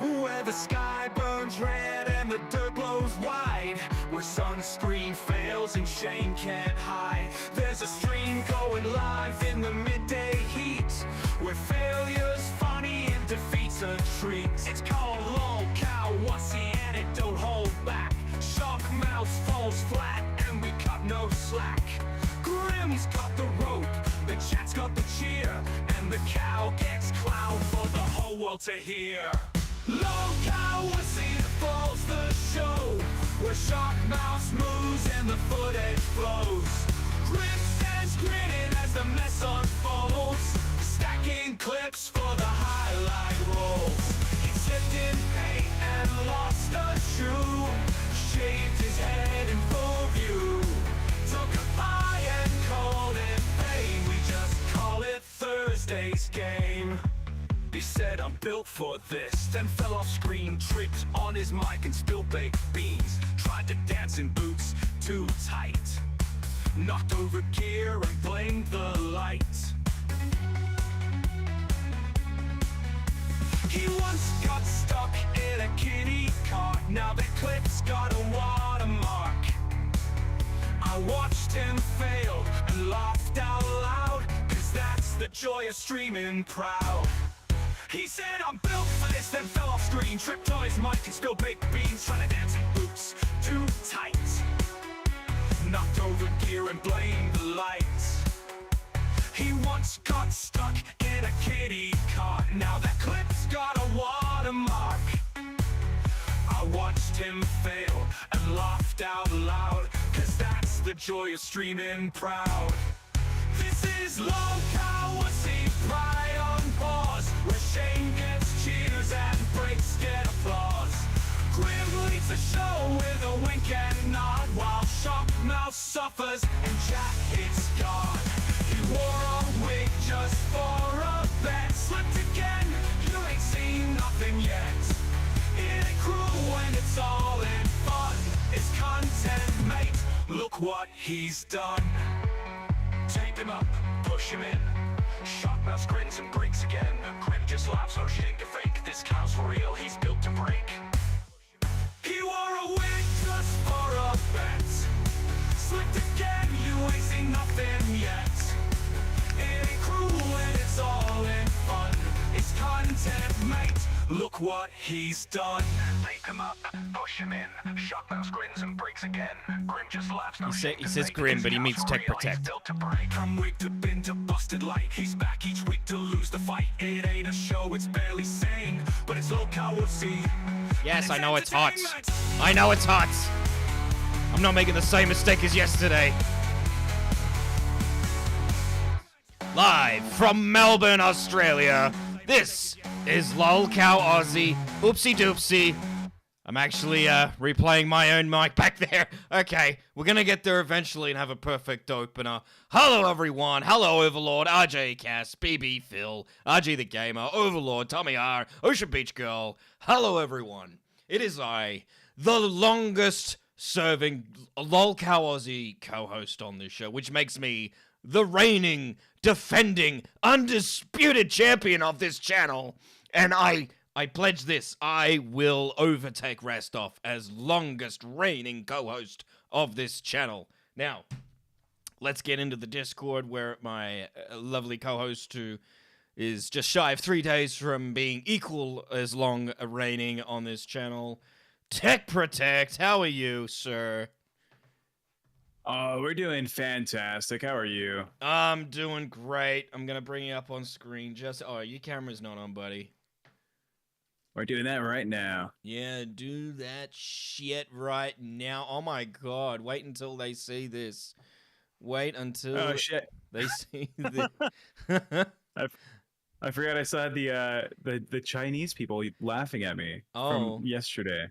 Where the sky burns red and the dirt blows wide, where sunscreen fails and shame can't hide. There's a stream going live in the midday heat, where failure's funny and defeat's a treat. It's called Lolcow, Aussie, anecdote, hold back. Shockmouths falls flat and we cut no slack. Grim's got the rope, the chat's got the cheer, and the cow gets clown for the whole world to hear. Lolcow, Aussie falls the show, where Shockmouths moves and the footage flows. Grim stands grinning as the mess unfolds, stacking clips for the highlight rolls. He slipped in paint and lost a shoe, shaved his head in full view, took a pie and called it pain. We just call it Thursday's game. He said, I'm built for this, then fell off screen, tripped on his mic and spilled baked beans. Tried to dance in boots too tight, knocked over gear and blamed the light. He once got stuck in a kiddie cart, now the clip's got a watermark. I watched him fail and laughed out loud, cause that's the joy of streaming proud. He said, I'm built for this, then fell off screen, tripped on his mic and spilled baked beans, trying to dance in boots too tight, knocked over gear and blamed the lights. He once got stuck in a kiddie cart, now that clip's got a watermark. I watched him fail and laughed out loud, cause that's the joy of streaming proud. This is Lolcow, Aussie, pride on pause, where shame gets cheers and breaks get applause. Grim leads the show with a wink and nod, while Shockmouth suffers and Jack hits God. He wore a wig just for a bet, slipped again, you ain't seen nothing yet. It ain't cruel when it's all in fun, it's content, mate, look what he's done. Tape him up, push him in, Shockmouths grins and breaks again. Grim just laughs, no shitting to fake, this cow's for real, he's built to break. He wore a wig just for a bet, slipped again, you ain't seen nothing yet. It ain't cruel when it's all in fun, it's content, mate, look what he's done. Tape him up, push him in, Shockmouths grins and breaks again. Grim just laughs, no shit. He says grim, but he means tech protect. From week to bin to busted light, he's back each week to lose the fight. It ain't a show, it's barely sane, but it's Lolcow, Aussie. Yes, I know it's hot. I know it's hot. I'm not making the same mistake as yesterday. Live from Melbourne, Australia, this is Lolcow Aussie. Oopsie doopsie. I'm actually replaying my own mic back there. Okay, we're gonna get there eventually and have a perfect opener. Hello everyone, hello Overlord, RJ Cass, BB Phil, RG the Gamer, Overlord, Tommy R, Ocean Beach Girl. Hello everyone. It is I, the longest serving Lolcow Aussie co-host on this show, which makes me the reigning, defending, undisputed champion of this channel. And I pledge this, I will overtake Rastoff as longest reigning co-host of this channel. Now, let's get into the Discord where my lovely co-host, who is just shy of 3 days from being equal as long reigning on this channel, Tech Protect, how are you, sir? Oh, we're doing fantastic. How are you? I'm doing great. I'm gonna bring you up on screen. Oh, your camera's not on, buddy. We're doing that right now. Yeah, do that shit right now. Oh my god, wait until they see this. Wait until they see this. I forgot I saw the Chinese people laughing at me from yesterday.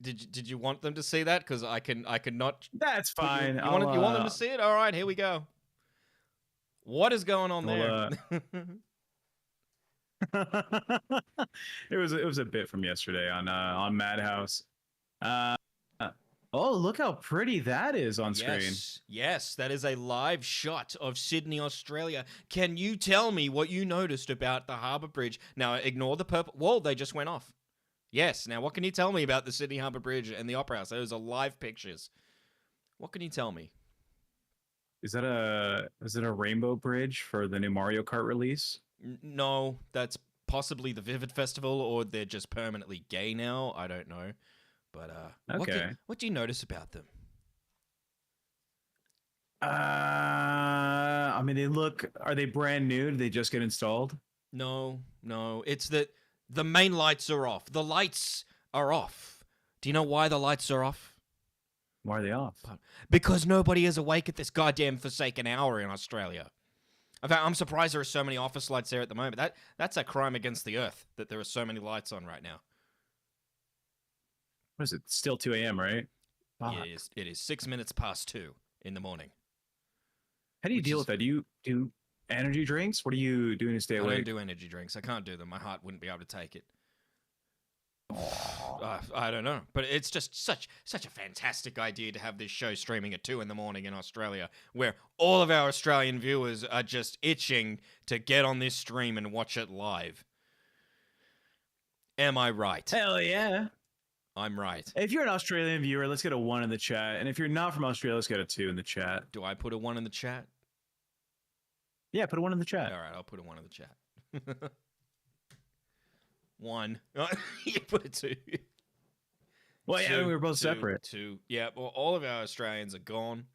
Did you want them to see that? Because I could not. That's fine. You want them to see it? All right, here we go. What is going on there? It was a bit from yesterday on Madhouse. Oh, look how pretty that is on screen. Yes, that is a live shot of Sydney, Australia. Can you tell me what you noticed about the Harbour Bridge? Now, ignore the purple. Whoa, they just went off. Yes. Now, what can you tell me about the Sydney Harbour Bridge and the Opera House? Those are live pictures. What can you tell me? Is it a rainbow bridge for the new Mario Kart release? No, that's possibly the Vivid Festival, or they're just permanently gay now. I don't know. But Okay. what do you notice about them? I mean, are they brand new? Did they just get installed? No. It's that the main lights are off. The lights are off. Do you know why the lights are off? Why are they off? Because nobody is awake at this goddamn forsaken hour in Australia. In fact, I'm surprised there are so many office lights there at the moment. That's a crime against the earth that there are so many lights on right now. What is it? Still 2 a.m., right? Fuck. It is 6 minutes past 2 in the morning. How do you deal with that? Do you do energy drinks? What are you doing to stay awake? I don't do energy drinks. I can't do them. My heart wouldn't be able to take it. I don't know, but it's just such a fantastic idea to have this show streaming at 2 in the morning in Australia, where all of our Australian viewers are just itching to get on this stream and watch it live. Am I right? Hell yeah. I'm right. If you're an Australian viewer, let's get a 1 in the chat. And if you're not from Australia, let's get a 2 in the chat. Do I put a 1 in the chat? Yeah, put a 1 in the chat. All right, I'll put a 1 in the chat. 1. You put a 2. Well, yeah, we were both separate. 2. Yeah, well, all of our Australians are gone.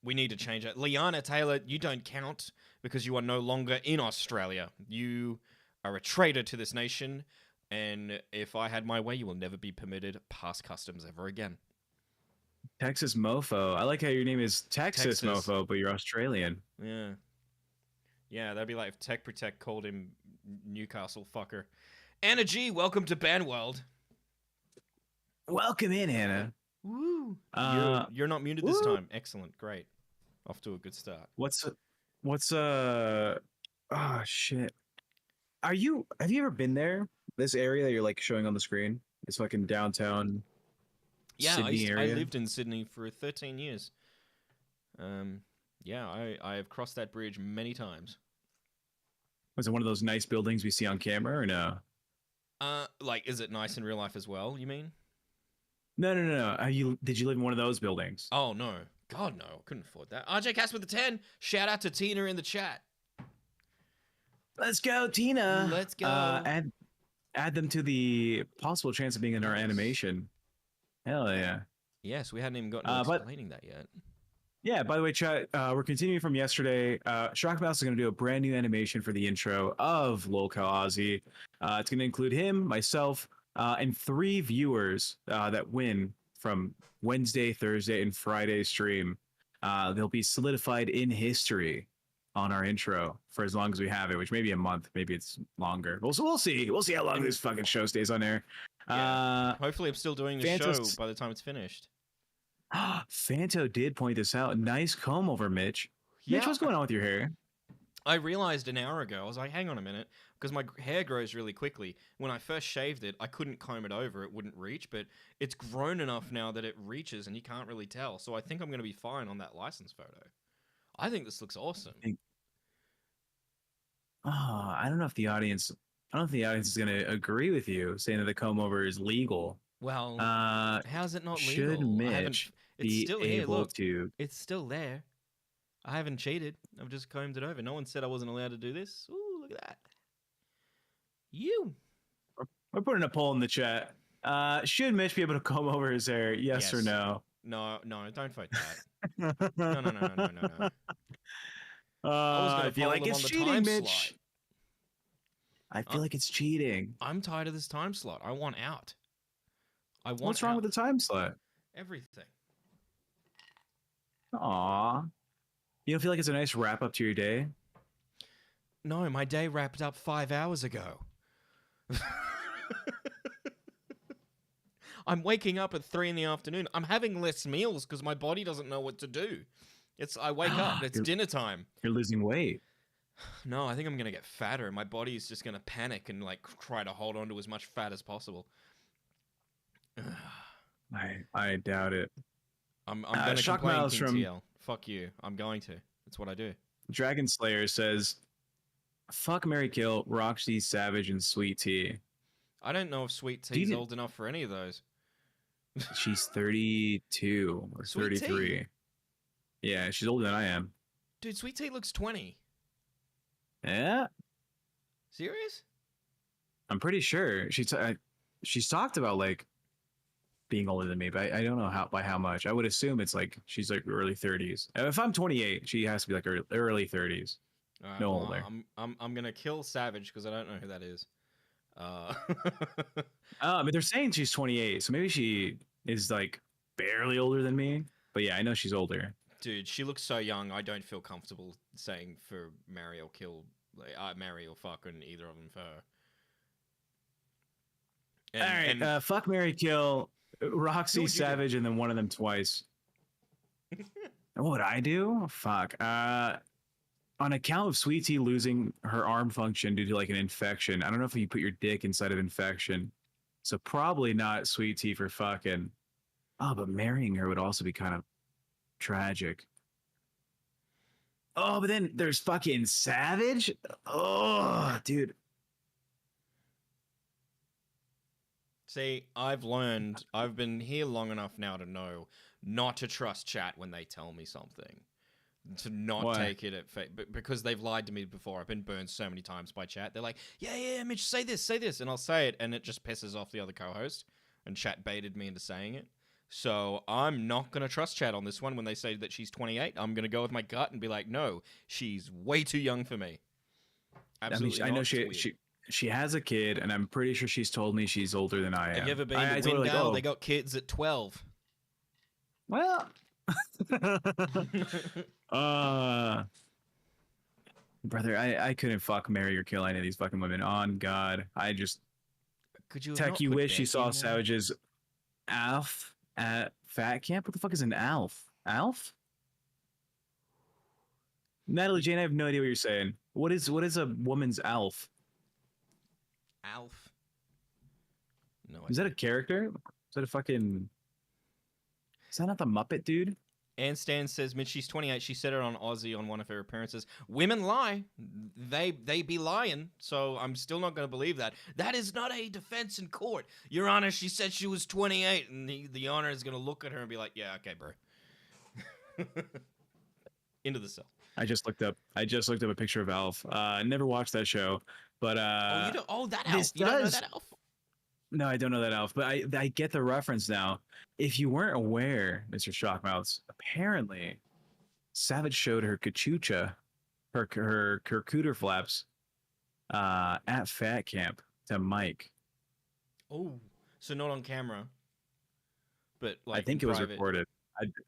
We need to change it. Liana Taylor, you don't count because you are no longer in Australia. You are a traitor to this nation, and if I had my way, you will never be permitted past customs ever again. Texas Mofo. I like how your name is Texas Mofo, but you're Australian. Yeah. Yeah, that'd be like if Tech Protect called him Newcastle fucker. Anna G, welcome to Bandworld. Welcome in, Anna. Woo. You're not muted this time. Excellent. Great. Off to a good start. Oh shit. Have you ever been there? This area that you're like showing on the screen? It's fucking downtown. Yeah, Sydney I area. lived in Sydney for 13 years. Yeah, I have crossed that bridge many times. Was it one of those nice buildings we see on camera or no? Like, is it nice in real life as well, you mean? No. Did you live in one of those buildings? Oh, no. God, no. Couldn't afford that. RJ Cass with the 10. Shout out to Tina in the chat. Let's go, Tina. Let's go. Add them to the possible chance of being in our animation. Hell yeah. Yes, we hadn't even gotten to explaining that yet. Yeah, by the way, chat, we're continuing from yesterday. Shockmouths is going to do a brand new animation for the intro of Lolcow Aussie. It's going to include him, myself, and 3 viewers that win from Wednesday, Thursday, and Friday stream. They'll be solidified in history on our intro for as long as we have it, which may be a month, maybe it's longer. We'll see. We'll see how long this fucking show stays on air. Yeah. Hopefully I'm still doing the show by the time it's finished. Fanto did point this out. Nice comb over, Mitch. Yeah. Mitch, what's going on with your hair? I realized an hour ago, I was like, hang on a minute, because my hair grows really quickly. When I first shaved it, I couldn't comb it over, it wouldn't reach, but it's grown enough now that it reaches and you can't really tell. So I think I'm going to be fine on that license photo. I think this looks awesome. I don't know if the audience is going to agree with you saying that the comb over is legal. Well, how's it not legal? Should Mitch be still able to? It's still there. I haven't cheated. I've just combed it over. No one said I wasn't allowed to do this. Ooh, look at that. We're putting a poll in the chat. Should Mitch be able to comb over his hair? Yes or no? No, don't vote that. No. I feel like it's cheating, Mitch. I feel like it's cheating. I'm tired of this time slot. I want out. What's wrong with the time slot? Everything. Aw. You don't feel like it's a nice wrap up to your day? No, my day wrapped up 5 hours ago. I'm waking up at 3 in the afternoon. I'm having less meals because my body doesn't know what to do. I wake up, it's dinner time. You're losing weight. No, I think I'm going to get fatter. My body is just going to panic and like try to hold on to as much fat as possible. I doubt it. I'm going to complain, King TL. Fuck you. I'm going to. That's what I do. Dragon Slayer says, fuck, Mary, kill, Roxy, Savage, and Sweet Tea. I don't know if Sweet Do Tea's you- old enough for any of those. She's 32 or Sweet Tea? 33. Yeah, she's older than I am. Dude, Sweet Tea looks 20. Yeah, Serious? I'm pretty sure she's talked about like being older than me, but I don't know by how much. I would assume it's like she's like early 30s. If I'm 28, she has to be like early 30s. Alright, No well, older. I'm gonna kill Savage because I don't know who that is. Uh, But they're saying she's 28, so maybe she is like barely older than me. But yeah, I know she's older. dude, she looks so young. I don't feel comfortable saying for marry or kill, like marry or fuck, and either of them for her. All right, fuck, Mary, kill, Roxy, What would you do? Savage, and then one of them twice. What would I do? Fuck. On account of Sweet Tea losing her arm function due to like an infection, I don't know if you put your dick inside of infection. So probably not Sweet Tea for fucking. Oh, but marrying her would also be kind of tragic. Oh, but then there's fucking Savage. Oh, dude. See, I've been here long enough now to know not to trust chat when they tell me something. To not Why? take it at face, because they've lied to me before. I've been burned so many times by chat. They're like, yeah, Mitch, say this, and I'll say it, and it just pisses off the other co-host, and chat baited me into saying it. So I'm not going to trust chat on this one when they say that she's 28. I'm going to go with my gut and be like, no, she's way too young for me. Absolutely I know not. It's weird. she has a kid, and I'm pretty sure she's told me she's older than I am. Have you ever been I to told her, Windale? like, They got kids at 12. well, brother, I couldn't fuck, marry, or kill any of these fucking women. On God, I just Could you have tech. not You put wish you Becky saw in there? Savage's Alf at Fat Camp. What the fuck is an Alf? Alf? Natalie Jane, I have no idea what you're saying. What is a woman's Alf? Alf. No, Is that a character? Is that a fucking? Is that not the Muppet dude? Ann Stan says, Mitch, she's 28. She said it on Aussie on one of her appearances. Women lie. They be lying. So I'm still not going to believe that. That is not a defense in court. Your Honor, she said she was 28. And the Honor is going to look at her and be like, yeah, okay, bro. Into the cell. I just looked up a picture of Alf. I never watched that show, but Oh, you don't, that this elf. You don't know does- that elf? no, I don't know that Alf, but I get the reference now. If you weren't aware, Mr. Shockmouths, apparently Savage showed her cachucha, her cooter flaps, at Fat Camp to Mike. Oh, so not on camera. But like I think in it was private. recorded.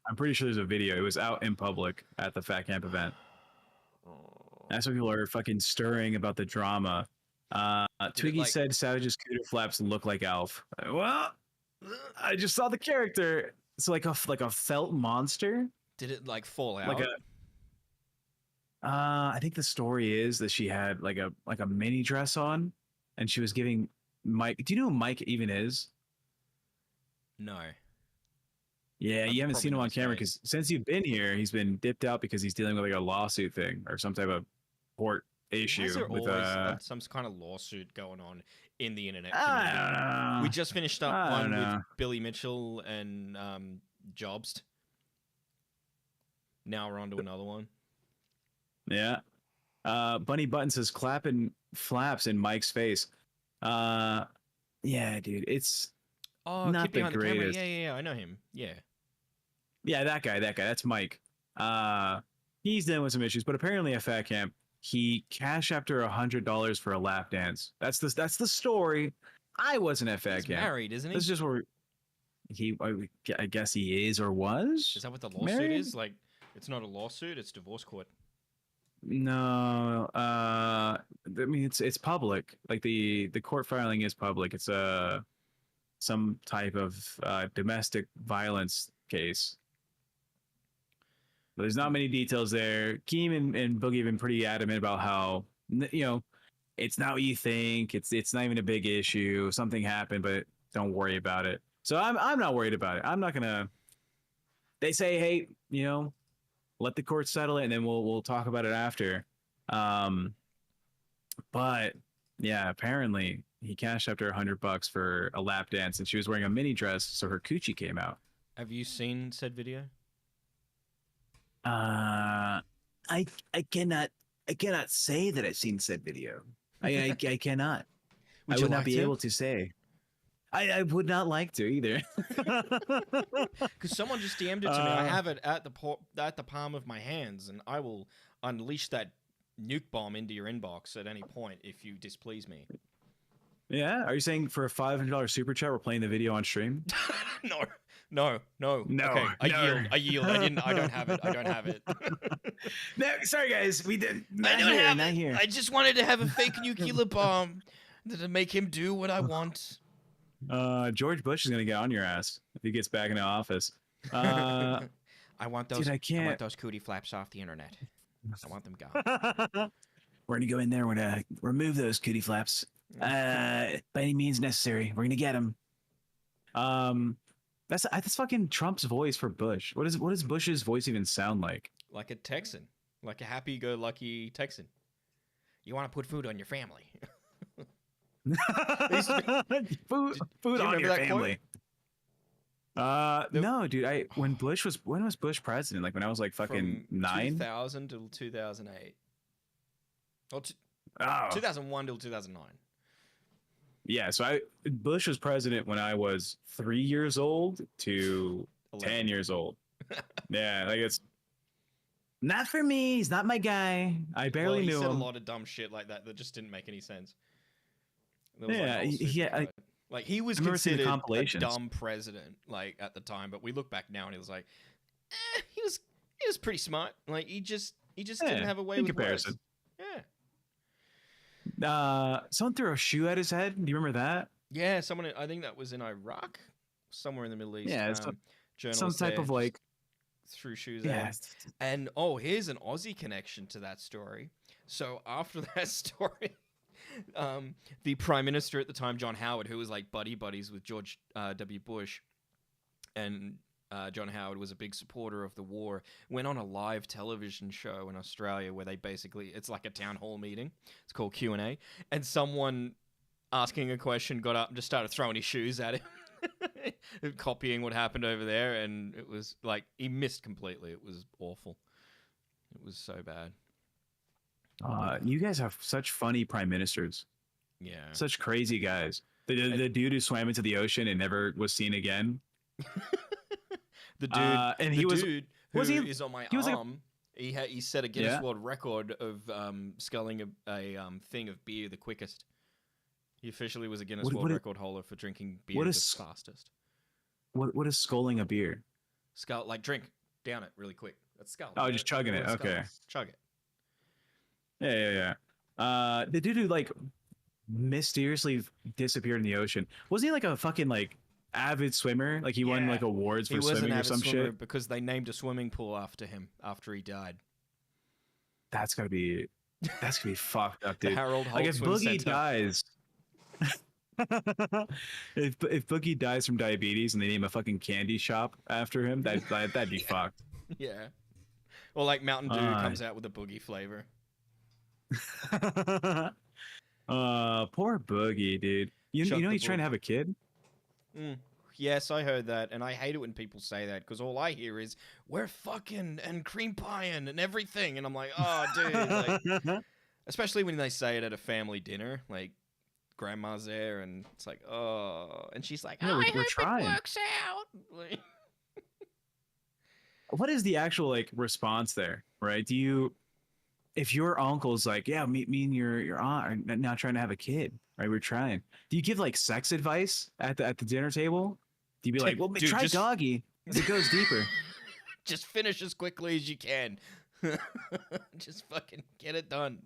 I'm pretty sure there's a video. It was out in public at the Fat Camp event. Oh. That's what people are fucking stirring about the drama. Twiggy like- said Savage's cooter flaps look like Alf. Well, I just saw the character. It's like a felt monster. Did it like fall out? Like a. I think the story is that she had like a mini dress on, and she was giving Mike. Do you know who Mike even is? No. Yeah, I've you haven't seen probably him on missed camera days. because since you've been here, he's been dipped out because he's dealing with like a lawsuit thing or some type of court Why is issue there with always some kind of lawsuit going on in the internet I community? don't know. We just finished up I one don't with know. Billy Mitchell and Jobst. Now we're on to another one. Yeah. Bunny Button says clapping flaps in Mike's face. Yeah, dude. It's Oh, Not kid the behind the camera. greatest. Yeah, I know him. Yeah. that guy. That's Mike. He's dealing with some issues, but apparently at Fat Camp, he cashed after $100 for a lap dance. That's the story. I wasn't at Fat He's Camp. married, isn't he? This is just where I guess he is or was. Is that what the lawsuit married? is? Like, it's not a lawsuit, it's divorce court. No, I mean it's public. Like the court filing is public. It's some type of domestic violence case. But there's not many details there. Keem and Boogie have been pretty adamant about how it's not what you think. It's not even a big issue. Something happened, but don't worry about it. So I'm not worried about it. I'm not gonna. They say, hey, let the court settle it, and then we'll talk about it after. But yeah, apparently he cashed after $100 for a lap dance, and she was wearing a mini dress, so her coochie came out. Have you seen said video? Uh, I cannot say that I've seen said video. I cannot. I Would you would not like be to? able to say. I would not like to either. Because someone just DM'd it to me. I Uh, have it at the palm of my hands, and I will unleash that nuke bomb into your inbox at any point if you displease me. Yeah, are you saying for a $500 super chat we're playing the video on stream? No, no, no. No, Okay, I no. yield. I yield. I don't have it. I don't have it. No, sorry guys, we did I don't have not it. here. I just wanted to have a fake nuclear bomb to make him do what I want. George Bush is gonna get on your ass if he gets back into office. Uh, I want those. dude, I I can't. want those cootie flaps off the internet. I want them gone. We're gonna go in there. We're gonna remove those cootie flaps. By any means necessary. We're gonna get them. That's fucking Trump's voice for Bush. What does Bush's voice even sound like? Like a Texan, like a happy-go-lucky Texan. You want to put food on your family. food do you on remember your that quote? family. No, dude. When was Bush president? Like when I was like fucking From 9. 2000 till 2008. Or Oh, 2001 till 2009. yeah. So Bush was president when I was 3 years old to 10 years old. Yeah, like it's not for me. He's not my guy. I barely Well, he knew said him. a lot of dumb shit like that just didn't make any sense. There was, Yeah, like, whole yeah, super fight. Like he was I remember seeing the considered a compilations. dumb president, like at the time, but we look back now and he was like, he was pretty smart. Like he just didn't Yeah, have a way in with comparison. words. Yeah. Someone threw a shoe at his head. Do you remember that? Yeah, someone. I think that was in Iraq, somewhere in the Middle East. Yeah, some some type of like. threw shoes Yeah, at him. And here's an Aussie connection to that story. So after that story, the Prime Minister at the time, John Howard, who was like buddies with George W. Bush, and John Howard was a big supporter of the war, went on a live television show in Australia where it's like a town hall meeting. It's called Q&A, and someone asking a question got up and just started throwing his shoes at him. Copying what happened over there, and it was like he missed completely. It was awful. It was so bad. you guys have such funny prime ministers, Yeah. such crazy guys. The dude who swam into the ocean and never was seen again. The dude, and the he was dude was who he- is on my he was like a- arm. He set a Guinness Yeah. World Record of sculling a thing of beer the quickest. He officially was a Guinness What- World what is- Record holder for drinking beer what the is- fastest. what is sculling a beer? Scull, like drink down it really quick. That's skull. Oh, just chugging it. Skull. Okay. Chug it. Yeah. The dude who like mysteriously disappeared in the ocean. Wasn't he like a fucking like avid swimmer? Like he won Yeah. like awards He for was an swimming or avid some swimmer shit. because they named a swimming pool after him after he died. That's gotta be fucked up, The dude. Harold Holt Like if Swim Boogie Center. dies, if Boogie dies from diabetes and they name a fucking candy shop after him, that'd be fucked. Yeah. Or like Mountain Dew Uh, comes out with a boogie flavor. Poor Boogie, dude. You Chuck know the he's trying to have a kid. Yes, I heard that, and I hate it when people say that because all I hear is we're fucking and cream pieing and everything, and I'm like, oh, dude, like, especially when they say it at a family dinner, like grandma's there, and it's like, oh, and she's like, Yeah, oh, we're I hope trying. it works out. Like, What is the actual like response there, right? Do you, if your uncle's like, yeah, me and your aunt are now trying to have a kid, right? We're trying. Do you give like sex advice at the dinner table? Do you be like, well, Dude, try just- doggy, 'cause it goes deeper. just finish as quickly as you can. Just fucking get it done.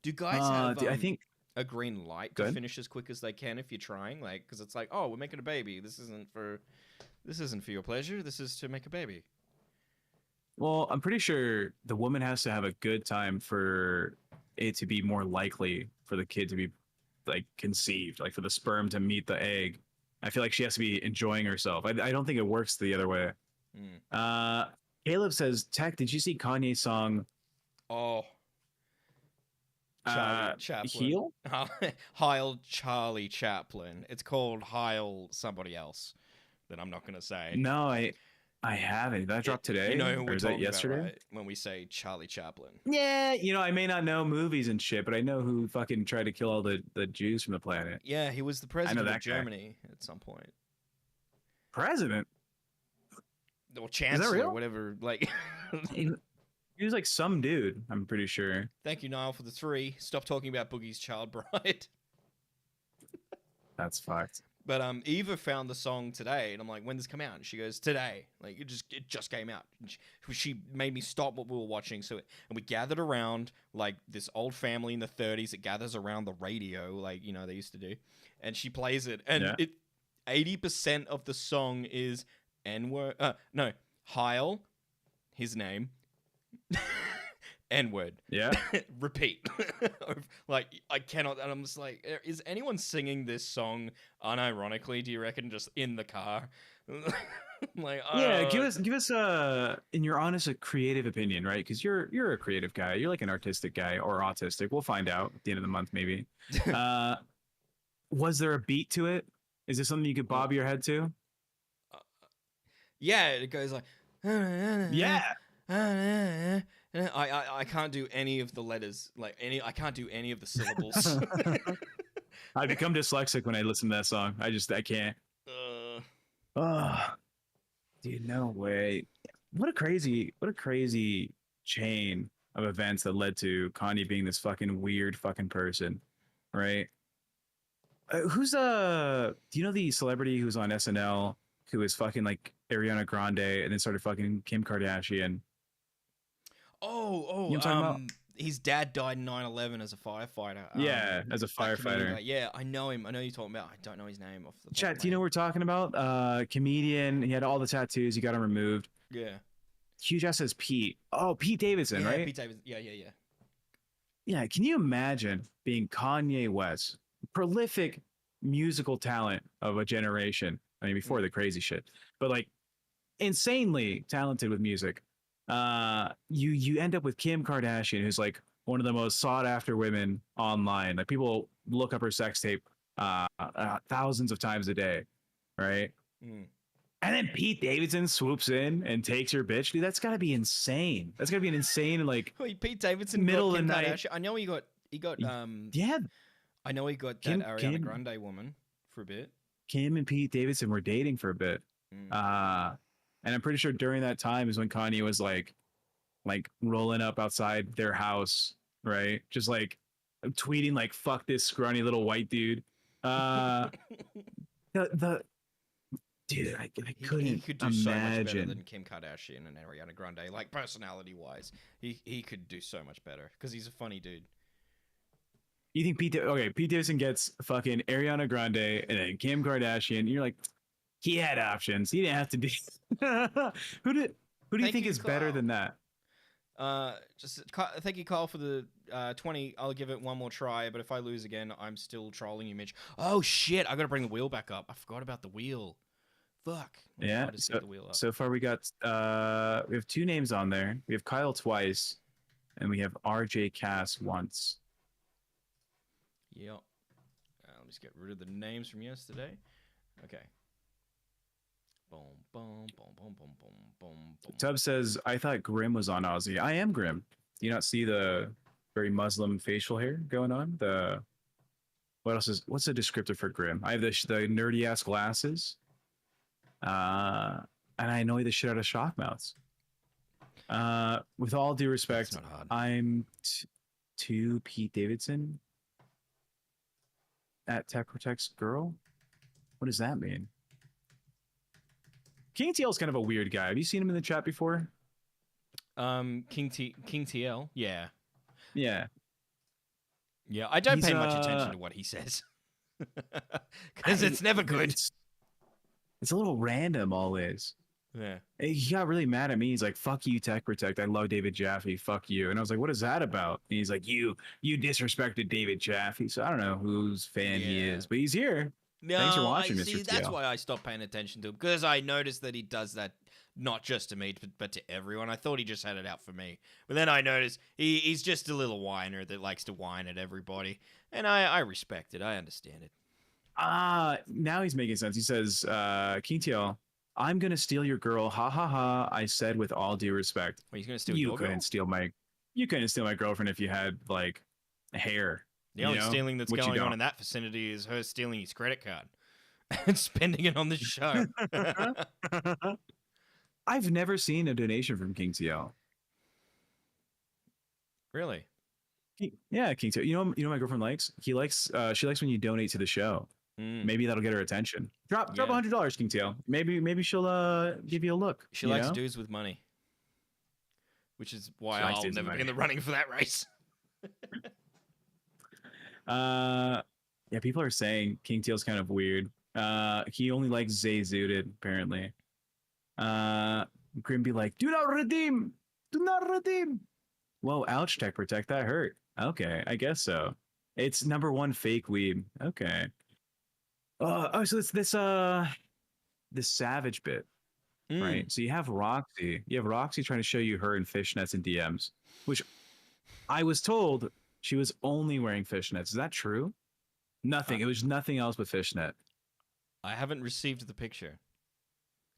Do guys have I think a green light Go to ahead. finish as quick as they can if you're trying? Like, because it's like, oh, we're making a baby. This isn't for your pleasure. This is to make a baby. well, I'm pretty sure the woman has to have a good time for it to be more likely for the kid to be like conceived, like for the sperm to meet the egg. I feel like she has to be enjoying herself. I don't think it works the other way. Caleb says, Tech, did you see Kanye's song? Oh, Charlie Chaplin. Heel? Heil Charlie Chaplin. It's called Heil somebody else that I'm not going to say. No, I haven't. That dropped today? You know who or we're is that talking yesterday? about, right? When we say Charlie Chaplin. Yeah, I may not know movies and shit, but I know who fucking tried to kill all the Jews from the planet. Yeah, he was the president that of guy. Germany at some point. President? Or chancellor, real? whatever. Like, He was like some dude, I'm pretty sure. thank you, Niall, for the 3. Stop talking about Boogie's Child Bride. That's fucked. But Eva found the song today, and I'm like, when does it come out? And she goes, today. Like, it just came out. And she made me stop what we were watching. And we gathered around, like, this old family in the 30s that gathers around the radio, like, they used to do. And she plays it. And 80% of the song is N-word. No, Heil, his name. N-word. Yeah. Repeat. Like, I cannot. And I'm just like, is anyone singing this song unironically, do you reckon, just in the car? Like, yeah, give us in your honest creative opinion, right? Because you're a creative guy. You're like an artistic guy or autistic. We'll find out at the end of the month, maybe. Was there a beat to it? Is this something you could bob your head to? Yeah, it goes like, Yeah. I can't do any of the letters, I can't do any of the syllables. I become dyslexic when I listen to that song. I can't. Dude, no way. What a crazy chain of events that led to Kanye being this fucking weird fucking person, right? Who's do you know the celebrity who's on SNL who was fucking like Ariana Grande and then started fucking Kim Kardashian? You know what I'm talking about? His dad died in 9/11 as a firefighter. Yeah, as a firefighter. Yeah, I know him. I know you're talking about. I don't know his name off the top Chat, of do you know what we're talking about? Comedian. He had all the tattoos. He got them removed. Yeah. Huge ass says Pete. Oh, Pete Davidson, Yeah, right? Pete Davidson. Yeah. Yeah, can you imagine being Kanye West, prolific musical talent of a generation? I mean, before the crazy shit, but like insanely talented with music. You end up with Kim Kardashian, who's like one of the most sought after women online. Like people look up her sex tape thousands of times a day, right? And then Pete Davidson swoops in and takes your bitch. Dude, that's gotta be insane. That's gotta be an insane like Wait, Pete Davidson middle got of the Kim night. Kardashian. I know he got yeah, I know he got Kim- that Ariana Kim- Grande woman for a bit. Kim and Pete Davidson were dating for a bit. And I'm pretty sure during that time is when Kanye was like rolling up outside their house, right? Just like tweeting like "fuck this scrawny little white dude." The dude, I couldn't He could do so much better imagine. than Kim Kardashian and Ariana Grande. Like personality wise, he could do so much better because he's a funny dude. You think Pete Davidson gets fucking Ariana Grande and then Kim Kardashian? You're like, he had options. He didn't have to be. Who do you Thank think you, is better Kyle. than that? Thank you, Carl, for the 20. I'll give it one more try, but if I lose again, I'm still trolling you, Mitch. Oh shit! I gotta bring the wheel back up. I forgot about the wheel. Fuck. Yeah. I'll just get the wheel up. So far, we have 2 names on there. We have Kyle twice, and we have RJ Cass once. Yep. Let me just get rid of the names from yesterday. Okay. Boom, boom, boom, boom, boom, boom, boom, boom. Tubb says, "I thought Grim was on Aussie. I am Grim. Do you not see the very Muslim facial hair going on? What's the descriptor for Grim? I have the nerdy ass glasses. And I annoy the shit out of Shockmouths. With all due respect, That's not hard. I'm to Pete Davidson at Tech Protects Girl. What does that mean? King TL is kind of a weird guy. Have you seen him in the chat before? King TL. Yeah. Yeah. Yeah. I don't He's, pay much attention to what he says because it's never good. It's a little random always. Yeah. He got really mad at me. He's like, "Fuck you, Tech Protect. I love David Jaffe. Fuck you." And I was like, "What is that about?" And he's like, "You disrespected David Jaffe." So I don't know whose fan he Yeah. is, but he's here. No, Thanks for watching, I Mr. see. That's TL. why I stopped paying attention to him because I noticed that he does that not just to me, but to everyone. I thought he just had it out for me. But then I noticed he's just a little whiner that likes to whine at everybody. And I respect it. I understand it. Now he's making sense. He says, King TL, I'm going to steal your girl. Ha ha ha. I said with all due respect. Well, he's going to steal You your girl? couldn't steal my girlfriend if you had like hair. The only you know? stealing that's Which you going on don't. in that vicinity is her stealing his credit card and spending it on the show. I've never seen a donation from King TL. Really? Yeah, King TL. You know what my girlfriend likes? She likes when you donate to the show. Mm. Maybe that'll get her attention. Drop Yeah. $100, King TL. Maybe she'll give you a look. She likes dudes with money, which is why She likes I'll dudes with never be money. in the running for that race. Yeah, people are saying King Teal's kind of weird. He only likes Zay Zooted, apparently. Grim be like, do not redeem! Do not redeem! Whoa, ouch, Tech Protect, that hurt. Okay, I guess so. It's #1 fake weeb. Okay. So it's this savage bit, right? So you have Roxy. You have Roxy trying to show you her in fishnets and DMs, which I was told she was only wearing fishnets. Is that true? Nothing. It was nothing else but fishnet. I haven't received the picture.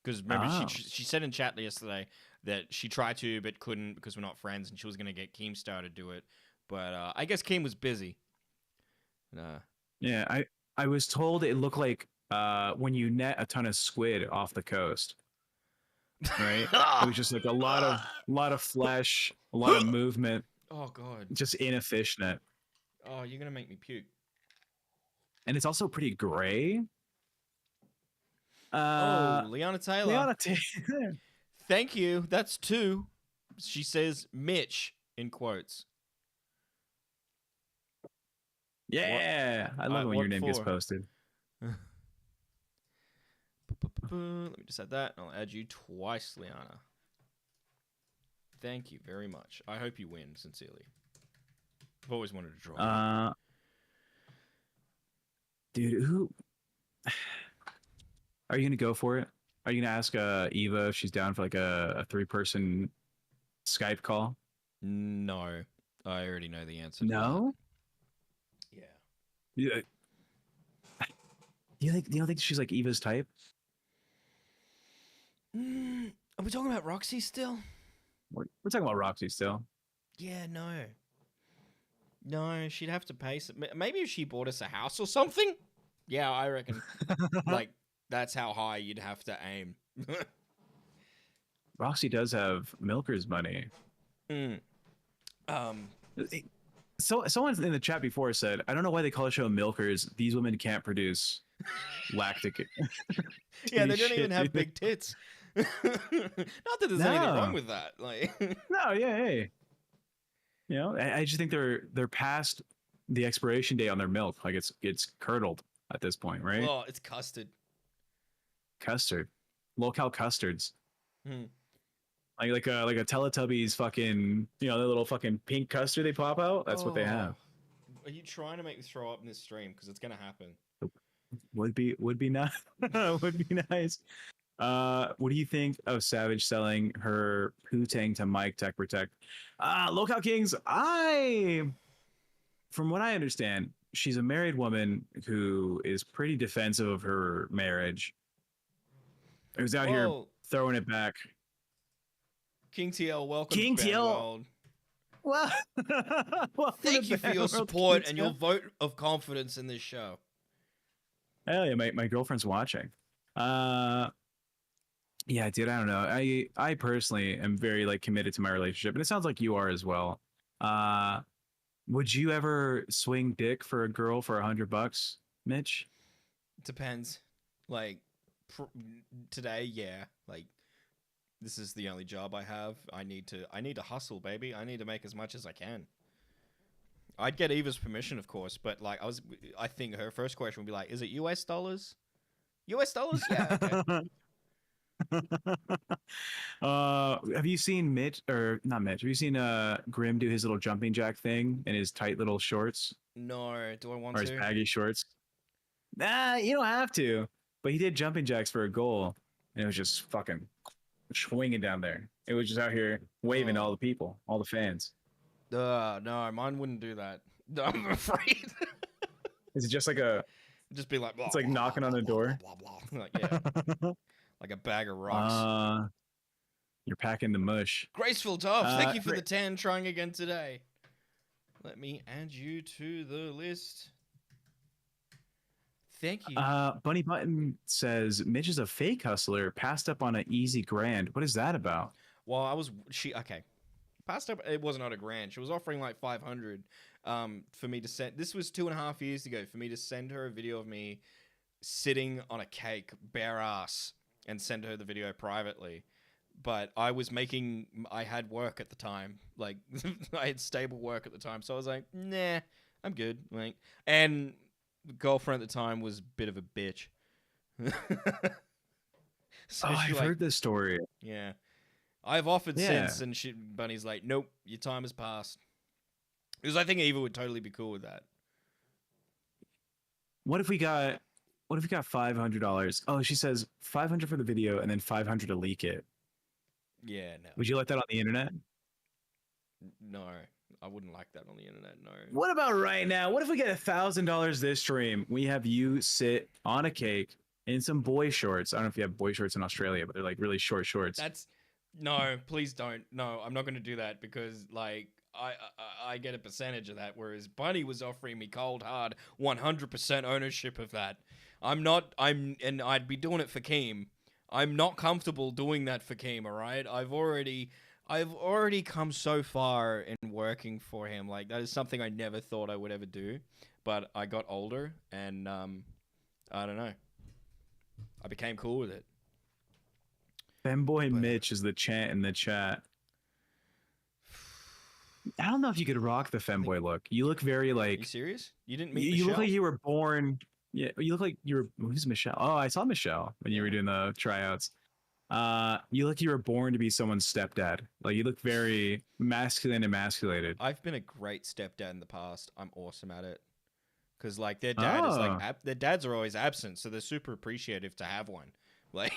Because remember, she said in chat yesterday that she tried to but couldn't because we're not friends, and she was going to get Keemstar to do it. But I guess Keem was busy. Yeah, I was told it looked like when you net a ton of squid off the coast. Right? It was just like a lot of flesh, a lot of movement, Oh, God. just in a fishnet. Oh, you're going to make me puke. And it's also pretty gray. Liana Taylor. Liana Taylor. Thank you. That's 2. She says Mitch in quotes. Yeah, I love when what your name gets for? posted. Let me just add that, and I'll add you twice, Liana. Thank you very much. I hope you win, sincerely. I've always wanted to draw. Dude, who are you gonna go for it? Are you gonna ask Eva if she's down for like a 3-person Skype call? No, I already know the answer. No. Yeah. Yeah. You don't think she's like Eva's type? Are we talking about Roxy still? We're talking about Roxy still. Yeah, no. No, she'd have to pay some. Maybe if she bought us a house or something. Yeah, I reckon. Like, that's how high you'd have to aim. Roxy does have milker's money. So someone in the chat before said, I don't know why they call the show milkers. These women can't produce lactic. Yeah, they don't even have big tits. Not that there's anything wrong with that. Like, no, yeah, hey. You know, I just think they're past the expiration date on their milk. Like it's curdled at this point, right? oh, it's custard. Custard, Lolcow custards. Hmm. Like a Teletubbies fucking, you know, the little fucking pink custard they pop out. That's what they have. Are you trying to make me throw up in this stream? Because it's gonna happen. Would be nice. Would be nice. What do you think of Savage selling her Poo-Tang to Mike Tech Protect? Lolcow Kings, from what I understand, she's a married woman who is pretty defensive of her marriage. Who's out here throwing it back. King TL, welcome King to TL. World. Well, Thank you for your support and your vote of confidence in this show. Hell yeah, my girlfriend's watching. Yeah, dude, I don't know. I personally am very like committed to my relationship, and it sounds like you are as well. Would you ever swing dick for a girl for $100, Mitch? Depends. Like today, yeah. Like this is the only job I have. I need to hustle, baby. I need to make as much as I can. I'd get Eva's permission, of course, but like I think her first question would be like, "Is it US dollars? US dollars? Yeah." Okay. Have you seen Mitch or not Mitch? Have you seen Grim do his little jumping jack thing in his tight little shorts No, do I want or to? his baggy shorts? Nah, you don't have to. But he did jumping jacks for a goal, and it was just fucking swinging down there. It was just out here waving to all the people, all the fans. No, mine wouldn't do that. I'm afraid. Is it just like a? Just be like, blah, It's like blah, knocking blah, on the blah, door. blah, blah, blah. Like, yeah, like a bag of rocks. You're packing the mush. Graceful Dove, thank you for the great. 10 trying again today. Let me add you to the list. Thank you. Bunny Button says Mitch is a fake hustler, passed up on an easy grand. What is that about? Well, okay. Passed up. It wasn't on a grand. She was offering like 500 for me to send. This was 2.5 years ago for me to send her a video of me sitting on a cake, bare ass, and send her the video privately. But I had work at the time. Like, I had stable work at the time. So I was like, nah, I'm good. Like, and the girlfriend at the time was a bit of a bitch. So I've heard this story. Yeah. I've offered since, and Bunny's like, nope, your time has passed. Because I think Eva would totally be cool with that. What if we got $500? Oh, she says 500 for the video and then 500 to leak it. Yeah, no. Would you let that on the internet? No, I wouldn't like that on the internet, no. What about right now? What if we get $1,000 this stream? We have you sit on a cake in some boy shorts. I don't know if you have boy shorts in Australia, but they're like really short shorts. No, please don't. No, I'm not going to do that because, like, I get a percentage of that, whereas Bunny was offering me cold hard 100% ownership of that. And I'd be doing it for Keem. I'm not comfortable doing that for Keem, all right? I've already come so far in working for him. Like, that is something I never thought I would ever do, but I got older and I don't know. I became cool with it. Femboy Mitch is the chant in the chat. I don't know if you could rock the femboy look. You look very like. Are you serious? You didn't meet You Michelle? look like you were born. Yeah, you look like you were. Who's Michelle? Oh, I saw Michelle when you were doing the tryouts. You look like you were born to be someone's stepdad. Like you look very masculine, emasculated. I've been a great stepdad in the past. I'm awesome at it. Because like their dad is like their dads are always absent, so they're super appreciative to have one. Like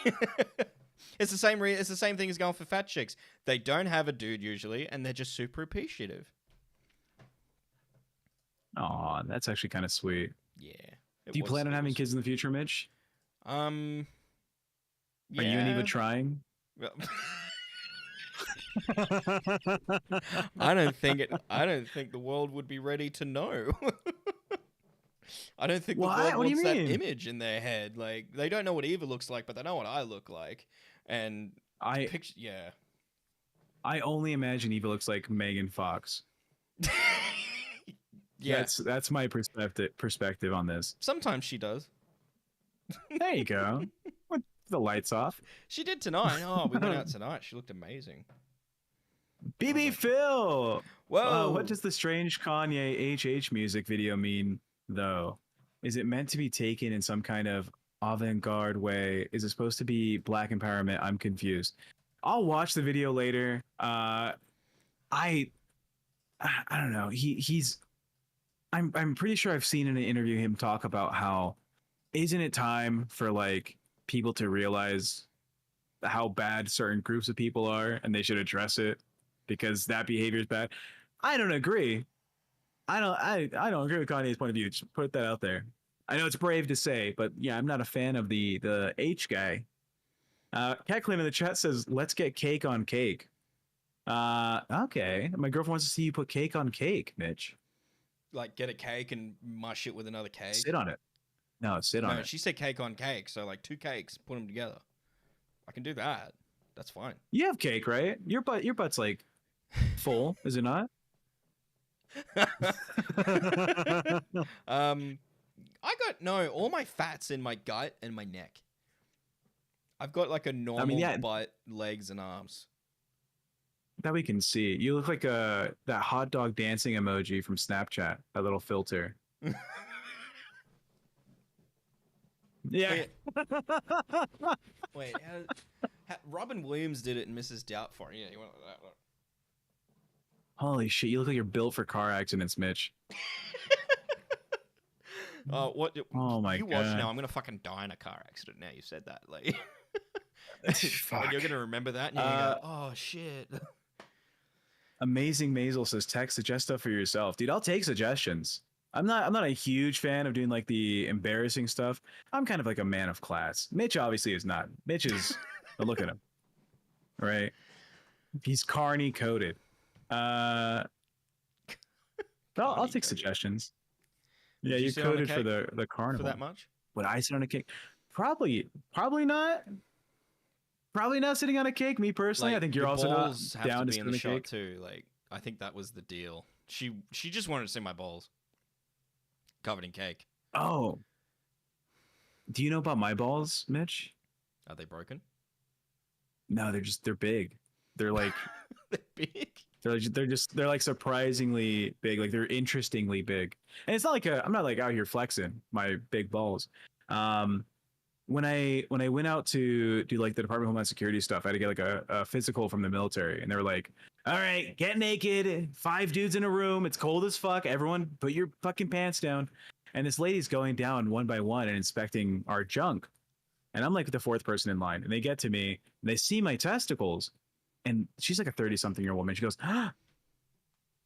it's the same thing as going for fat chicks. They don't have a dude usually, and they're just super appreciative. Oh, that's actually kind of sweet. Yeah. Do you plan on having kids in the future, Mitch? Yeah. Are you and Eva trying? I don't think the world would be ready to know. I don't think the world wants that image in their head. Like they don't know what Eva looks like, but they know what I look like. And I only imagine Eva looks like Megan Fox. Yeah, that's my perspective on this. Sometimes she does. There you go. With the lights off. She did tonight. Oh, we went out tonight. She looked amazing. BB Phil. Whoa. What does the strange Kanye HH music video mean, though? Is it meant to be taken in some kind of avant-garde way? Is it supposed to be black empowerment? I'm confused. I'll watch the video later. I don't know. I'm pretty sure I've seen in an interview him talk about how isn't it time for like people to realize how bad certain groups of people are and they should address it because that behavior is bad. I don't agree. I don't agree with Kanye's point of view. Just put that out there. I know it's brave to say, but yeah, I'm not a fan of the H guy. Cat Clean in the chat says, "Let's get cake on cake." Okay. My girlfriend wants to see you put cake on cake, Mitch. Like get a cake and mush it with another cake. Sit on it. No, sit on it. She said cake on cake, so like 2 cakes, put them together. I can do that. That's fine. You have cake, right? Your butt's like full, is it not? All my fat's in my gut and my neck. I've got like a normal butt, legs, and arms. That we can see. You look like that hot dog dancing emoji from Snapchat, that little filter. Yeah. Wait, Robin Williams did it in Mrs. Doubtfire. Yeah, you went like that. Holy shit, you look like you're built for car accidents, Mitch. What? Oh my you god. watch now. I'm gonna fucking die in a car accident now. You said that, like. Fuck. And you're gonna remember that, and you're gonna go, "Oh shit." Amazing Maisel says text suggest stuff for yourself, dude. I'll take suggestions. I'm not a huge fan of doing like the embarrassing stuff. I'm kind of like a man of class. Mitch obviously is not. Mitch is look at him. Right? He's carny coded. I'll take suggestions. Yeah, Would you you sit on a coded for cake the carnival. for that much? Would I sit on a cake? Probably not. Probably not sitting on a cake. Me personally, I think you're the also not balls have down to to be sit in on the a shot cake. too. Like, I think that was the deal. She just wanted to see my balls covered in cake. Oh, do you know about my balls, Mitch? Are they broken? No, they're big. They're like They're big. they're like surprisingly big. Like they're interestingly big. And it's not like I'm not like out here flexing my big balls. When I went out to do like the Department of Homeland Security stuff, I had to get like a physical from the military, and they were like, "All right, get naked, 5 dudes in a room. It's cold as fuck. Everyone, put your fucking pants down." And this lady's going down one by one and inspecting our junk, and I'm like the 4th person in line, and they get to me, and they see my testicles, and she's like a 30-something-year-old woman. She goes, "Ah,"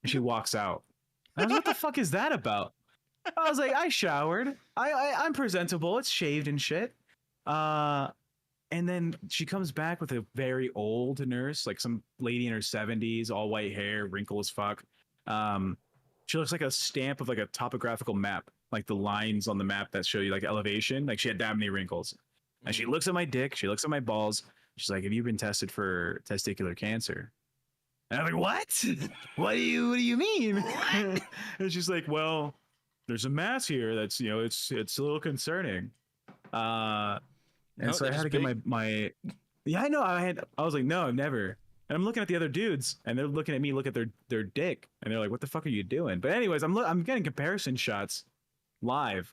and she walks out. And I was like, "What the fuck is that about?" I was like, "I showered. I'm presentable. It's shaved and shit." And then she comes back with a very old nurse, like some lady in her 70s, all white hair, wrinkle as fuck. She looks like a stamp of like a topographical map, like the lines on the map that show you like elevation. Like she had that many wrinkles. And she looks at my dick, she looks at my balls. She's like, "Have you been tested for testicular cancer?" And I'm like, "What? What do you mean?" And she's like, "Well, there's a mass here that's, it's a little concerning." And No, so I they're had to just get my yeah, I know. I was like, "No, never." And I'm looking at the other dudes, and they're looking at me, look at their dick, and they're like, "What the fuck are you doing?" But anyways, I'm getting comparison shots live.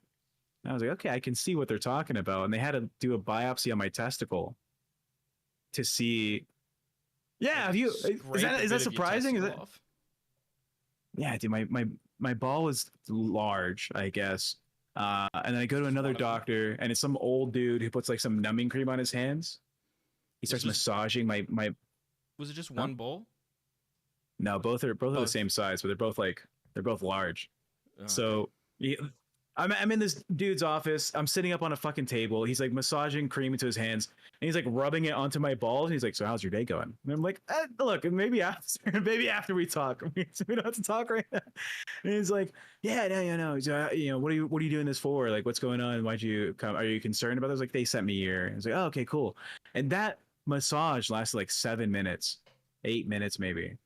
And I was like, "Okay, I can see what they're talking about." And they had to do a biopsy on my testicle to see. Yeah, have you? Is that surprising? Is it? Off. Yeah, dude, my ball was large, I guess. And then I go to another doctor, and it's some old dude who puts like some numbing cream on his hands. He starts massaging my. Was it just one ball? No, both are the same size, but they're both large. Oh, So I'm in this dude's office. I'm sitting up on a fucking table. He's like massaging cream into his hands, and he's like rubbing it onto my balls. And he's like, "So how's your day going?" And I'm like, "Look, maybe after we talk. We don't have to talk right now." And he's like, "Yeah, no. What are you doing this for? Like, what's going on? Why'd you come? Are you concerned about this?" Like, "They sent me here." And I was like, "Oh, okay, cool." And that massage lasted like 7 minutes, 8 minutes maybe.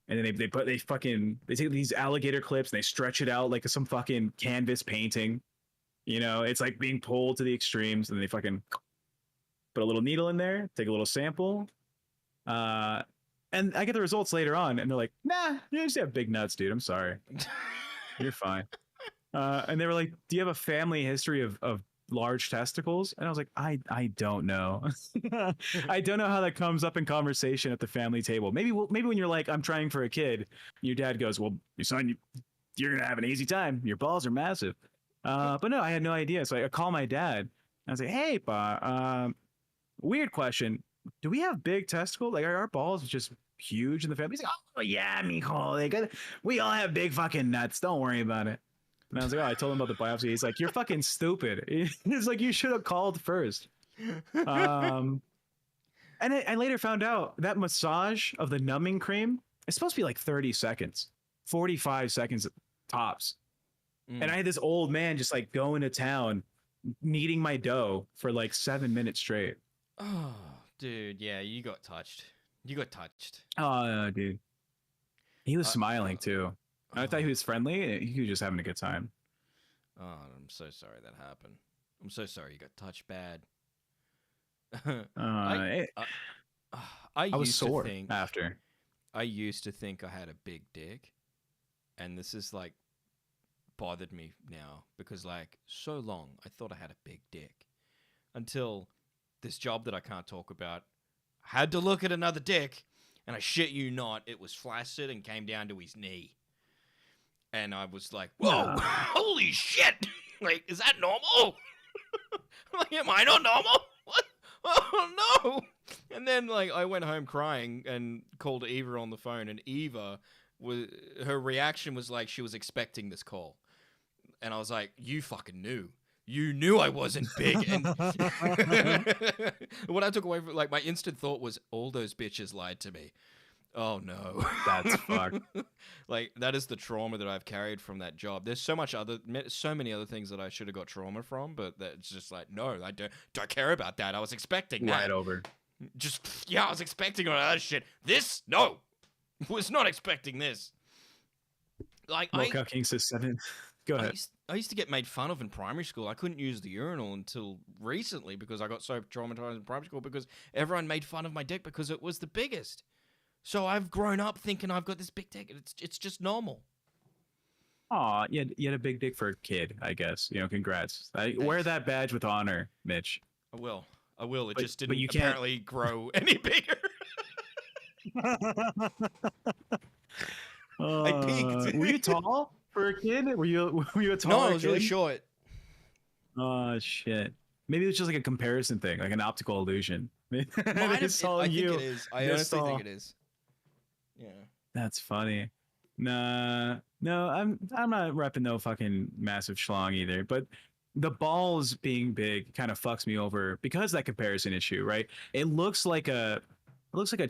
And then they take these alligator clips and they stretch it out like some fucking canvas painting. It's like being pulled to the extremes, and they fucking put a little needle in there, take a little sample. And I get the results later on, and they're like, "Nah, you just have big nuts, dude. I'm sorry. You're fine." And they were like, "Do you have a family history of large testicles?" And I was like, I don't know. I don't know how that comes up in conversation at the family table. Maybe when you're like, "I'm trying for a kid," your dad goes, "Well, your son, you're gonna have an easy time. Your balls are massive." But no, I had no idea. So I call my dad, and I was like, "Hey, pa, weird question. Do we have big testicles? Like, are our balls just huge in the family?" He's like, "Oh yeah, mijo. We all have big fucking nuts. Don't worry about it." And I was like, "Oh," I told him about the biopsy. He's like, "You're fucking stupid." He's like, "You should have called first." And I later found out that massage of the numbing cream is supposed to be like 30 seconds, 45 seconds tops. And I had this old man just like going to town, kneading my dough for like 7 minutes straight. Oh, dude, yeah, you got touched. Oh, no, dude. He was smiling too. I thought he was friendly. He was just having a good time. Oh, I'm so sorry that happened. I'm so sorry you got touched bad. I was used sore to think after. I used to think I had a big dick, and this is like bothered me now because like so long I thought I had a big dick until this job that I can't talk about had to look at another dick, and I shit you not, it was flaccid and came down to his knee. And I was like, "Whoa, holy shit! Like, is that normal?" Like, am I not normal? What? oh no! And then like I went home crying and called Eva on the phone, and Eva was her reaction was like she was expecting this call, and I was like, "You fucking knew." You knew I wasn't big, and what I took away from like my instant thought was all those bitches lied to me. Oh no, That's fucked. Like that is the trauma that I've carried from that job. There's so many other things that I should have got trauma from, but that's just like no, I don't care about that. I was expecting that. Right over. Just I was expecting all that shit. This no, was not expecting this. Like Lolcow King says 7. Go ahead. I used to get made fun of in primary school. I couldn't use the urinal until recently because I got so traumatized in primary school because everyone made fun of my dick because it was the biggest. So I've grown up thinking I've got this big dick. It's just normal. Aw, you had a big dick for a kid, I guess. Congrats. Wear that badge with honor, Mitch. I will. It just but didn't you can't- apparently grow any bigger. I peaked. Were you tall for a kid? Were you a tall? No, I was really short. Oh shit. Maybe it was just like a comparison thing, like an optical illusion. I think it is. I honestly think it is. Yeah. That's funny. No, I'm not repping no fucking massive schlong either. But the balls being big kind of fucks me over because of that comparison issue, right? It looks like a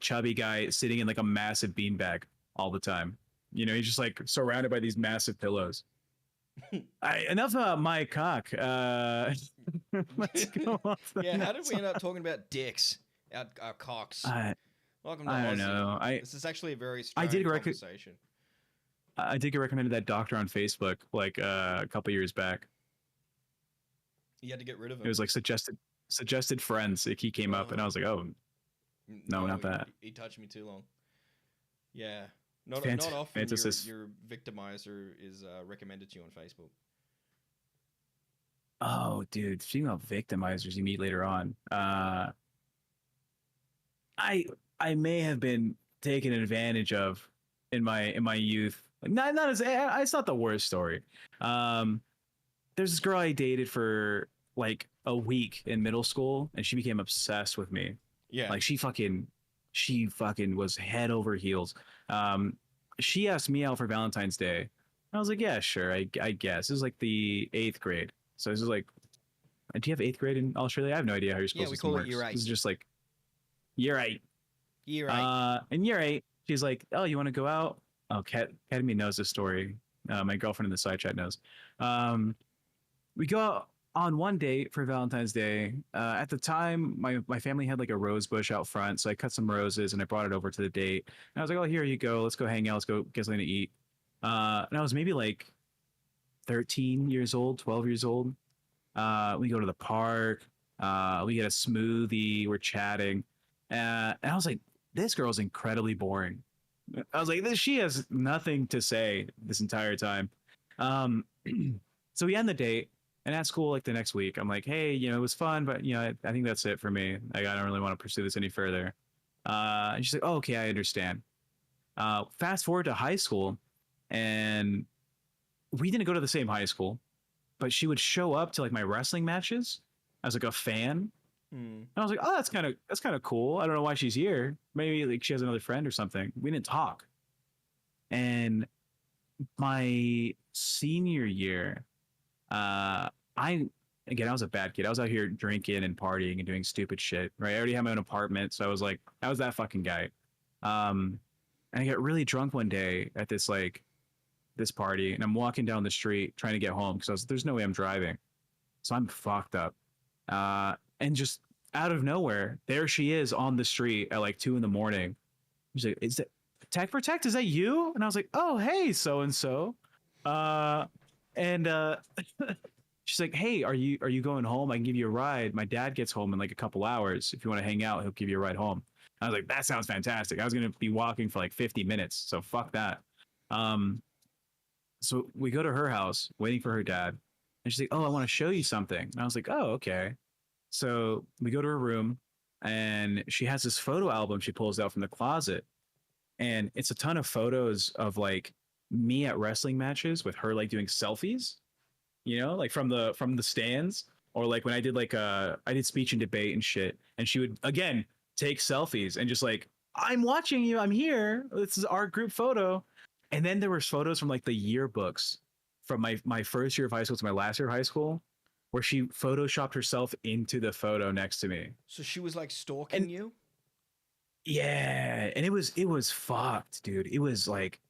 chubby guy sitting in like a massive beanbag all the time. He's just like surrounded by these massive pillows. Enough about my cock. Let's go on to the Yeah, how did next we end up talking about dicks? Our cocks. one. Welcome to I don't Aussie. know. This is actually a very strange conversation. I did get recommended that doctor on Facebook like a couple years back. You had to get rid of him. It was like suggested friends. Like he came up and I was like, oh, no, not that. He touched me too long. Yeah. Not Fant- often Fantasist. your victimizer is recommended to you on Facebook. Oh, dude. Speaking of victimizers you meet later on, I may have been taken advantage of in my youth. Not as it's not the worst story. There's this girl I dated for like a week in middle school, and she became obsessed with me. Yeah. Like she fucking was head over heels. She asked me out for Valentine's Day. I was like, yeah, sure, I guess. This was like the 8th grade. So this is like, do you have 8th grade in Australia? I have no idea how your school system works. Year 8. This is just like year 8. Year 8. In year 8, she's like, oh, you want to go out? Oh, Academy knows this story. My girlfriend in the side chat knows. We go out on one date for Valentine's Day. At the time, my family had like a rose bush out front, so I cut some roses and I brought it over to the date. And I was like, oh, here you go. Let's go hang out. Let's go get something to eat. And I was maybe like 13 years old, 12 years old. We go to the park. We get a smoothie. We're chatting. And I was like, this girl's incredibly boring. I was like, she has nothing to say this entire time. So we end the date. And at school, like the next week, I'm like, hey, it was fun, but I think that's it for me. Like, I don't really want to pursue this any further. And she's like, oh, okay, I understand. Fast forward to high school, and we didn't go to the same high school, but she would show up to like my wrestling matches as like a fan. And I was like, oh, that's kind of cool. I don't know why she's here. Maybe like she has another friend or something. We didn't talk. And my senior year, I was a bad kid. I was out here drinking and partying and doing stupid shit, right? I already had my own apartment, so I was that fucking guy. And I got really drunk one day at this party, and I'm walking down the street trying to get home because there's no way I'm driving, so I'm fucked up. And just out of nowhere, there she is on the street at like 2 a.m. She's like, "Is that Tech Protect? Is that you?" And I was like, "Oh, hey, so and so." She's like, hey, are you going home? I can give you a ride. My dad gets home in like a couple hours. If you want to hang out, he'll give you a ride home. I was like, that sounds fantastic. I was going to be walking for like 50 minutes. So fuck that. So we go to her house waiting for her dad. And she's like, oh, I want to show you something. And I was like, oh, okay. So we go to her room and she has this photo album she pulls out from the closet. And it's a ton of photos of like me at wrestling matches with her like doing selfies, like from the stands, or like when I did like I did speech and debate and shit, and she would again take selfies and just like, I'm watching you, I'm here, this is our group photo. And then there were photos from like the yearbooks from my first year of high school to my last year of high school, where she photoshopped herself into the photo next to me. So she was like stalking And you? yeah, and it was fucked, dude. It was like,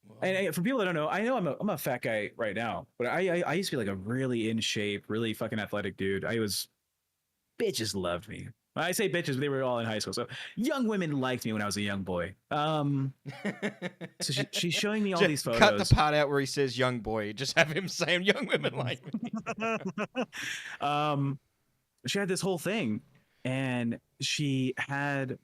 Whoa. and for people that don't know, I know I'm a fat guy right now, but I used to be like a really in shape, really fucking athletic dude. I was bitches loved me. I say bitches, but they were all in high school, so young women liked me when I was a young boy. So she's showing me all these photos. Cut the part out where he says "young boy." Just have him saying "young women like me." She had this whole thing, and she had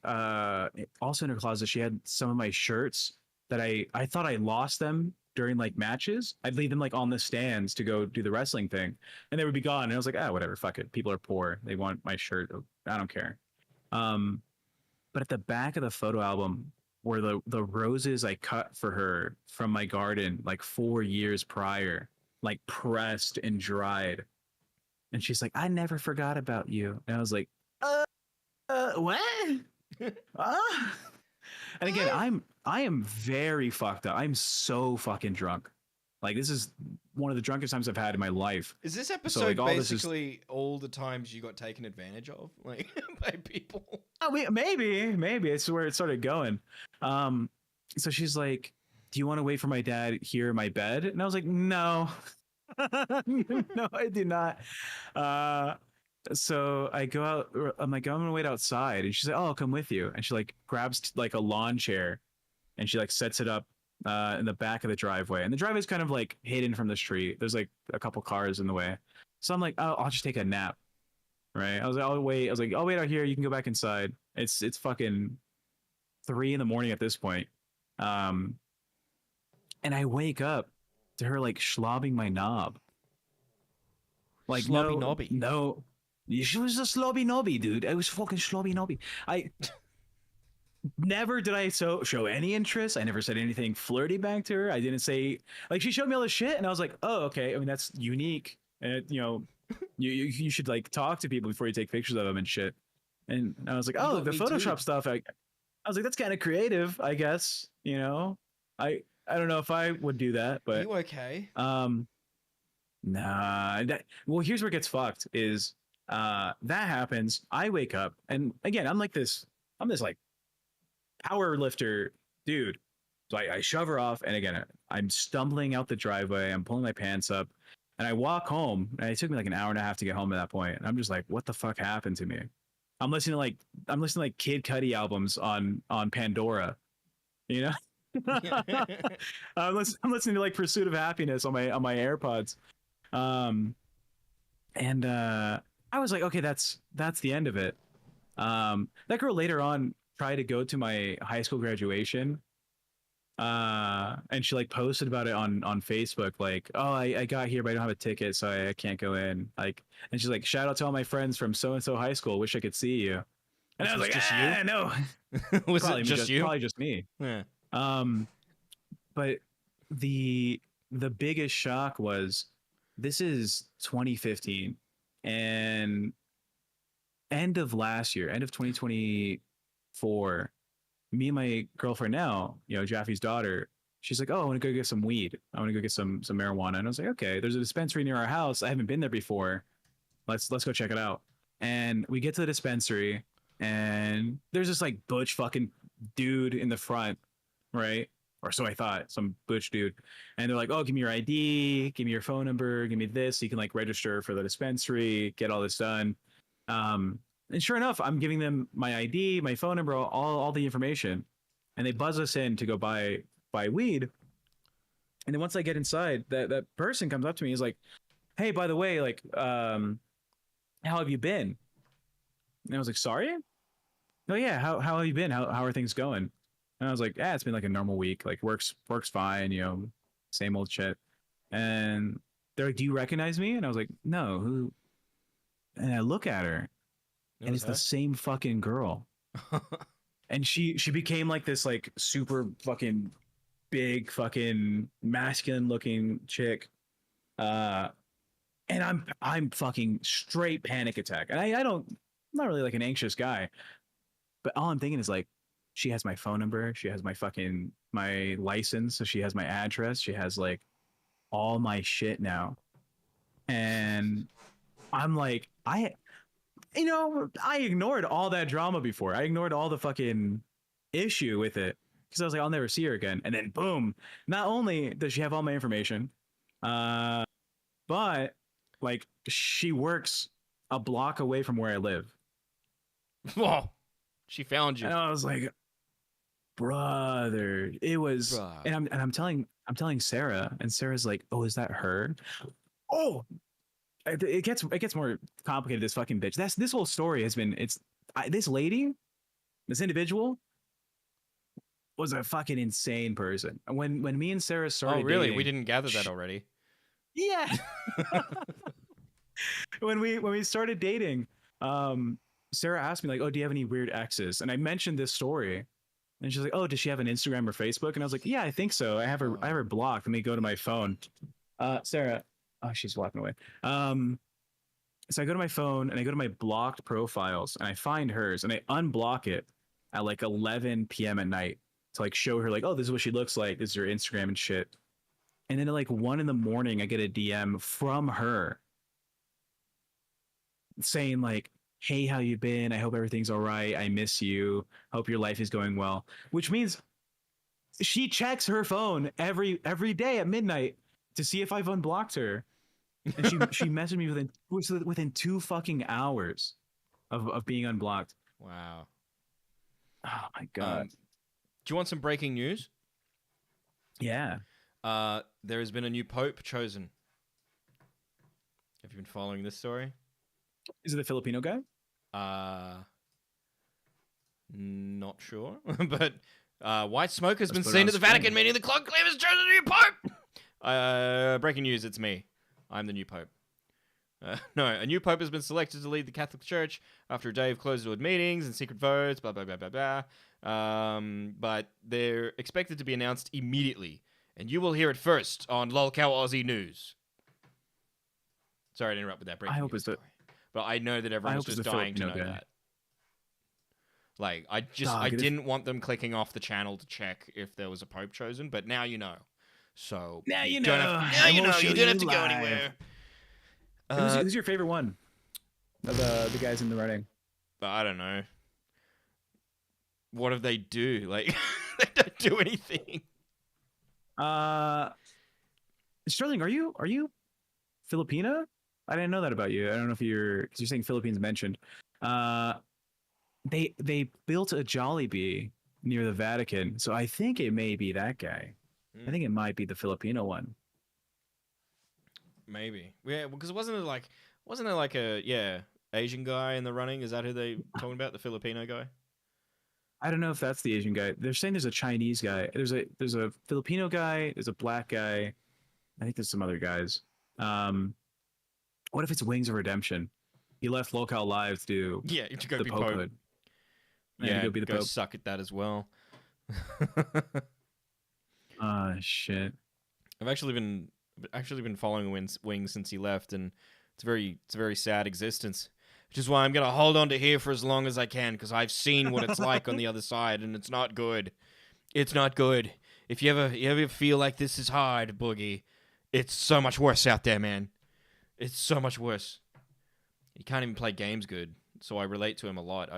also in her closet she had some of my shirts that I thought I lost them during like matches. I'd leave them like on the stands to go do the wrestling thing, and they would be gone. And I was like, ah, whatever, fuck it. People are poor. They want my shirt. I don't care. But at the back of the photo album were the roses I cut for her from my garden like 4 years prior, like pressed and dried. And she's like, I never forgot about you. And I was like, what? And again, I am very fucked up. I'm so fucking drunk. Like this is one of the drunkest times I've had in my life. Is this So, episode like, all this is- basically all the times you got taken advantage of, like by people? Oh, maybe it's where it started going. So she's like, do you want to wait for my dad here in my bed? And I was like, no. No, I do not. So I go out. I'm like, I'm gonna wait outside, and she's like, "Oh, I'll come with you." And she like grabs like a lawn chair, and she like sets it up in the back of the driveway. And the driveway's kind of like hidden from the street. There's like a couple cars in the way. So I'm like, oh, I'll just take a nap, right? I was like, I'll wait. I was like, I'll wait out here. You can go back inside. It's fucking 3 a.m. at this point. And I wake up to her like slobbing my knob. Like Slobby no, knobby. No, she was a slobby knobby, dude. I was fucking slobby knobby. I never did I show any interest. I never said anything flirty back to her. I didn't say like she showed me all this shit, and I was like, oh, okay. I mean, that's unique, and you know, you should like talk to people before you take pictures of them and shit. And I was like, oh, got the me Photoshop too. stuff. I was like, that's kind of creative, I guess. You know, I don't know if I would do that, Are but you okay? nah. Well, here's where it gets fucked is that happens. I wake up, and again, I'm this like power lifter dude. So I shove her off, and again, I'm stumbling out the driveway. I'm pulling my pants up, and I walk home. And it took me like an hour and a half to get home at that point. And I'm just like, what the fuck happened to me? I'm listening to like Kid Cudi albums on Pandora, you know. I'm listening to like Pursuit of Happiness on my AirPods. And I was like, okay, that's the end of it. That girl later on tried to go to my high school graduation. And she like posted about it on Facebook, like, oh, I got here, but I don't have a ticket, so I can't go in. Like, and she's like, shout out to all my friends from so and so high school. Wish I could see you. And I was like, just you? no. Was Probably it just you? Probably just me. Yeah. But the biggest shock was this is 2015, and end of last year, end of 2024, me and my girlfriend now, you know, Jaffe's daughter, she's like, oh, I want to go get some weed. I want to go get some marijuana. And I was like, okay, there's a dispensary near our house. I haven't been there before. Let's go check it out. And we get to the dispensary, and there's this like butch fucking dude in the front, right? Or so I thought, some butch dude. And they're like, oh, give me your ID, give me your phone number, give me this, so you can like register for the dispensary, get all this done. And sure enough, I'm giving them my ID, my phone number, all the information. And they buzz us in to go buy weed. And then once I get inside, that person comes up to me, he's like, hey, by the way, like, how have you been? And I was like, sorry? No, yeah, how have you been? How are things going? And I was like, it's been like a normal week. Like works fine, you know, same old shit. And they're like, do you recognize me? And I was like, no, who? And I look at her, and it's the same fucking girl. And she became like this like super fucking big fucking masculine looking chick. and I'm fucking straight panic attack. And I'm not really like an anxious guy, but all I'm thinking is like, she has my phone number, she has my license, so she has my address, she has like all my shit now. And I'm like, I ignored all that drama before. I ignored all the fucking issue with it because I was like, I'll never see her again. And then boom, not only does she have all my information, uh, but like she works a block away from where I live. Whoa, she found you. And I was like, brother, it was, Bruh. and I'm telling Sarah, and Sarah's like, oh, is that her? Oh, it gets more complicated. This fucking bitch. This whole story has been. This lady, this individual, was a fucking insane person. When me and Sarah started, Oh, really? dating, We didn't gather that already. yeah. when we started dating, Sarah asked me like, "Oh, do you have any weird exes?" And I mentioned this story, and she's like, "Oh, does she have an Instagram or Facebook?" And I was like, "Yeah, I think so. I have her blocked." Let me go to my phone. Sarah, oh, she's walking away. So I go to my phone and I go to my blocked profiles and I find hers and I unblock it at like 11 p.m. at night to like show her like, oh, this is what she looks like. This is her Instagram and shit. And then at like 1 a.m, I get a DM from her saying like, hey, how you been? I hope everything's all right. I miss you. Hope your life is going well. Which means she checks her phone every day at midnight to see if I've unblocked her. And she messaged me within 2 fucking hours of being unblocked. Wow. Oh my god. Do you want some breaking news? Yeah. There has been a new pope chosen. Have you been following this story? Is it the Filipino guy? Not sure, but white smoke has been put it seen on at the Vatican, screen. meaning the conclave has chosen a new pope. Breaking news! It's me. I'm the new pope. No, a new pope has been selected to lead the Catholic Church after a day of closed-door meetings and secret votes. Blah blah blah blah blah. But they're expected to be announced immediately, and you will hear it first on Lolcow Aussie News. Sorry to interrupt with that breaking news story. But I know that everyone's just dying to know that. Like, I didn't want them clicking off the channel to check if there was a pope chosen, but now you know. So Now you don't know. Now you know. You don't have to go live. anywhere. Who's your favorite one of the guys in the running? I don't know. What do they do? Like, they don't do anything. Sterling, are you Filipino? I didn't know that about you. I don't know if because you're saying Philippines mentioned. They built a Jollibee near the Vatican, so I think it may be that guy. I think it might be the Filipino one. Maybe. Yeah, because wasn't there like a Asian guy in the running? Is that who they talking about? The Filipino guy? I don't know if that's the Asian guy. They're saying there's a Chinese guy. There's a Filipino guy. There's a black guy. I think there's some other guys. What if it's Wings of Redemption? He left Lolcow Live to do to go the be Pope. Pope. Yeah, to go be the Pope. Suck at that as well. Shit. I've actually been following Wings since he left, and it's a very sad existence. Which is why I'm gonna hold on to here for as long as I can, because I've seen what it's like on the other side, and it's not good. It's not good. If you ever feel like this is hard, Boogie, it's so much worse out there, man. It's so much worse. He can't even play games good, so I relate to him a lot.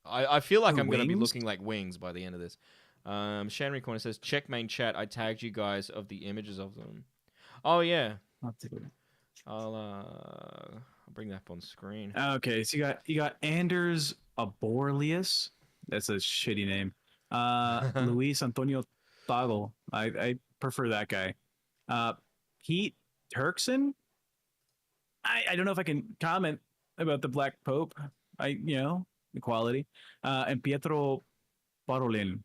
I feel like I'm gonna be looking like Wings by the end of this. Shanry Corner says, check main chat. I tagged you guys of the images of them. Oh yeah. I'll bring that up on screen. Okay, so you got Anders Aborlius. That's a shitty name. Luis Antonio Tago. I prefer that guy. Pete Turkson. I don't know if I can comment about the Black Pope. Equality. And Pietro Parolin.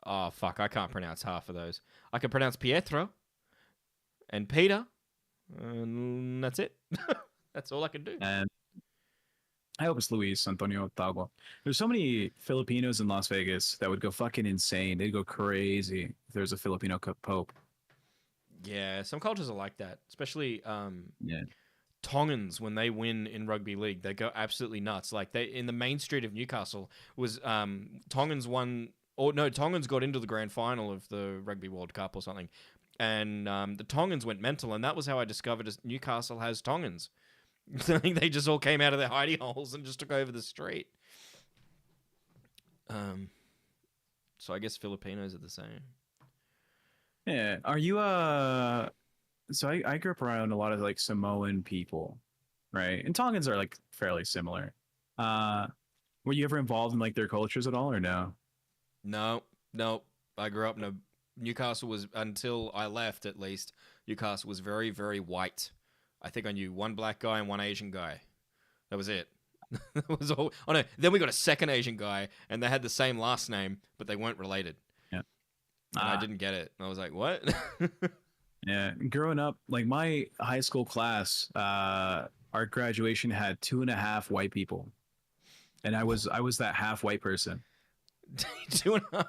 Oh fuck! I can't pronounce half of those. I can pronounce Pietro and Peter, and that's it. That's all I can do. And I hope it's Luis Antonio Tagua. There's so many Filipinos in Las Vegas that would go fucking insane. They'd go crazy if there's a Filipino pope. Yeah, some cultures are like that, especially Yeah. Tongans when they win in rugby league, they go absolutely nuts. Like they in the main street of Newcastle was Tongans won, or no, Tongans got into the grand final of the Rugby World Cup or something, and the Tongans went mental, and that was how I discovered Newcastle has Tongans. I think they just all came out of their hidey holes and just took over the street. So I guess Filipinos are the same. Yeah. Are you so I grew up around a lot of like Samoan people, right? And Tongans are like fairly similar. Uh were you ever involved in like their cultures at all or no? No, no. I grew up in a Newcastle was until I left at least. Newcastle was very, very white. I think I knew one black guy and one Asian guy. That was it. That was all. Oh no, then we got a second Asian guy, and they had the same last name, but they weren't related. Yeah. And I didn't get it. I was like, what? Yeah. Growing up, like my high school class, our graduation had 2.5 white people. And I was that half white person. Two and a half.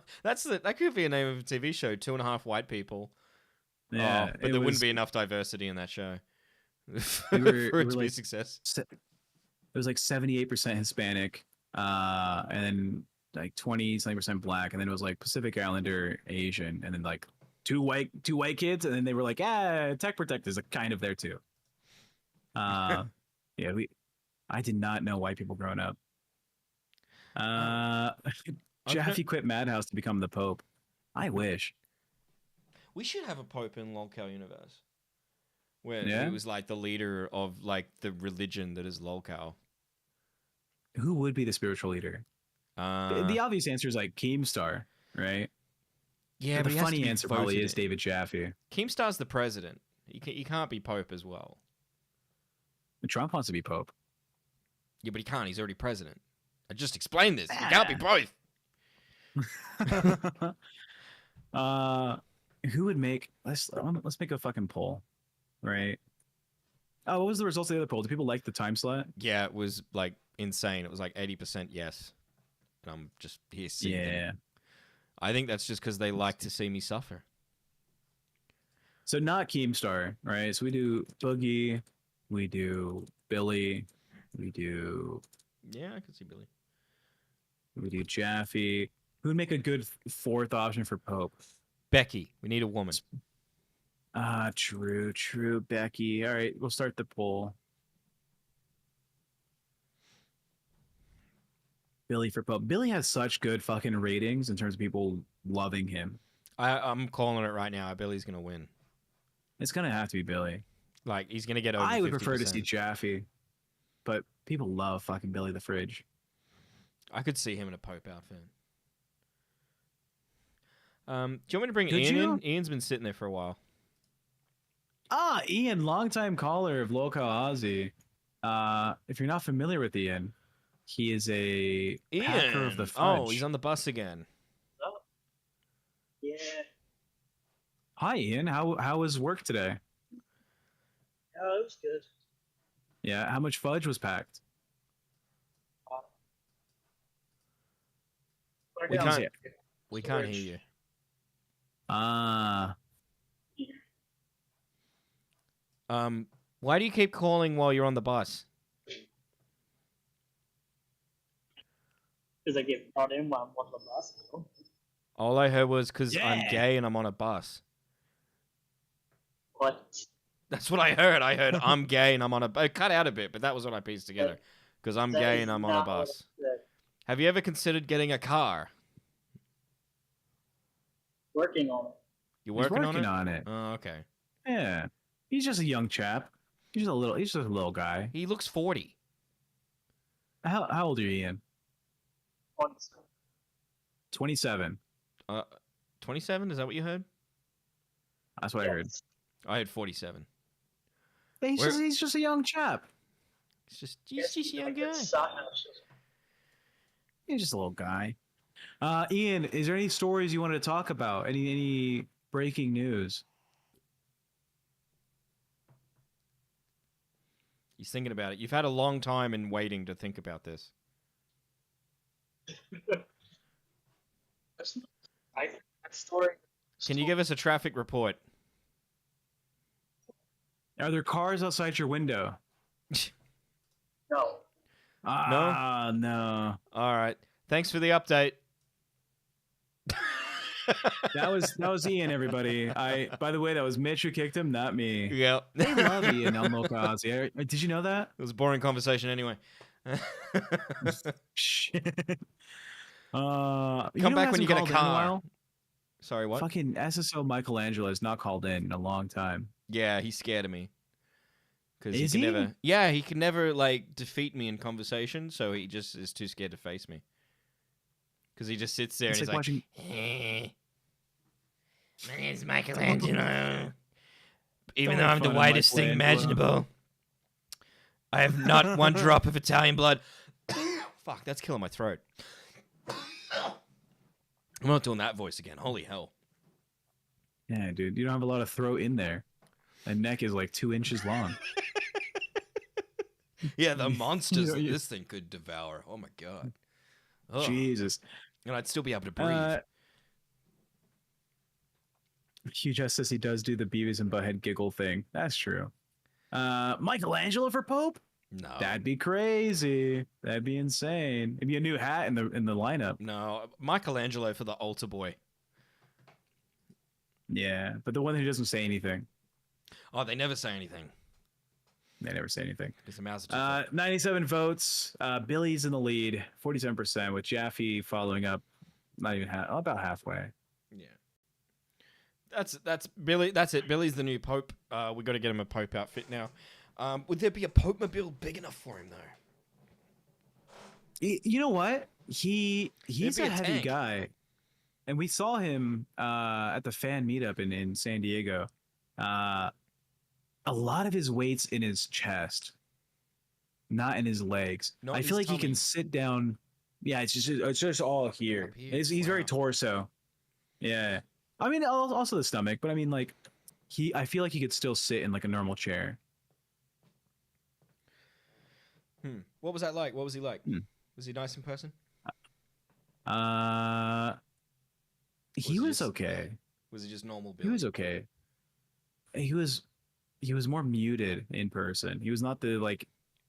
That could be a name of a TV show. 2.5 white people. Yeah. But there wouldn't be enough diversity in that show we were, for we it were to be a like success. it was like 78% Hispanic, and then like 20-something% black, and then it was like Pacific Islander, Asian, and then like two white kids, and then they were like, Tech Protect is kind of there too. Yeah, I did not know white people growing up. Jaffe quit Madhouse to become the Pope. I wish. We should have a pope in Lolcow universe, where Yeah? he was like the leader of like the religion that is Lolcow. Who would be the spiritual leader? The obvious answer is like Keemstar, right? Yeah, But but the he has to funny be answer probably voted is in. David Jaffe. Keemstar's the president. He can't be pope as well. Trump wants to be Pope. Yeah, but he can't. He's already president. I just explained this. He can't be both. Who would make let's make a fucking poll, right? Oh, what was the results of the other poll? Do people like the time slot? Yeah, it was like insane. It was like 80% yes. And I'm just here seeing them. Yeah. I think that's just because they like to see me suffer. So not Keemstar, right? So we do Boogie, we do Billy, we do Yeah, I can see Billy. Jaffe. Who would make a good fourth option for Pope? Becky. We need a woman. True, Becky. All right, we'll start the poll. Billy for Pope. Billy has such good fucking ratings in terms of people loving him. I'm calling it right now. Billy's going to win. It's gonna have to be Billy. Like, he's going to get over I would 50%. prefer to see Jaffe, but people love fucking Billy the Fridge. I could see him in a Pope outfit. Do you want me to bring Could Ian you? in? Ian's been sitting there for a while. Ian, longtime caller of Lolcow Aussie. If you're not familiar with Ian, he is a packer of the French. Oh, he's on the bus again. Oh, yeah. Hi, Ian. How was work today? Oh, it was good. Yeah. How much fudge was packed? We can't- can't. We can't hear you. Why do you keep calling while you're on the bus? Because I get brought in when I'm on the bus. All I heard was because I'm Yeah. gay and I'm on a bus. What? That's what I heard. I heard I'm gay and I'm on a bus. Cut out a bit, but that was what I pieced together. Because I'm That gay is and I'm on a not what bus. I said. Have you ever considered getting a car? Working on it. You He's working, working on it? on it. Oh, okay. Yeah. He's just a young chap. He's just a little guy. He looks 40. How old are you, Ian? Once. 27. 27? Is that what you heard? That's what I heard. I heard 47. He's just a young chap. He's just a young guy. He's just a little guy. Ian, is there any stories you wanted to talk about? Any breaking news? He's thinking about it. You've had a long time in waiting to think about this. That story. Can you give us a traffic report? Are there cars outside your window? No. Ah, no. All right. Thanks for the update. That was Ian, everybody. By the way, that was Mitch who kicked him, not me. Yeah. They love Ian on Lolcow Aussie. Did you know that? It was a boring conversation anyway. Shit. Come back when you get a car. Sorry, what? Fucking SSO Michelangelo has not called in a long time. Yeah, he's scared of me. Because Is he he? can never. Yeah, he can never like defeat me in conversation, so he just is too scared to face me. Because he just sits there It's and like he's watching. "Hey, my name's Michelangelo. Even Don't though make I'm the fun of whitest thing Michelangelo." imaginable, I have not one drop of Italian blood." Fuck, that's killing my throat. I'm not doing that voice again. Holy hell. Yeah, dude, you don't have a lot of throat in there. And neck is like 2 inches long. Yeah, the monsters that you- this thing could devour. Oh my god. Ugh. Jesus. And I'd still be able to breathe. Hugh just says he does do the Beavis and Butthead giggle thing. That's true. Michelangelo for Pope? No. That'd be crazy. That'd be insane. It'd be a new hat in the lineup. No. Michelangelo for the altar boy. Yeah, but the one who doesn't say anything. Oh, they never say anything. They never say anything. Because the mouse are too 97 votes. Billy's in the lead, 47%, with Jaffe following up. Not even about halfway. Yeah. That's Billy. That's it. Billy's the new pope. We got to get him a pope outfit now. Would there be a pope mobile big enough for him though? You know what? He's It'd be a a heavy tank. guy, and we saw him at the fan meetup in San Diego. A lot of his weight's in his chest, not in his legs. Not I his feel like he tummy. can sit down. Yeah, it's just all here. Up here, He's very wow. torso. Yeah, I mean also the stomach, but I mean like I feel like he could still sit in like a normal chair. What was that like? What was he like? Hmm. Was he nice in person? He he was just- okay. Was he just normal Billy? He was okay. He was more muted in person. He was not the like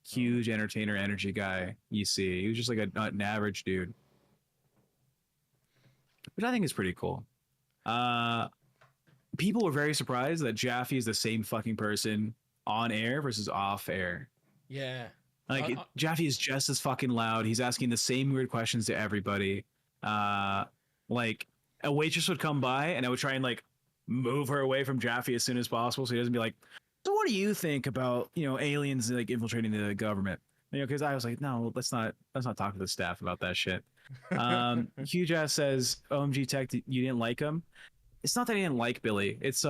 huge entertainer energy guy you see. He was just like an average dude, which I think is pretty cool. People were very surprised that Jaffe is the same fucking person on air versus off air. Yeah. Like Jaffe is just as fucking loud. He's asking the same weird questions to everybody. Like a waitress would come by and I would try and like move her away from Jaffe as soon as possible, so he doesn't be like, "So what do you think about aliens like infiltrating the government?" Because I was like, "No, let's not talk to the staff about that shit." Hugh Jazz says, "OMG Tech, you didn't like him." It's not that I didn't like Billy. It's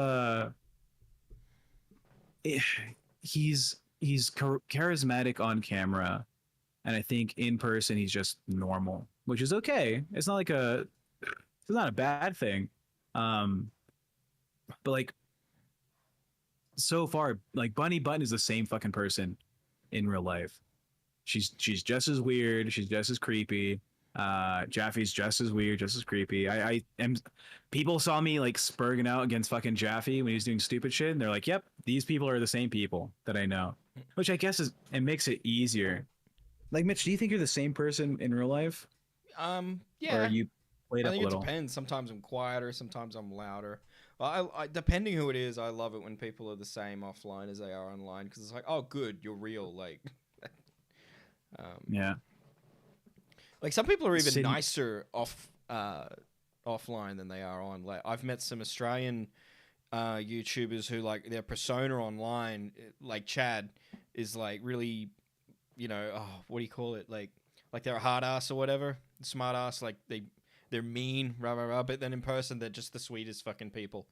he's charismatic on camera, and I think in person he's just normal, which is okay. It's not a bad thing. But like so far, like Bunny Button is the same fucking person in real life. She's just as weird. She's just as creepy. Jaffe's just as weird, just as creepy. I am. People saw me like spurging out against fucking Jaffe when he was doing stupid shit, and they're like, "Yep, these people are the same people that I know," which I guess it makes it easier. Like Mitch, do you think you're the same person in real life, or Yeah. are you played I up a think it little? depends. Sometimes I'm quieter. Sometimes I'm louder. I depending who it is, I love it when people are the same offline as they are online because it's like, oh, good, you're real. Like, Yeah. like some people are even Sydney- nicer offline than they are on. Like, I've met some Australian YouTubers who like their persona online, like Chad, is like really, what do you call it? Like they're a hard ass or whatever, smart ass. Like they're mean, rah rah rah. But then in person, they're just the sweetest fucking people.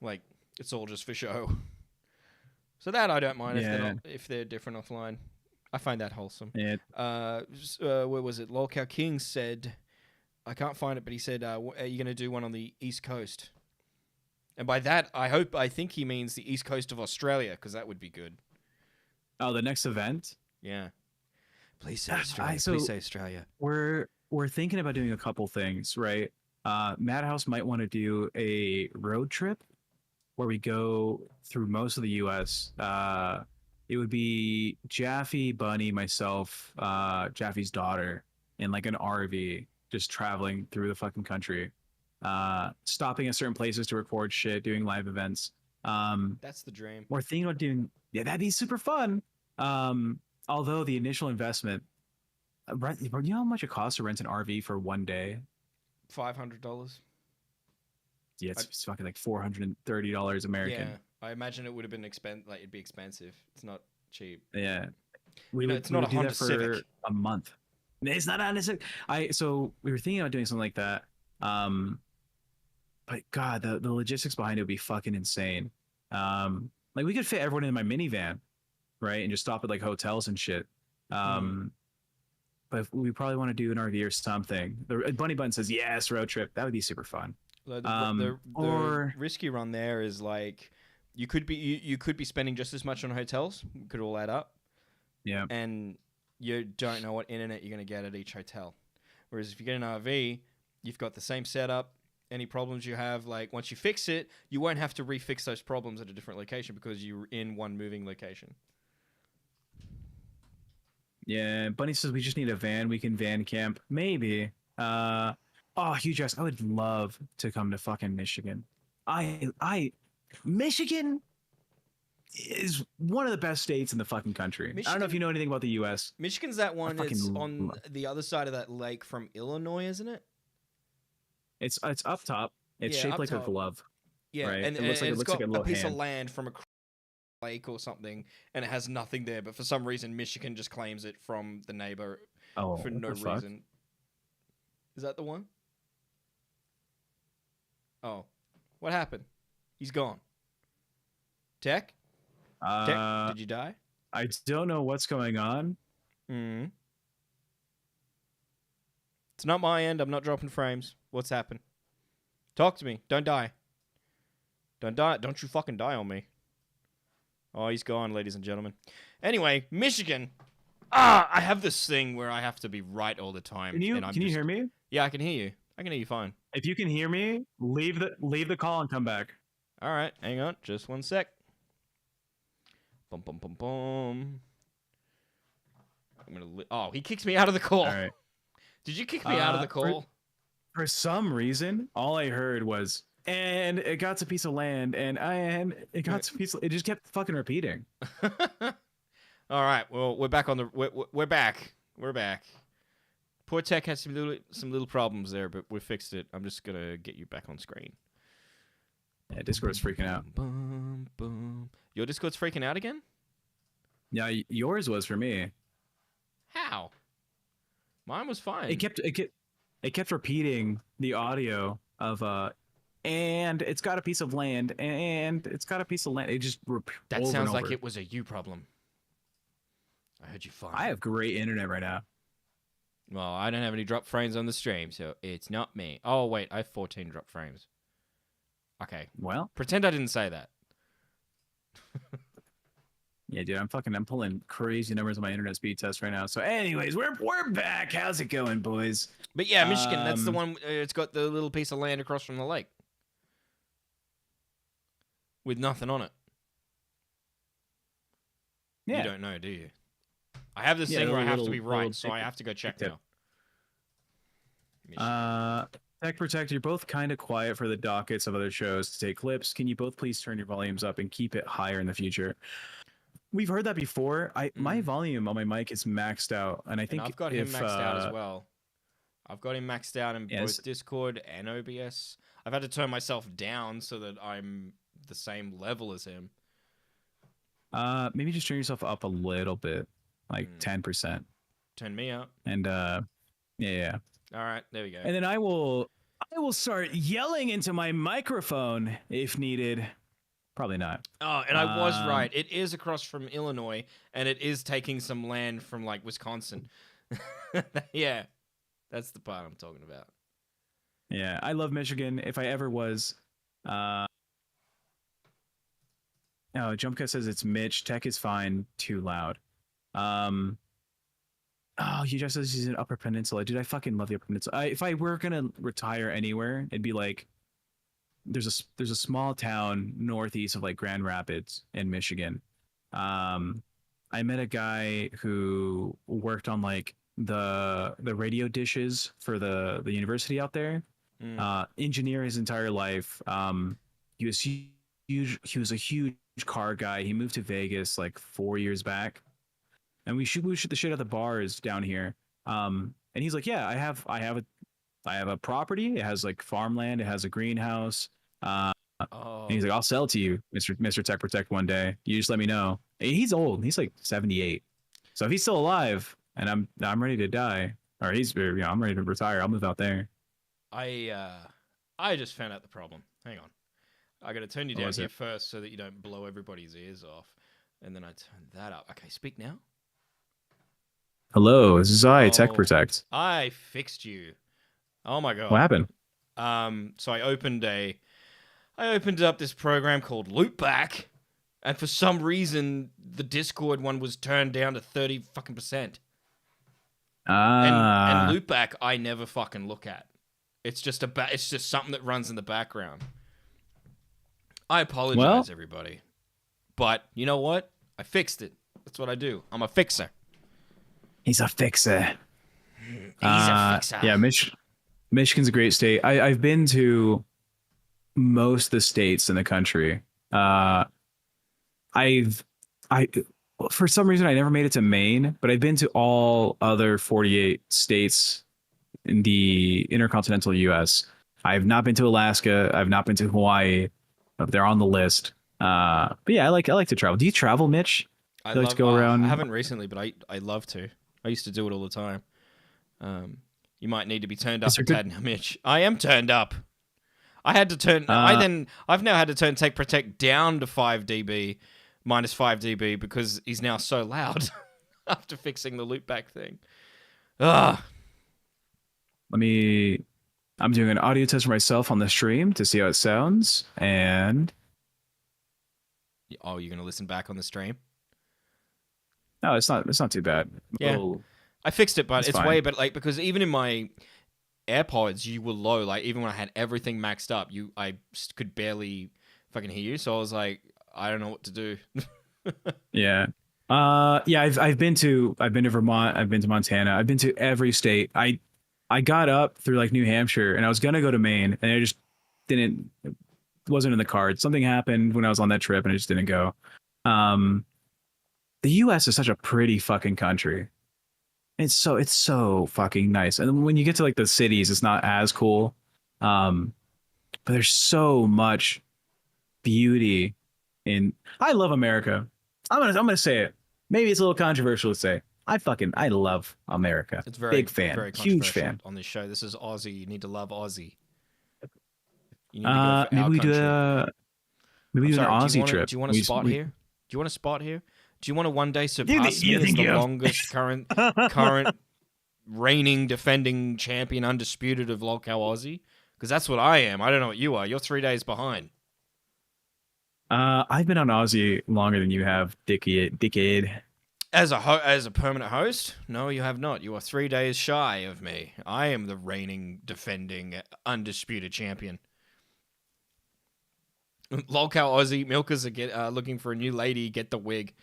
Like it's all just for show. So that I don't mind if they're different offline. I find that wholesome. Yeah. Where was it? Lolcow King said, I can't find it, but he said, are you going to do one on the East Coast? And by that, I think he means the East Coast of Australia, because that would be good. Oh, the next event. Yeah. Please say Ah, Australia. so Please say Australia. we're thinking about doing a couple things, right? Madhouse might want to do a road trip where we go through most of the U.S. It would be Jaffe, Bunny, myself, Jaffe's daughter, in like an RV, just traveling through the fucking country, stopping at certain places to record shit, doing live events. That's the dream. We're thinking about doing, yeah, that'd be super fun. Although the initial investment, you know how much it costs to rent an RV for one day? $500. Yeah, it's fucking like $430 American. Yeah, I imagine it would have been it'd be expensive. It's not cheap. Yeah, It's we not would a do Honda that for Civic. a month. It's not honest. So we were thinking about doing something like that. But God, the logistics behind it would be fucking insane. Like we could fit everyone in my minivan, right, and just stop at like hotels and shit. But we probably want to do an RV or something. The Bunny Bun says yes, road trip. That would be super fun. The Or risky run there is like you could be spending just as much on hotels. Could all add up, yeah, and you don't know what internet you're going to get at each hotel. Whereas if you get an RV, you've got the same setup. Any problems you have, like once you fix it, you won't have to refix those problems at a different location because you're in one moving location. yeah. Bunny says we just need a van. We can van camp, maybe. Oh, huge ass. I would love to come to fucking Michigan. Michigan is one of the best states in the fucking country. I don't know if you know anything about the U.S. Michigan's that one fucking that's on the other side of that lake from Illinois, isn't it? It's up top. It's Yeah, shaped up like top. a glove. Yeah, Right. and It looks like- it it's looks got like a a little piece hand. of land from a lake or something, and it has nothing there. But for some reason, Michigan just claims it from the neighbor Oh, for what no the fuck? reason. Is that the one? Oh, what happened? He's gone. Tech? Tech? Did you die? I don't know what's going on. Hmm. It's not my end. I'm not dropping frames. What's happened? Talk to me. Don't die. Don't die. Don't you fucking die on me. Oh, he's gone, ladies and gentlemen. Anyway, Michigan. I have this thing where I have to be right all the time. Can you and I'm can you just- hear me? Yeah, I can hear you. I can hear you fine. If you can hear me, leave the call and come back. All right, hang on, just one sec. Bum bum bum bum. I'm gonna. Oh, he kicks me out of the call. All right. Did you kick me out of the for- call? For some reason, all I heard was, and it got to a piece of land, and it got to a piece. It just kept fucking repeating. All right. Well, we're back on the. We're back. We're back. Poor Tech had some little problems there, but we fixed it. I'm just gonna get you back on screen. Yeah, Discord's freaking out. Boom, boom. Your Discord's freaking out again? Yeah, yours was for me. How? Mine was fine. It kept repeating the audio of and it's got a piece of land, and it's got a piece of land. It just That over sounds and like over. it was a you problem. I heard you fine. I have great internet right now. Well, I don't have any drop frames on the stream, so it's not me. Oh, wait, I have 14 drop frames. Okay. Well, Pretend I didn't say that. yeah, dude, I'm pulling crazy numbers on my internet speed test right now. So, anyways, we're back. How's it going, boys? But yeah, Michigan, that's the Um, one. It's got the little piece of land across from the lake. With nothing on it. Yeah. You don't know, do you? I have this Yeah, thing the where I have to little- be right, little so I tick- have to go check tip. now. Michigan. Tech Protect, you're both kind of quiet for the dockets of other shows to take clips. Can you both please turn your volumes up and keep it higher in the future? We've heard that before. My volume on my mic is maxed out, and I think And I've got him if, maxed out as well. I've got him maxed out in Yes. both Discord and OBS. I've had to turn myself down so that I'm the same level as him. Maybe just turn yourself up a little bit, like 10%, Turn me up. and yeah. All right, there we go. And then I will start yelling into my microphone if needed. Probably not. Oh, and I was Um, right. It is across from Illinois, and it is taking some land from like Wisconsin. Yeah, that's the part I'm talking about. Yeah, I love Michigan. If I ever was, Oh, Jump Cut says it's Mitch. Tech is fine. Too loud. Um. Oh, he just says he's in Upper Peninsula. Dude, I fucking love the Upper Peninsula. If I were gonna retire anywhere, it'd be like there's a small town northeast of like Grand Rapids in Michigan. Um, I met a guy who worked on like the radio dishes for the university out there. Engineer his entire life. He was huge. He was a huge car guy. He moved to Vegas like 4 years back, and we shoot the shit at the bars down here. And he's like, yeah, I have a property. It has like farmland. It has a greenhouse. Uh, Oh, and he's like, I'll sell it to you, Mister Tech Protect, one day. You just let me know. And he's old. He's like 78. So if he's still alive, and I'm ready to die, or I'm ready to retire. I'll move out there. I just found out the problem. Hang on. I got to turn you What down was here it? first so that you don't blow everybody's ears off. And then I turn that up. Okay, speak now. Hello, this is Tech Oh. Protect. I fixed you. Oh my god. What happened? So I opened up this program called Loopback, and for some reason the Discord one was turned down to 30 fucking percent. And Loopback I never fucking look at. It's just it's just something that runs in the background. I apologize, Well- everybody. But you know what? I fixed it. That's what I do. I'm a fixer. He's a fixer. He's a fixer. Yeah, Michigan's a great state. I've been to most of the states in the country. I for some reason I never made it to Maine, but I've been to all other 48 states in the intercontinental US. I've not been to Alaska. I've not been to Hawaii. But they're on the list. But yeah, I like to travel. Do you travel, Mitch? I like to go around. I haven't recently, but I love to. I used to do it all the time. You might need to be turned up Is there a tad now, Mitch. I am turned up. I had to turn. I've now had to turn Take Protect down to 5 dB, minus 5 dB, because he's now so loud after fixing the loopback thing. Ugh. I'm doing an audio test for myself on the stream to see how it sounds, and Oh, you're gonna listen back on the stream? no, it's not too bad. Yeah. Oh, I fixed it, but It's it's fine. way. But like, because even in my AirPods, you were low. Like even when I had everything maxed up, I could barely fucking hear you. So I was like, I don't know what to do. yeah. Yeah, I've been to Vermont, I've been to Montana, I've been to every state. I got up through like New Hampshire, and I was gonna go to Maine, and I just didn't. It wasn't in the cards. Something happened when I was on that trip, and I just didn't go. The U.S. is such a pretty fucking country. It's so fucking nice. And when you get to like the cities, it's not as cool. But there's so much beauty in. I love America. I'm gonna say it. Maybe it's a little controversial to say. I love America. It's very big fan, very huge controversial fan. on this show. This is Aussie. You need to love Aussie. You need to go for Maybe our we country. do I'm an sorry, Aussie trip. Do you want a spot here? Do you want a spot here? Do you want to one day you surpass me as think the you have- longest current reigning, defending champion, undisputed of Lolcow Aussie? Because that's what I am. I don't know what you are. You're 3 days behind. I've been on Aussie longer than you have, dickhead. As a permanent host? No, you have not. You are 3 days shy of me. I am the reigning, defending, undisputed champion. Lolcow Aussie milkers are looking for a new lady. Get the wig.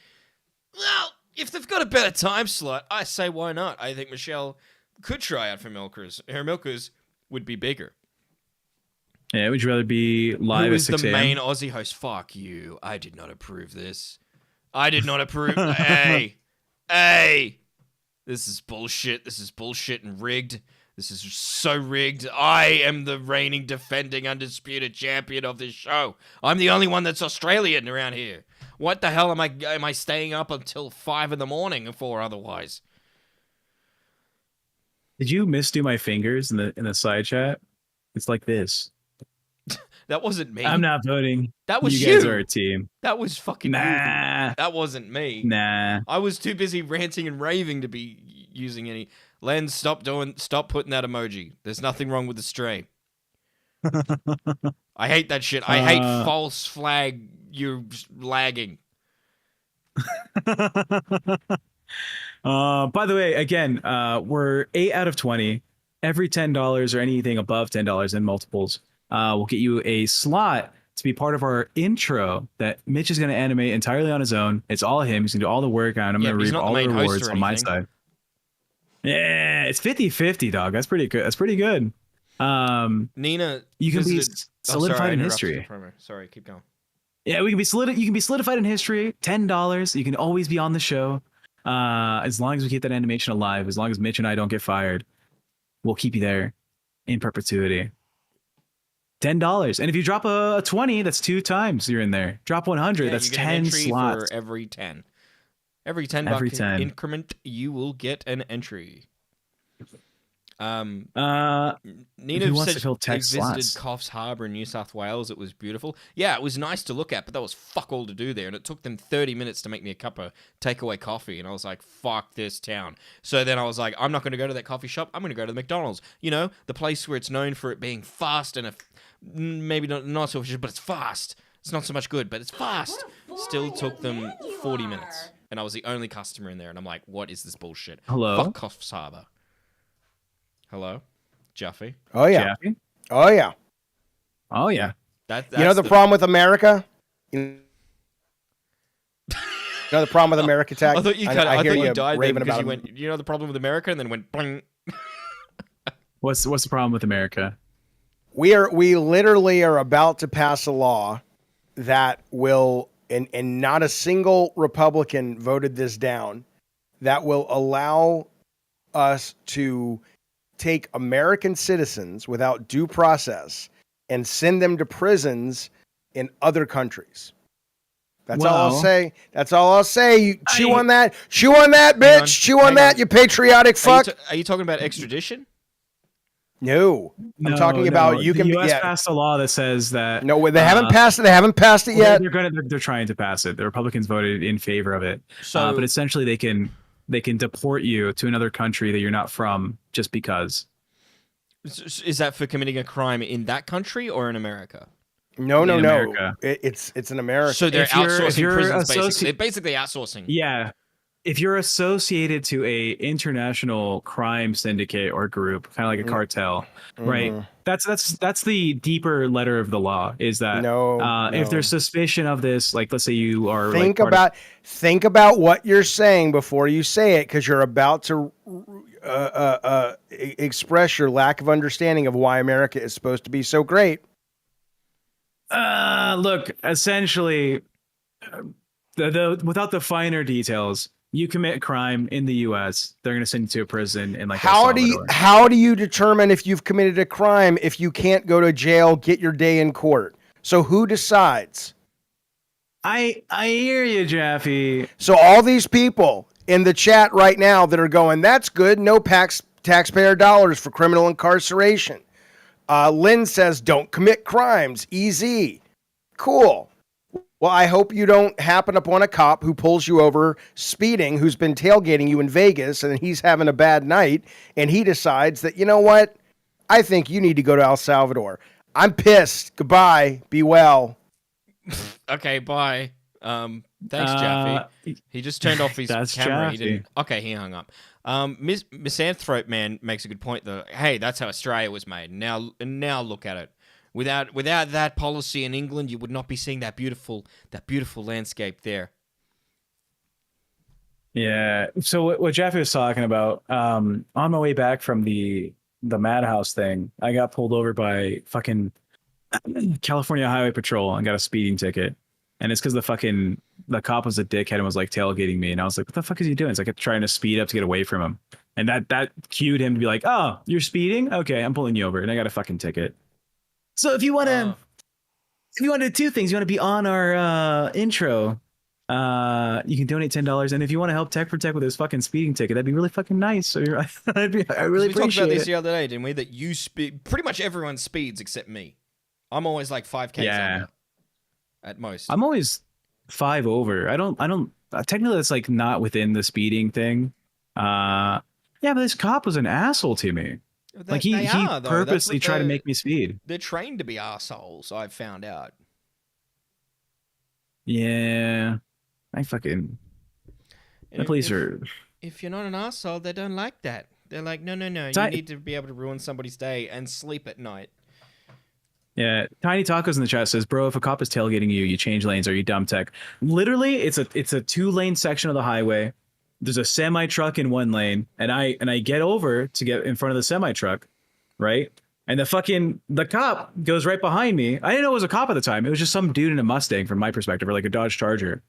Well, if they've got a better time slot, I say why not? I think Michelle could try out for milkers. Her milkers would be bigger. Yeah, would you rather be live Who at is 6 the a.m.? main Aussie host? Fuck you. I did not approve this. I did not approve. Hey. This is bullshit. This is bullshit and rigged. This is so rigged. I am the reigning, defending, undisputed champion of this show. I'm the only one that's Australian around here. What the hell am I staying up until 5 a.m. for otherwise? Did you misdo my fingers in the side chat? It's like this. That wasn't me. I'm not voting. That was you. Guys you. are a team. That was fucking you. Nah. That wasn't me. Nah. I was too busy ranting and raving to be using any. Len, stop putting that emoji. There's nothing wrong with the stray. I hate that shit. I hate false flag you're lagging. By the way, again, we're 8 out of 20. Every $10 or anything above $10 in multiples will get you a slot to be part of our intro that Mitch is going to animate entirely on his own. It's all him. He's going to do all the work, and I'm Yeah, going but to he's reap not the all the main host rewards or on my anything. side. Yeah, it's 50-50, dog. That's pretty good. That's pretty good. Nina, You can be visited- solidified in interrupted history. your promo. Sorry, keep going. Yeah, we can be you can be solidified in history. $10. You can always be on the show. As long as we keep that animation alive, as long as Mitch and I don't get fired, we'll keep you there in perpetuity. $10. And if you drop a 20, that's 2 times you're in there. Drop 100, Yeah, that's you get an 10 entry slots. for every 10. Every 10 Every buck 10. increment, you will get an entry. Who Nina wants said to fill they tech visited slots? Coffs Harbour in New South Wales. It was beautiful. Yeah, it was nice to look at, but there was fuck all to do there. And it took them 30 minutes to make me a cup of takeaway coffee. And I was like, fuck this town. So then I was like, I'm not going to go to that coffee shop. I'm going to go to the McDonald's. You know, the place where it's known for it being fast and maybe not so efficient, but it's fast. It's not so much good, but it's fast. Still took them 40 minutes. And I was the only customer in there. And I'm like, what is this bullshit? Hello? Fuck Coffs Harbour. Hello? Jeffy? Oh yeah. Jeffy? Oh yeah. Oh, yeah. That's You know the problem with America? You know the problem with America Tech? I thought you I hear thought you died there raving because about you went, you know the problem with America, and then went bling. What's the problem with America? We literally are about to pass a law that will, and not a single Republican voted this down, that will allow us to take American citizens without due process and send them to prisons in other countries. That's all I'll Well, say. That's all I'll say. You chew I- on that. Chew on that, Hang bitch. on. Chew on Hang that, on. you patriotic fuck. Are you talking about extradition? No. I'm talking about you the can. U.S. Yeah. passed a law that says that No, they haven't passed it. They haven't passed it well, yet. they're trying to pass it. The Republicans voted in favor of it. So, But essentially, they can deport you to another country that you're not from just because. is that for committing a crime in that country or in America? No. in America. It's in America. So they're If you're outsourcing prisons, basically. associ- They're basically outsourcing. Yeah, if you're associated to a international crime syndicate or group, kind of like a cartel, right? That's the deeper letter of the law. Is that No, if no. there's suspicion of this, like let's say you are think like part think about what you're saying before you say it, because you're about to express your lack of understanding of why America is supposed to be so great. look, essentially, the without the finer details, you commit a crime in the U.S., they're going to send you to a prison in like How El do you Salvador. how do you determine if you've committed a crime if you can't go to jail, get your day in court? So who decides? I hear you, Jaffe. So all these people in the chat right now that are going, that's good, no taxpayer dollars for criminal incarceration. Lynn says, don't commit crimes, easy. Cool. Well, I hope you don't happen upon a cop who pulls you over speeding, who's been tailgating you in Vegas, and he's having a bad night, and he decides that, you know what? I think you need to go to El Salvador. I'm pissed. Goodbye. Be well. Okay, bye. Thanks, Jaffe. He just turned off his That's camera. He Jaffe. didn't. Okay, he hung up. Misanthrope Man makes a good point though. Hey, that's how Australia was made. Now look at it. Without that policy in England, you would not be seeing that beautiful landscape there. Yeah. So what Jaffe was talking about, on my way back from the Madhouse thing, I got pulled over by fucking California Highway Patrol and got a speeding ticket. And it's because the cop was a dickhead and was like tailgating me. And I was like, what the fuck is he doing? It's like trying to speed up to get away from him. And that cued him to be like, oh, you're speeding? Okay, I'm pulling you over. And I got a fucking ticket. So if you want to do 2 things, you want to be on our intro, you can donate $10. And if you want to help Tech Protect with his fucking speeding ticket, that'd be really fucking nice. So I really We talked appreciate about this it. the other day, didn't we? That you speed. Pretty much everyone speeds except me. I'm always like 5Ks under, at most. I'm always 5 over. I don't technically that's like not within the speeding thing. Yeah, but this cop was an asshole to me. Like he are, though. purposely tried to make me speed. They're trained to be assholes, I've found out. Yeah, I fucking. The police are. If you're not an asshole, they don't like that. They're like, no. You need to be able to ruin somebody's day and sleep at night. Yeah, Tiny Tacos in the chat says, "Bro, if a cop is tailgating you, you change lanes. Are you dumb tech?" Literally, it's a 2-lane section of the highway. There's a semi truck in one lane, and I get over to get in front of the semi truck, right? And the cop goes right behind me. I didn't know it was a cop at the time. It was just some dude in a Mustang, from my perspective, or like a Dodge Charger,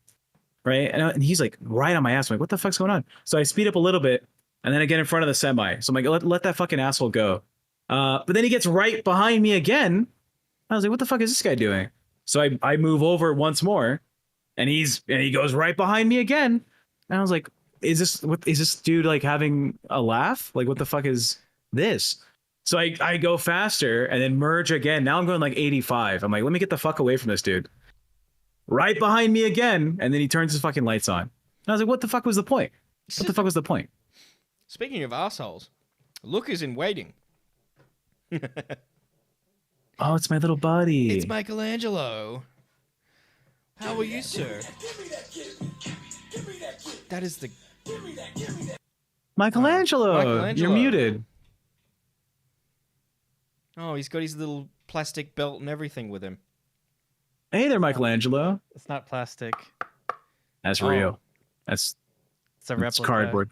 right? And he's like right on my ass. I'm like, what the fuck's going on? So I speed up a little bit, and then I get in front of the semi. So I'm like, let that fucking asshole go. But then he gets right behind me again. I was like, what the fuck is this guy doing? So I move over once more, and he goes right behind me again. And I was like, is this dude like having a laugh? Like, what the fuck is this? So I go faster and then merge again. Now I'm going like 85. I'm like, let me get the fuck away from this dude. Right behind me again, and then he turns his fucking lights on. And I was like, what the fuck was the point? What the fuck was the point? Speaking of assholes, look who's in waiting. Oh, it's my little buddy. It's Michelangelo. How are you, sir? That is the Michelangelo. You're muted. Oh, he's got his little plastic belt and everything with him. Hey there, Michelangelo. It's not plastic. That's Oh. real. It's It's a replica. It's cardboard.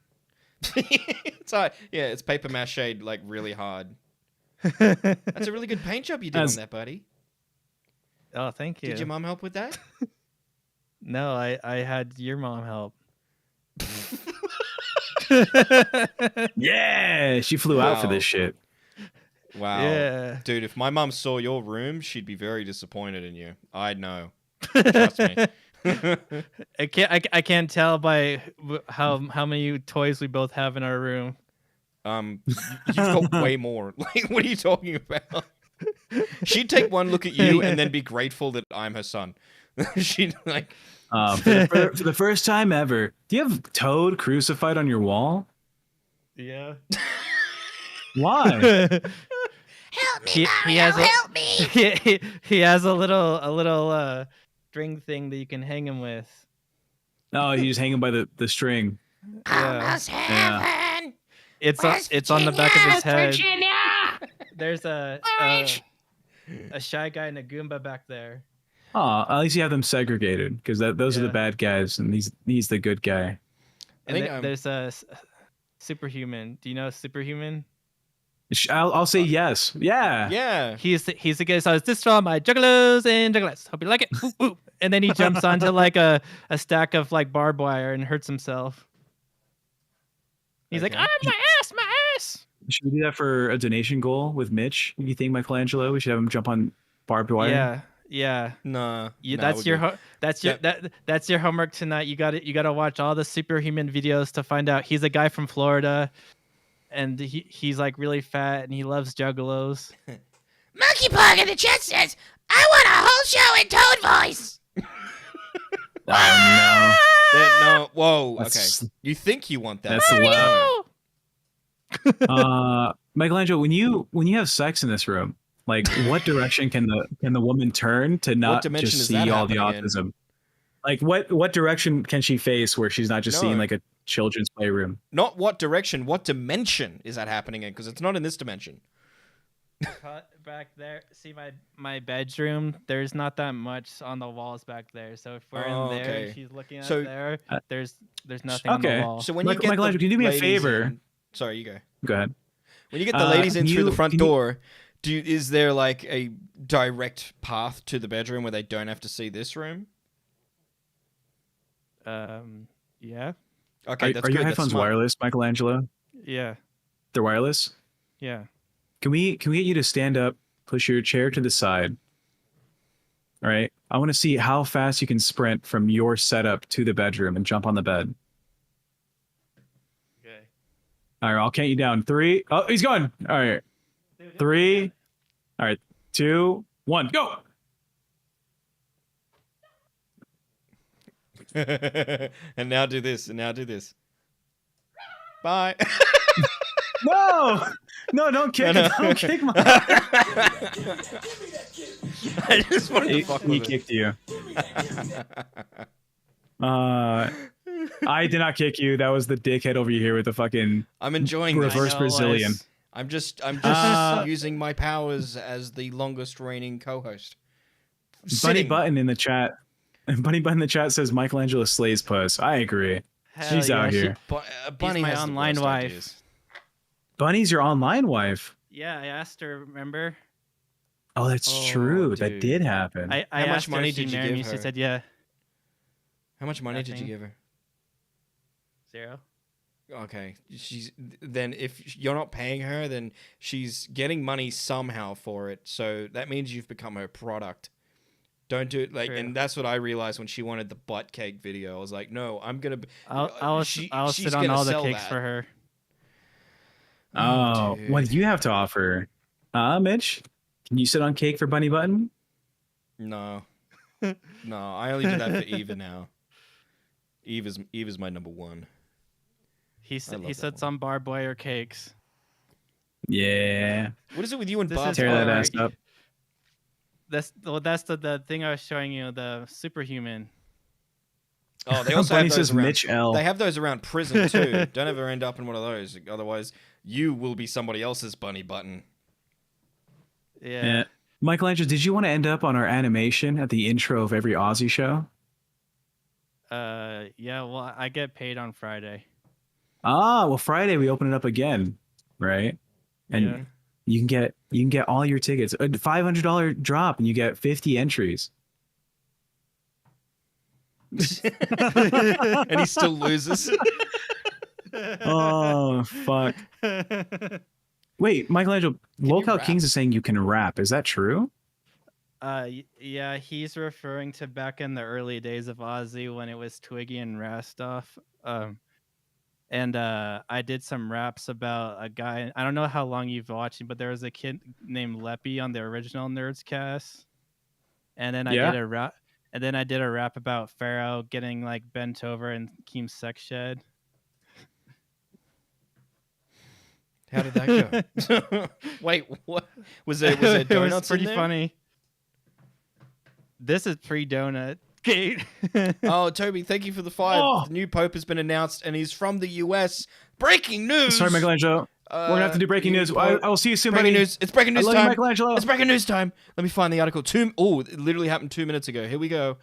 It's yeah, it's paper mache like really hard. That's a really good paint job you did on that, buddy. Oh, thank you. Did your mom help with that? No, I had your mom help. Yeah, she flew out for Wow. this shit. Wow. Yeah. Dude, if my mom saw your room, she'd be very disappointed in you. I'd know. Trust me. I can't tell by how many toys we both have in our room. You've got way more. Like, what are you talking about? She'd take one look at you and then be grateful that I'm her son. She'd like. For the first time ever, do you have Toad crucified on your wall? Yeah. Why? Help me, help me. He has a little string thing that you can hang him with. Oh, you just hang him by the string. Yeah. Yeah. It's on the back of his head. There's a shy guy and a Goomba back there. Oh, at least you have them segregated, because those are the bad guys, and he's the good guy. And there's a Superhuman. Do you know Superhuman? I'll say yes. Yeah. Yeah. He's the guy who says, "This for my juggalos and juggalettes. Hope you like it." Boop, boop. And then he jumps onto like a stack of like barbed wire and hurts himself. He's like, "Ah, my ass." Should we do that for a donation goal with Mitch? You think, Michelangelo? We should have him jump on barbed wire. Yeah. Nah. That's your homework tonight. You got to watch all the Superhuman videos to find out. He's a guy from Florida, and he's like really fat and he loves juggalos. Monkey Pog in the chat says, I want a whole show in Toad voice. Oh No. Whoa. That's- Okay. You think you want that? That's loud. Michelangelo, when you have sex in this room, like, what direction can the woman turn to not dimension just is see that all the happening in? autism? Like, what direction can she face where she's not just seeing No. like a children's playroom? Not what direction. What dimension is that happening in? Because it's not in this dimension. Cut back there. See my bedroom. There's not that much on the walls back there. So if we're Oh, in there, okay. and she's looking So- out there. There's nothing on Okay. the wall. So when you get Michelangelo, the can you do me a ladies favor? in- Sorry, you go. Go ahead. When you get the ladies in through the front can you- door, is there like a direct path to the bedroom where they don't have to see this room? Yeah, Okay, Are that's your good. That's headphones smart. wireless, Michelangelo? yeah, They're wireless. yeah. Can we get you to stand up, push your chair to the side? All right. I want to see how fast you can sprint from your setup to the bedroom and jump on the bed. Okay. All right, I'll count you down. 3. Oh, he's going. All right. 3. All right. 2, 1, go. And now do this. And now do this. Bye. No, don't kick No, it. no. Don't kick my. I just wanted to fuck He with it. kicked you. I did not kick you. That was the dickhead over here with the fucking I'm enjoying this. reverse I know, Brazilian. Liz. I'm just Uh, using my powers as the longest reigning co-host. Bunny Sitting. Button in the chat. Bunny Button in the chat says Michelangelo slays puss. I agree. Hell She's yeah, out she- here. Bunny my has the online worst wife. ideas. Bunny's your online wife. Yeah, I asked her. Remember? Oh, that's Oh, true. That dude. did happen. I How much asked money her if she'd did you marry give me. her? She said, "Yeah." How much money did you Nothing. give her? 0. Okay, she's then if you're not paying her, then she's getting money somehow for it. So that means you've become her product. Don't do it like, True. and that's what I realized when she wanted the butt cake video. I was like, no, I'm gonna. I'll she's sit on gonna all the sell cakes that. for her. Oh, dude. what do you have to offer? Mitch? Can you sit on cake for Bunny Button? No, no, I only do that for Eva now. Eve is my number one. He love that sits one. on barbed wire cakes. Yeah. What is it with you and This Bob? is Tear that all ass right. up. That's the thing I was showing you. The superhuman. Oh, they also Bunny have says those around. Mitch L. They have those around prison too. Don't ever end up in one of those. Otherwise, you will be somebody else's Bunny Button. Yeah. Yeah. Michelangelo, did you want to end up on our animation at the intro of every Aussie show? Yeah. Well, I get paid on Friday. Ah, well, Friday we open it up again, right? And Yeah. you can get all your tickets. A $500 drop, and you get 50 entries. And he still loses. Oh fuck! Wait, Michelangelo, you Lolcow rap? Kings is saying you can rap. Is that true? Yeah, he's referring to back in the early days of Aussie when it was Twiggy and Rastoff. And I did some raps about a guy. I don't know how long you've watched him, but there was a kid named Leppy on the original Nerds cast. And then I Yeah. did a rap. And then I did a rap about Pharaoh getting like bent over in Keem's sex shed. How did that go? Wait, what was there? Was there It donuts was pretty in there? funny. This is pre-donut. Gate. Oh, Toby, thank you for the 5. Oh. The new Pope has been announced, and he's from the US. Breaking news! Sorry, Michelangelo. We're gonna have to do breaking new news. Pope- I will see you soon, Breaking buddy. news! It's breaking I news love you, time! Michelangelo. It's breaking news time! Let me find the article. It literally happened 2 minutes ago. Here we go.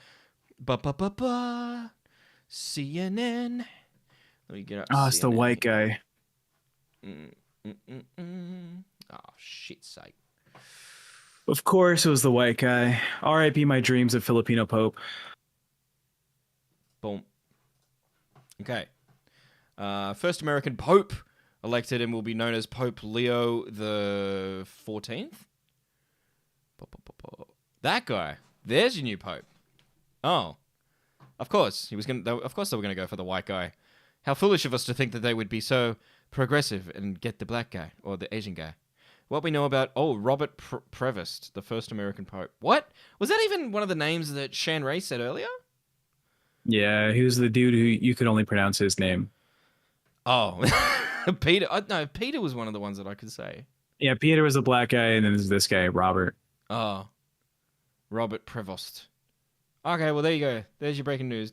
Ba-ba-ba-ba. CNN. Let me get up. Oh, it's the CNN. white guy. Oh, shit's sake. Of course, it was the white guy. R.I.P. my dreams of Filipino Pope. Boom. Okay. First American Pope elected and will be known as Pope Leo the 14th. That guy. There's your new Pope. Oh. Of course. Of course they were gonna go for the white guy. How foolish of us to think that they would be so progressive and get the black guy or the Asian guy. What we know about Robert Prevost, the first American Pope. What? Was that even one of the names that Shan Ray said earlier? Yeah, he was the dude who you could only pronounce his name. Oh, Peter. No, Peter was one of the ones that I could say. Yeah, Peter was the black guy, and then there's this guy, Robert. Oh, Robert Prevost. Okay, well, there you go. There's your breaking news.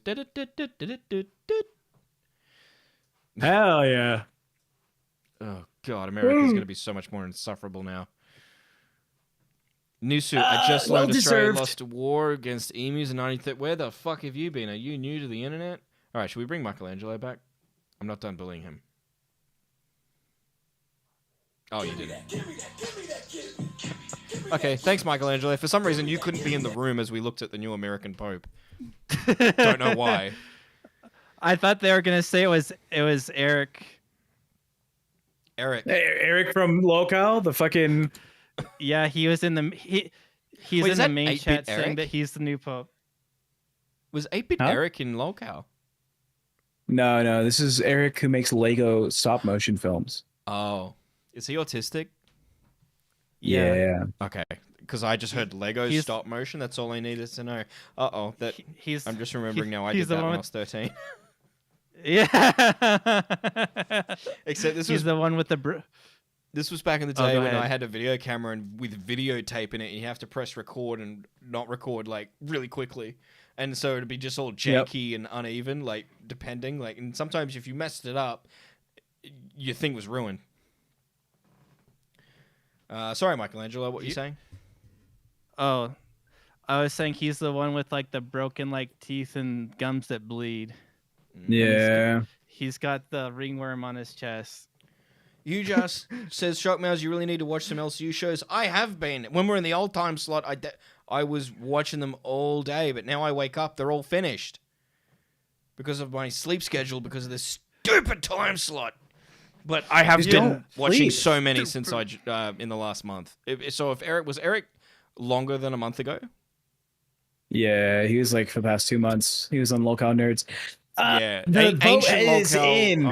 Hell yeah. Oh, God, America's going to be so much more insufferable now. New suit. I just well learned Australia deserved. lost a war against emus in 93. Where the fuck have you been? Are you new to the internet? All right, should we bring Michelangelo back? I'm not done bullying him. Oh, you did. Okay, thanks, Michelangelo. For some reason, you couldn't be in the room as we looked at the new American Pope. Don't know why. I thought they were gonna say it was Eric. Eric. Hey, Eric from Lolcow, the fucking... Yeah, he was in the he's Wait, in is the that main 8-bit chat saying Eric? that he's the new pope. Was 8-bit Huh? Eric in Lolcow? No, this is Eric who makes Lego stop motion films. Oh. Is he autistic? Yeah. Okay. Because I just heard Lego He's- stop motion. That's all I needed to know. Uh-oh. He's I'm just remembering now I he's did the that one when I with- was 13. yeah. Except this He's was... the one with the This was back in the Oh, day go when ahead. I had a video camera and with videotape in it, you have to press record and not record like really quickly. And so it'd be just all janky and uneven, like depending. Like, and sometimes if you messed it up, your thing was ruined. Sorry, Michelangelo, what are you saying? Oh, I was saying he's the one with like the broken like teeth and gums that bleed. Yeah. He's got the ringworm on his chest. You just says Shockmouths, you really need to watch some LCU shows. I have been. When we're in the old time slot, I was watching them all day, but now I wake up, they're all finished. Because of my sleep schedule, because of this stupid time slot. But I have been watching so many since in the last month. So if Eric, was Eric longer than a month ago? Yeah, he was like for the past 2 months. He was on Lolcow Nerds. Yeah. The vote Ancient is Lolcow, in.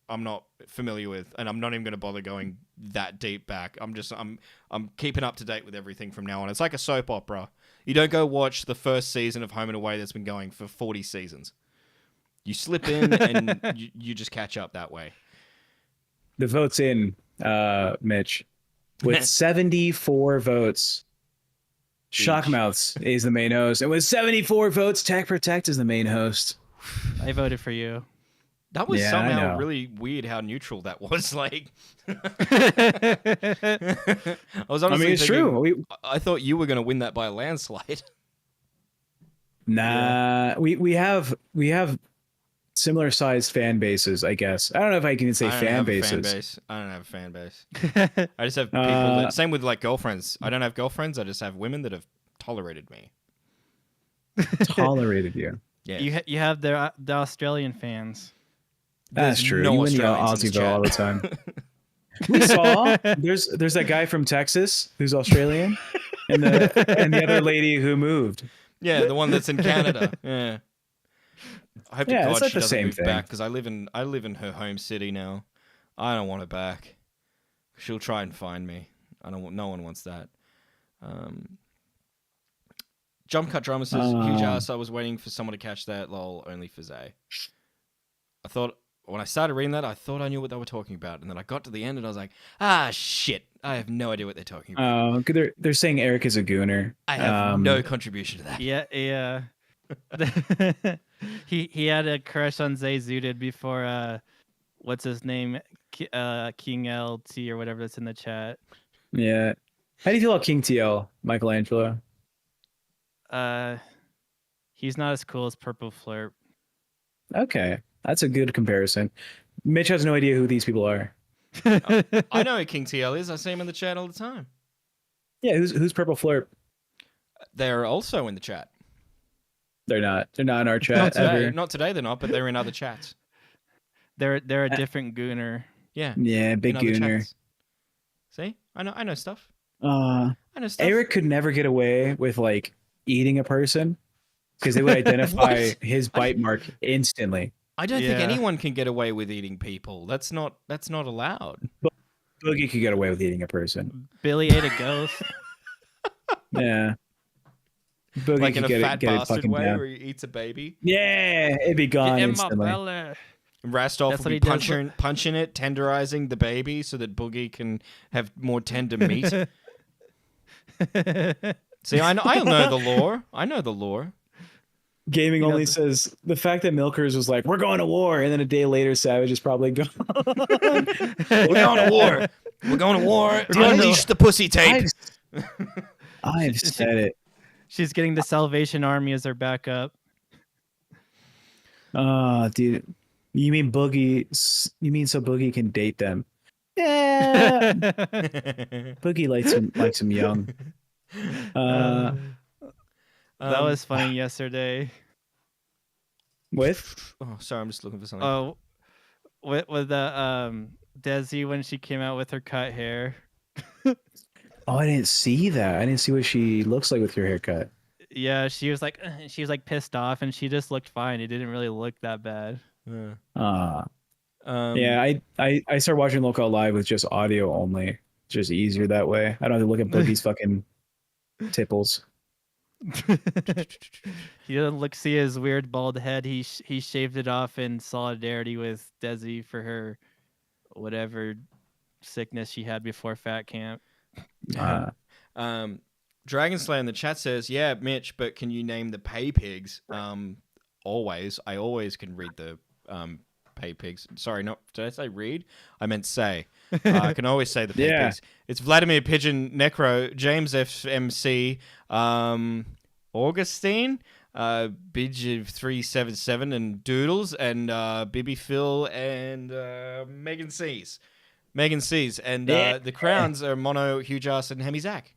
I'm not familiar with, and I'm not even going to bother going that deep back. I'm keeping up to date with everything from now on. It's like a soap opera. You don't go watch the first season of Home and Away that's been going for 40 seasons. You slip in and you just catch up that way. The vote's in, Mitch, with 74 votes. Shockmouths is the main host, and with 74 votes, Tech Protect is the main host. I voted for you. That was Yeah, I somehow know. really weird how neutral that was. Like, I was I honestly mean, it's thinking, true. I thought you were going to win that by a landslide. Nah, we have similar sized fan bases, I guess. I don't know if I can say I don't fan have a bases. fan base. I don't have a fan base. I just have people that, same with like girlfriends. I don't have girlfriends. I just have women that have tolerated me. Tolerated you. Yeah. You have the Australian fans. That's There's true. no You win the Australians in this Aussieville all the chat. time. We saw there's that guy from Texas who's Australian, and the other lady who moved. Yeah, the one that's in Canada. Yeah. I hope to Yeah, God it's like she the doesn't same move thing. back because I live in her home city now. I don't want her back. She'll try and find me. No one wants that. Jump Cut Drummer says, huge ass. I was waiting for someone to catch that. Lol, only for Zay. I thought when I started reading that, I thought I knew what they were talking about, and then I got to the end and I was like, shit, I have no idea what they're talking about. They're saying Eric is a gooner. I have no contribution to that. Yeah. he had a crush on Zay Zooted before what's his name, King LT or whatever that's in the chat. Yeah. How do you feel about King TL, Michelangelo? He's not as cool as Purple Flirt. Okay, that's a good comparison. Mitch has no idea who these people are. I know who King TL is. I see him in the chat all the time. Yeah, who's Purple Flirt? They're also in the chat. They're not. They're not in our Not chat today. ever. Not today. They're not, but they're in other chats. They're a different gooner. Yeah. Yeah, big in other gooner. chats. See, I know stuff. I Uh, know stuff. Eric could never get away with like eating a person because they would identify his bite mark instantly. I don't think Yeah. anyone can get away with eating people. That's not allowed. Boogie could get away with eating a person. Billy ate a ghost. Yeah. Boogie Like in could a get fat it, get it bastard fucking way down. where he eats a baby. Yeah, it'd be gone In my instantly. belly. Rastolph That's will what be he does. punching it, tenderizing the baby so that Boogie can have more tender meat. See, I know the lore. I know the lore. Gaming You know, only says the fact that Milkers was like, "We're going to war," and then a day later, Savage is probably gone. We're going to war. We're going to war. going to- Unleash the pussy tape. I've said it. She's getting the Salvation Army as her backup. Oh, dude. You mean Boogie? You mean so Boogie can date them? Yeah. Boogie likes him young. That was funny yesterday. With? Oh, sorry, I'm just looking for something. Oh, with the Desi when she came out with her cut hair. Oh, I didn't see that. I didn't see what she looks like with her haircut. Yeah, she was like pissed off, and she just looked fine. It didn't really look that bad. Yeah, I started watching Lolcow live with just audio only. It's just easier that way. I don't have to look at Boogie's fucking tipples. He doesn't see his weird bald head. He shaved it off in solidarity with Desi for her whatever sickness she had before fat camp. Dragon Slayer in the chat says, "Yeah, Mitch, but can you name the pay pigs?" Always. I always can read the pay pigs. Sorry, not did I say read? I meant say. I can always say the pay pigs. It's Vladimir Pigeon Necro, James FMC, Augustine, Bidge 377, and Doodles, and Bibby Phil, and Megan C's. And the crowns are Mono, Huge Ass, and Hemi Zach.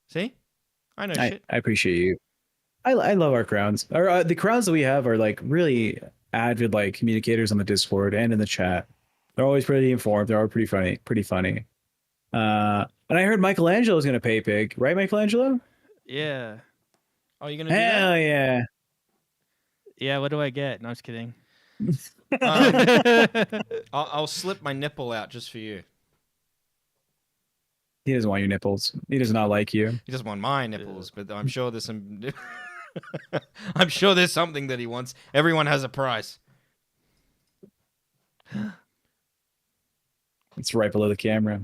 See? I know shit. I appreciate you. I love our crowns. The crowns that we have are like really avid like communicators on the Discord and in the chat. They're always pretty informed. They're all pretty funny. And I heard Michelangelo is gonna pay pig, right, Michelangelo? Yeah. Oh, you gonna do Hell that? yeah. Yeah, what do I get? No, I'm just kidding. I'll slip my nipple out just for you. He doesn't want your nipples. He does not like you. He doesn't want my nipples, but I'm sure there's some. I'm sure there's something that he wants. Everyone has a price. It's right below the camera.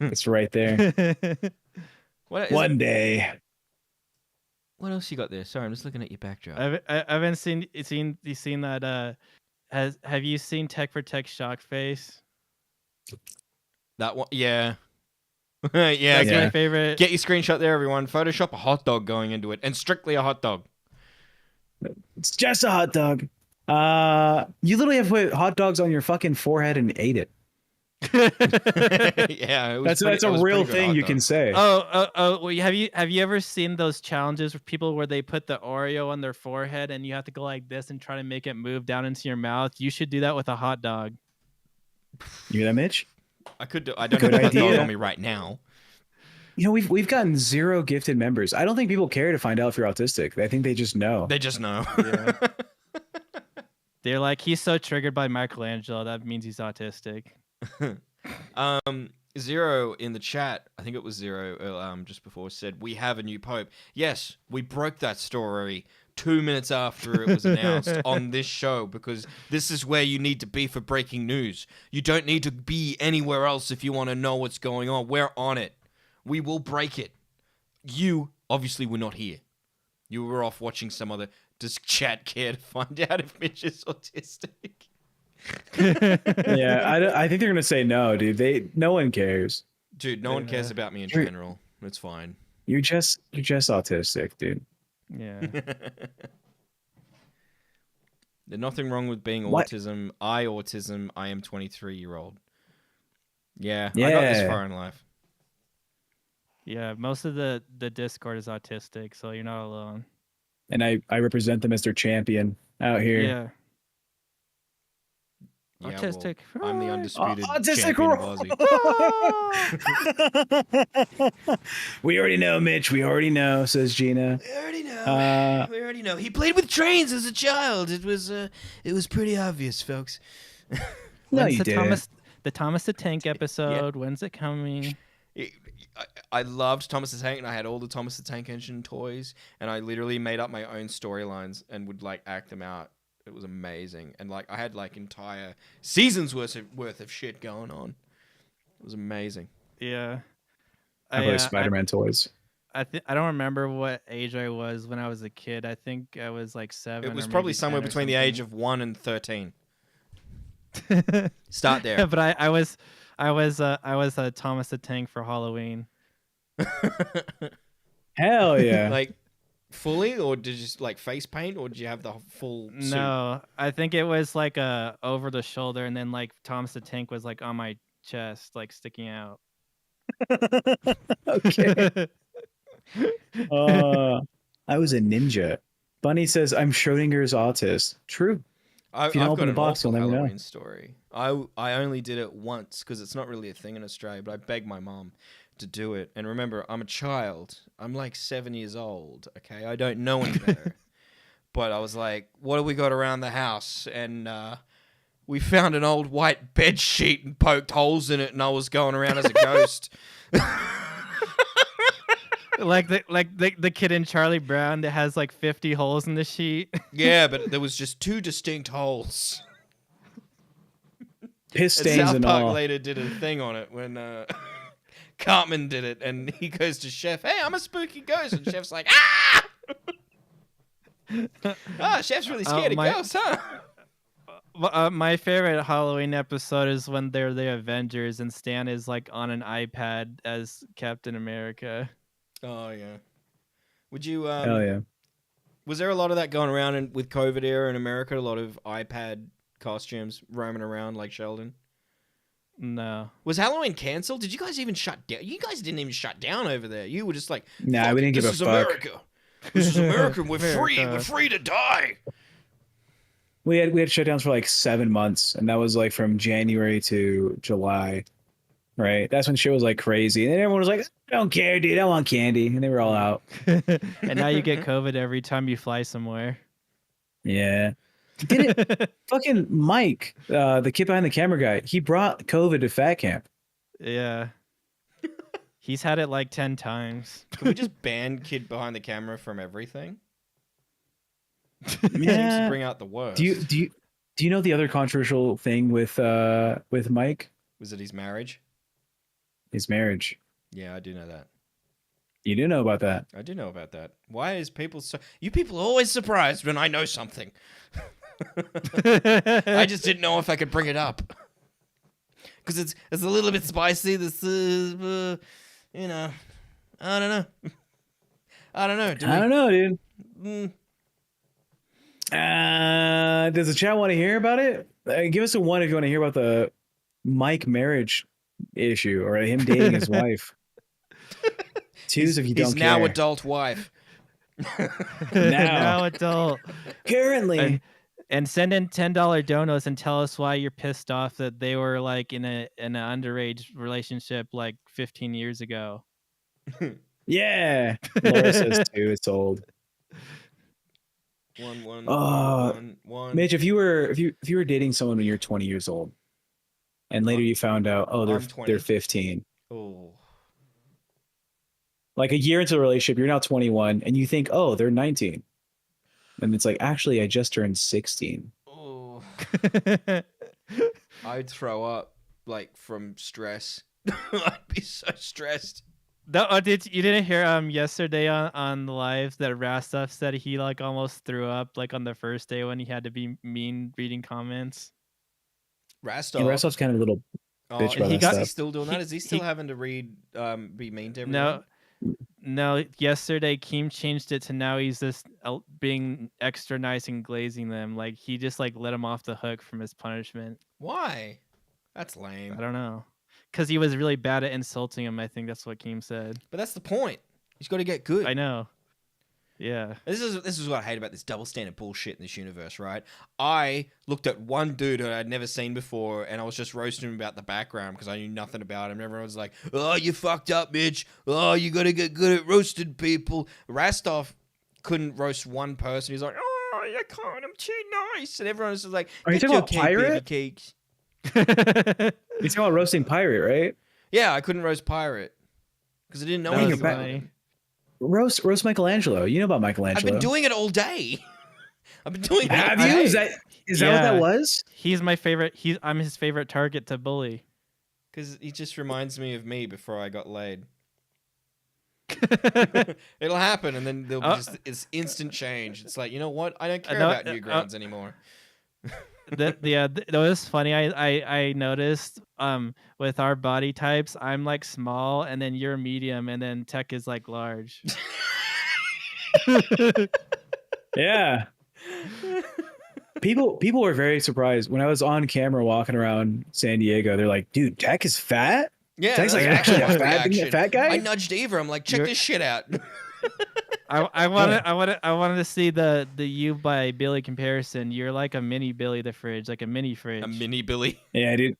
It's right there. One day. What else you got there? Sorry, I'm just looking at your backdrop. I haven't seen that. Have you seen Tech for Tech shock face? That one, yeah. Yeah, That's my favorite. Get your screenshot there, everyone. Photoshop a hot dog going into it, and strictly a hot dog. It's just a hot dog. You literally have put hot dogs on your fucking forehead and ate it. Yeah, that's a real thing you can say. Oh! Well, have you ever seen those challenges with people where they put the Oreo on their forehead and you have to go like this and try to make it move down into your mouth? You should do that with a hot dog. You hear that, Mitch? I could do. I don't have a hot dog on me right now. You know, we've gotten 0 gifted members. I don't think people care to find out if you're autistic. I think they just know. They just know. Yeah. They're like, he's so triggered by Michelangelo, that means he's autistic. Zero in the chat, I think it was Zero just before, said, "We have a new pope." Yes, we broke that story 2 minutes after it was announced on this show, because this is where you need to be for breaking news. You don't need to be anywhere else if you want to know what's going on. We're on it. We will break it. You obviously were not here. You were off watching some other. Does chat care to find out if Mitch is autistic? Yeah, I think they're gonna say no, dude. No one cares. Dude, no one cares about me in general. It's fine. You're just autistic, dude. Yeah. There's nothing wrong with being autism. I am 23-year-old. Yeah, I got this far in life. Yeah, most of the Discord is autistic, so you're not alone. And I represent them as their champion out here. Yeah. Yeah, Autistic. Well, I'm the undisputed autistic champion of Aussie. We already know, Mitch. We already know, says Gina. We already know. He played with trains as a child. It was pretty obvious, folks. No, you didn't. The Thomas the Tank episode. Yeah. When's it coming? I loved Thomas the Tank, and I had all the Thomas the Tank Engine toys, and I literally made up my own storylines and would like act them out. It was amazing, and like I had like entire seasons worth of shit going on. It was amazing. Yeah, I play Spider-Man toys. I don't remember what age I was when I was a kid. I think I was like 7. It was probably somewhere between the age of 1 and 13. Start there. Yeah, but I was Thomas the Tank for Halloween. Hell yeah! Like fully, or did you just like face paint, or did you have the full suit? No, I think it was like over the shoulder, and then like Thomas the Tank was like on my chest, like sticking out. Okay. I was a ninja. Bunny says I'm Schrodinger's autist. True. I've if you don't open got the an box, awful you'll never Halloween know. story. I only did it once because it's not really a thing in Australia, but I begged my mom to do it. And remember, I'm a child. I'm like 7 years old, okay? I don't know any better. But I was like, what do we got around the house? And we found an old white bed sheet and poked holes in it, and I was going around as a ghost. like the kid in Charlie Brown that has like 50 holes in the sheet. Yeah, but there was just 2 distinct holes. piss And stains South and Park all. later did a thing on it when Cartman did it, and he goes to Chef, "Hey, I'm a spooky ghost," and Chef's like, "Ah!" Ah, Chef's really scared of ghosts, huh? My favorite Halloween episode is when they're the Avengers and Stan is like on an iPad as Captain America. Oh yeah. Would you? Hell yeah. Was there a lot of that going around with COVID era in America? A lot of iPad costumes roaming around like Sheldon. No. Was Halloween cancelled? Did you guys even shut down? You guys didn't even shut down over there. You were just like, Nah, "Fuck we it, didn't give this a is fuck." America. This is America. We're free. America. We're free to die. We had shutdowns for like 7 months, and that was like from January to July. Right? That's when shit was like crazy. And then everyone was like, "I don't care, dude. I want candy." And they were all out. And now you get COVID every time you fly somewhere. Yeah. Did it? Fucking Mike, the kid behind the camera guy, he brought COVID to Fat Camp. Yeah. He's had it like 10 times. Can we just ban kid behind the camera from everything? Seems to Yeah. bring out the worst. Do you know the other controversial thing with Mike? Was it his marriage? His marriage. Yeah, I do know that. You do know about that. I do know about that. Why is people so... You people are always surprised when I know something. I just didn't know if I could bring it up. Because it's a little bit spicy. This you know... I don't know. I don't know. I don't know, dude. Mm, Does the chat want to hear about it? Give us a 1 if you want to hear about the Mike marriage issue or him dating his wife. 2s if you don't his care. now adult wife. Now adult. Currently. And send in $10 donos and tell us why you're pissed off that they were like in an underage relationship like 15 years ago. Yeah. Laura says 2. It's old. One. Mitch, if you were dating someone when you're 20 years old, and later you found out, oh, I'm 20. they're 15. Oh. Like a year into the relationship, you're now 21, and you think, oh, they're 19, and it's like, actually, I just turned 16. Oh. I'd throw up like from stress. I'd be so stressed. No, you didn't hear yesterday on the live that Rastov said he like almost threw up like on the first day when he had to be mean reading comments. Rastov. And Rastov's kind of a little bitch about he that got- Is he stuff. still doing that? Is he still having to read, be mean to everyone? No. Yesterday Keem changed it to now he's just being extra nice and glazing them. Like he just like let him off the hook from his punishment. Why? That's lame. I don't know, because he was really bad at insulting him. I think that's what Keem said. But that's the point. He's got to get good. I know. Yeah. This is what I hate about this double standard bullshit in this universe, right? I looked at one dude who I'd never seen before, and I was just roasting him about the background because I knew nothing about him. Everyone was like, "Oh, you fucked up, Mitch. Oh, you got to get good at roasting people." Rastov couldn't roast one person. He's like, "Oh, I can't. I'm too nice," and everyone was just like, Are you "That's talking about okay, baby Pirate? cakes." You're talking about roasting Pirate, right? Yeah, I couldn't roast Pirate because I didn't know That anything was about funny. him. Roast Michelangelo. You know about Michelangelo. I've been doing it all day. I've been doing it all Have you? day. Is that what that Yeah. was? He's my favorite. I'm his favorite target to bully. Because he just reminds me of me before I got laid. It'll happen, and then there'll be just it's instant change. It's like, you know what? I don't care No, about Newgrounds anymore. That was funny. I noticed with our body types, I'm like small, and then you're medium, and then Tech is like large. Yeah. People were very surprised when I was on camera walking around San Diego. They're like, "Dude, Tech is fat." Yeah, Tech's like that's actually my a reaction. fat guy. I nudged Eva. I'm like, check You're- this shit out. I wanted to see the you by Billy comparison. You're like a mini Billy the Fridge, like a mini fridge. A mini Billy. Yeah, dude.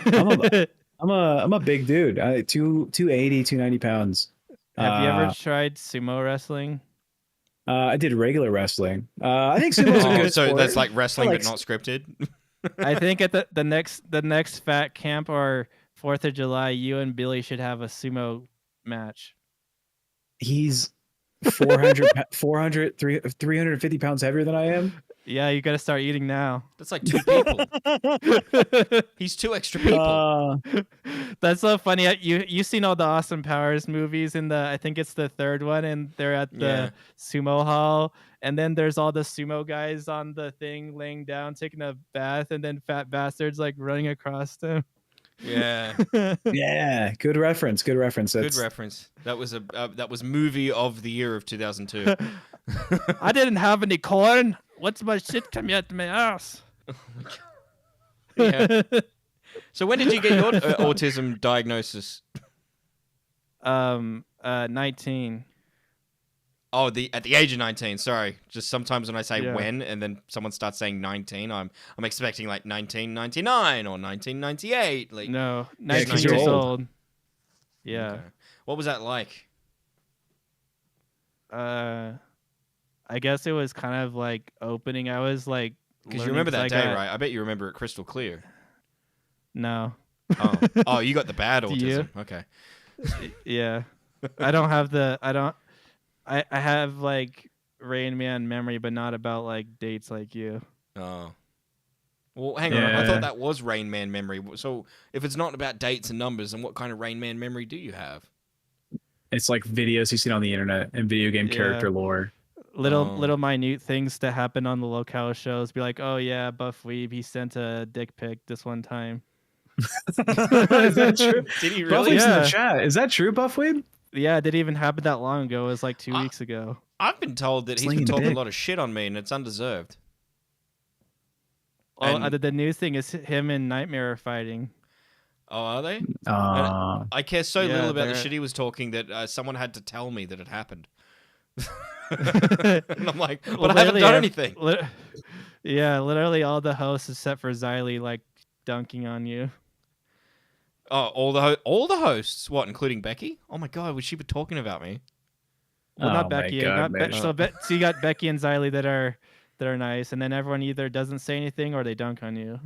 I'm a big dude. 280, 290 pounds. Have you ever tried sumo wrestling? I did regular wrestling. I think sumo's a good so sport. that's like wrestling, I like but not scripted. I think at the next Fat Camp or 4th of July, you and Billy should have a sumo match. He's 350 pounds heavier than I am. Yeah, you got to start eating now. That's like 2 people. He's 2 extra people. That's so funny. You've seen all the Austin Powers movies in the I think it's the 3rd one, and they're at the Yeah. sumo hall, and then there's all the sumo guys on the thing laying down taking a bath, and then fat bastards like running across them. Yeah. Yeah, good reference. Good reference. Good That's, reference. That was movie of the year of 2002. I didn't have any corn. What's my shit coming out to my ass? Yeah. So when did you get your autism diagnosis? 19. Oh, at the age of 19. Sorry, just sometimes when I say Yeah. when, and then someone starts saying 19, I'm expecting like 1999 or 1998. Like No, 'cause 19 you're years old. old. Yeah. okay. What was that like? I guess it was kind of like opening. I was like, Because you learning remember that 'cause I day, got- right? I bet you remember it crystal clear. No. Oh, you got the bad Do you? autism. Okay. Yeah. I don't have the. I have like Rain Man memory, but not about like dates like you. Oh. Well, hang on. I Yeah. thought that was Rain Man memory. So if it's not about dates and numbers, then what kind of Rain Man memory do you have? it's like videos you've seen on the internet and video game Yeah. character lore. Little minute things that happen on the Lolcow shows. Be like, oh yeah, Buff Weeb, he sent a dick pic this one time. Is that true? Did he Buffweeb's really? in Yeah. the chat. Is that true, Buffweeb? Yeah, it didn't even happen that long ago. It was like 2 weeks ago. I've been told that he's Slinging been the talking a dick. lot of shit on me, and it's undeserved. Well, And- the new thing is him and Nightmare are fighting. Oh, are they? Uh, I care so Yeah, little about the they're- shit he was talking that someone had to tell me that it happened. And I'm like, but I haven't Literally, done anything. Yeah, literally all the hosts except for Xylee like dunking on you. Oh, all the hosts, what, including Becky? Oh my god, was she be talking about me? Well, Oh not my Becky. God, Not Mitch. so you got Becky and Xylee that are nice, and then everyone either doesn't say anything or they dunk on you.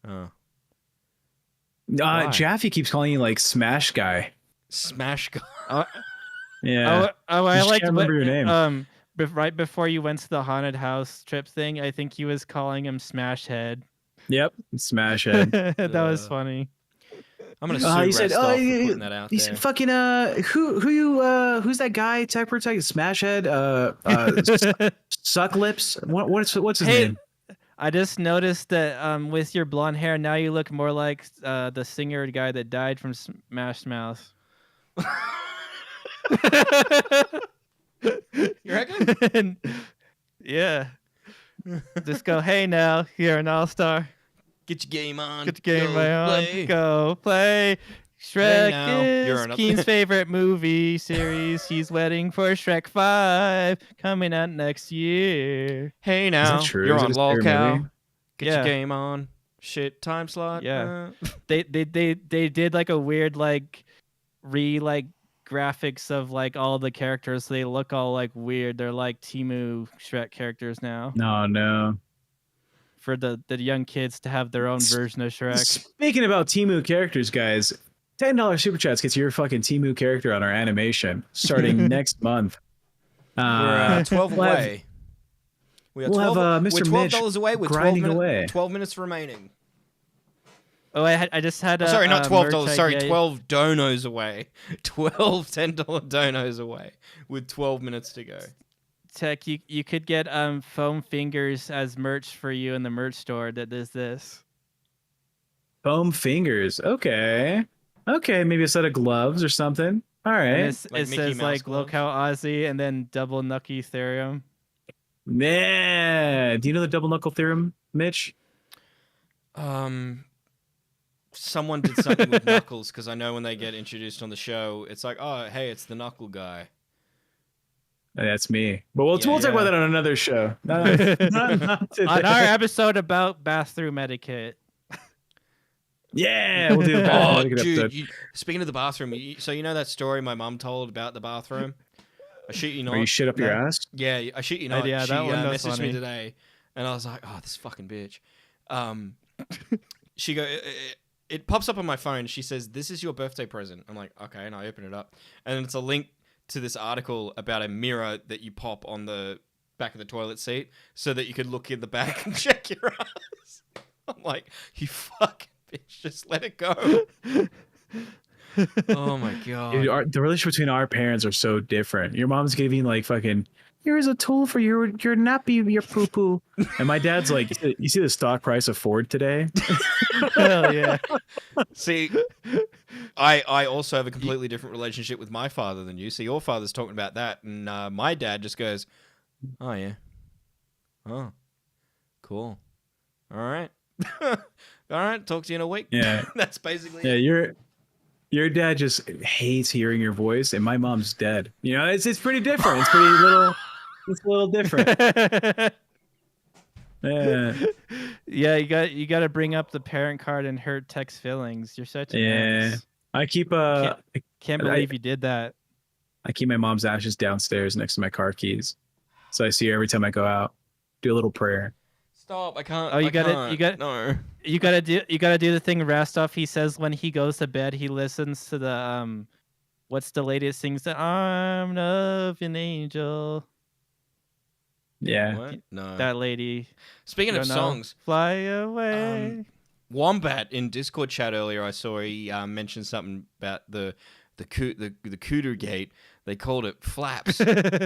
Oh. Why? Jaffe keeps calling you like Smash Guy. Smash guy. Yeah. I Just like can't remember your name. Right before you went to the haunted house trip thing, I think he was calling him Smash Head. Yep. Smash Head. That was funny. I'm gonna sue He Brett said, Stoff for you- putting that out He there. said, "Fucking who's that guy? Tech Protect Smash Head. Suck Lips. What's his Hey, name? I just noticed that with your blonde hair, now you look more like the singer guy that died from Smash Mouth. You reckon? Yeah. Just go, hey now, you're an all-star. Get your game on. Get the game go on. play. Go play. Shrek now, you're is an- Keen's favorite movie series. He's waiting for Shrek 5 coming out next year. Hey now, true? you're Is it on his favorite Lolcow. movie? Get Yeah. your game on. Shit time slot. Yeah. They did like a weird like graphics of like all the characters. So they look all like weird. They're like Temu Shrek characters now No. for the young kids to have their own version of Shrek. Speaking about Temu characters, guys, $10 super chats gets your fucking Temu character on our animation starting next month. We're 12 we'll have- away. We are we'll have, 12, Mr. we're Mitch $12 away with grinding away. 12 minutes remaining. Oh, I just had a Sorry, not $12. merch Sorry, idea. 12 donos away. 12 $10 donos away with 12 minutes to go. Tech, you could get foam fingers as merch for you in the merch store that does this. Foam fingers. Okay, maybe a set of gloves or something. All And right. it Like Mickey says Mouse like gloves? Lolcow Aussie and then double Nucky Ethereum. Man, do you know the double knuckle theorem, Mitch? Someone did something with Knuckles because I know when they get introduced on the show, it's like, oh, hey, it's the Knuckle guy. That's me. But we'll Yeah, talk yeah. about that on another show. Not today. On our episode about bathroom etiquette. Yeah, we'll do a Oh, bathroom etiquette dude! episode. Speaking of the bathroom, so you know that story my mum told about the bathroom? I shit you not. Where you shit up your ass? Yeah, I shit you not. yeah, she that one was messaged me funny. today, and I was like, "Oh, this fucking bitch." She it pops up on my phone. She says, "This is your birthday present." I'm like, "Okay," and I open it up, and it's a link to this article about a mirror that you pop on the back of the toilet seat so that you could look in the back and check your ass. I'm like, you fucking bitch, just let it go. Oh my god. Dude, the relationship between our parents are so different. Your mom's giving like fucking, here's a tool for your nappy, your poo poo, and my dad's like, you see the stock price of Ford today? Hell yeah. See, I also have a completely different relationship with my father than you. See, your father's talking about that, and my dad just goes, "Oh yeah, oh, cool, all right, all right, talk to you in a week." Yeah, That's basically yeah. it. Your dad just hates hearing your voice, and my mom's dead. You know, it's pretty different. It's pretty little. It's a little different. Yeah. Yeah, you got to bring up the parent card and hurt Tech's feelings. You're such an ass. I keep Can't believe you did that. I keep my mom's ashes downstairs next to my car keys, so I see her every time I go out. Do a little prayer. Stop! I can't. Oh, you I got can't. it. You got. No. You gotta do the thing Rastov he says when he goes to bed. He listens to the what's the latest things, the arm of an angel. Yeah. What? No. That lady. Speaking of songs, fly away. Wombat in Discord chat earlier, I saw he mentioned something about the cooter gate. They called it flaps,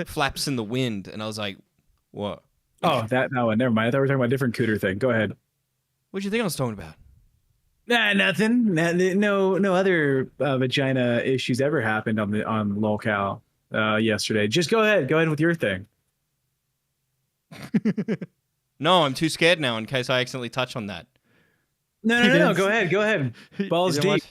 flaps in the wind, and I was like, what? Oh, that one. Never mind. I thought we were talking about a different cooter thing. Go ahead. What do you think I was talking about? Nah, nothing. No other vagina issues ever happened on Lolcow yesterday. Just go ahead. Go ahead with your thing. No, I'm too scared now in case I accidentally touch on that. No. Go ahead. Go ahead. Balls You deep.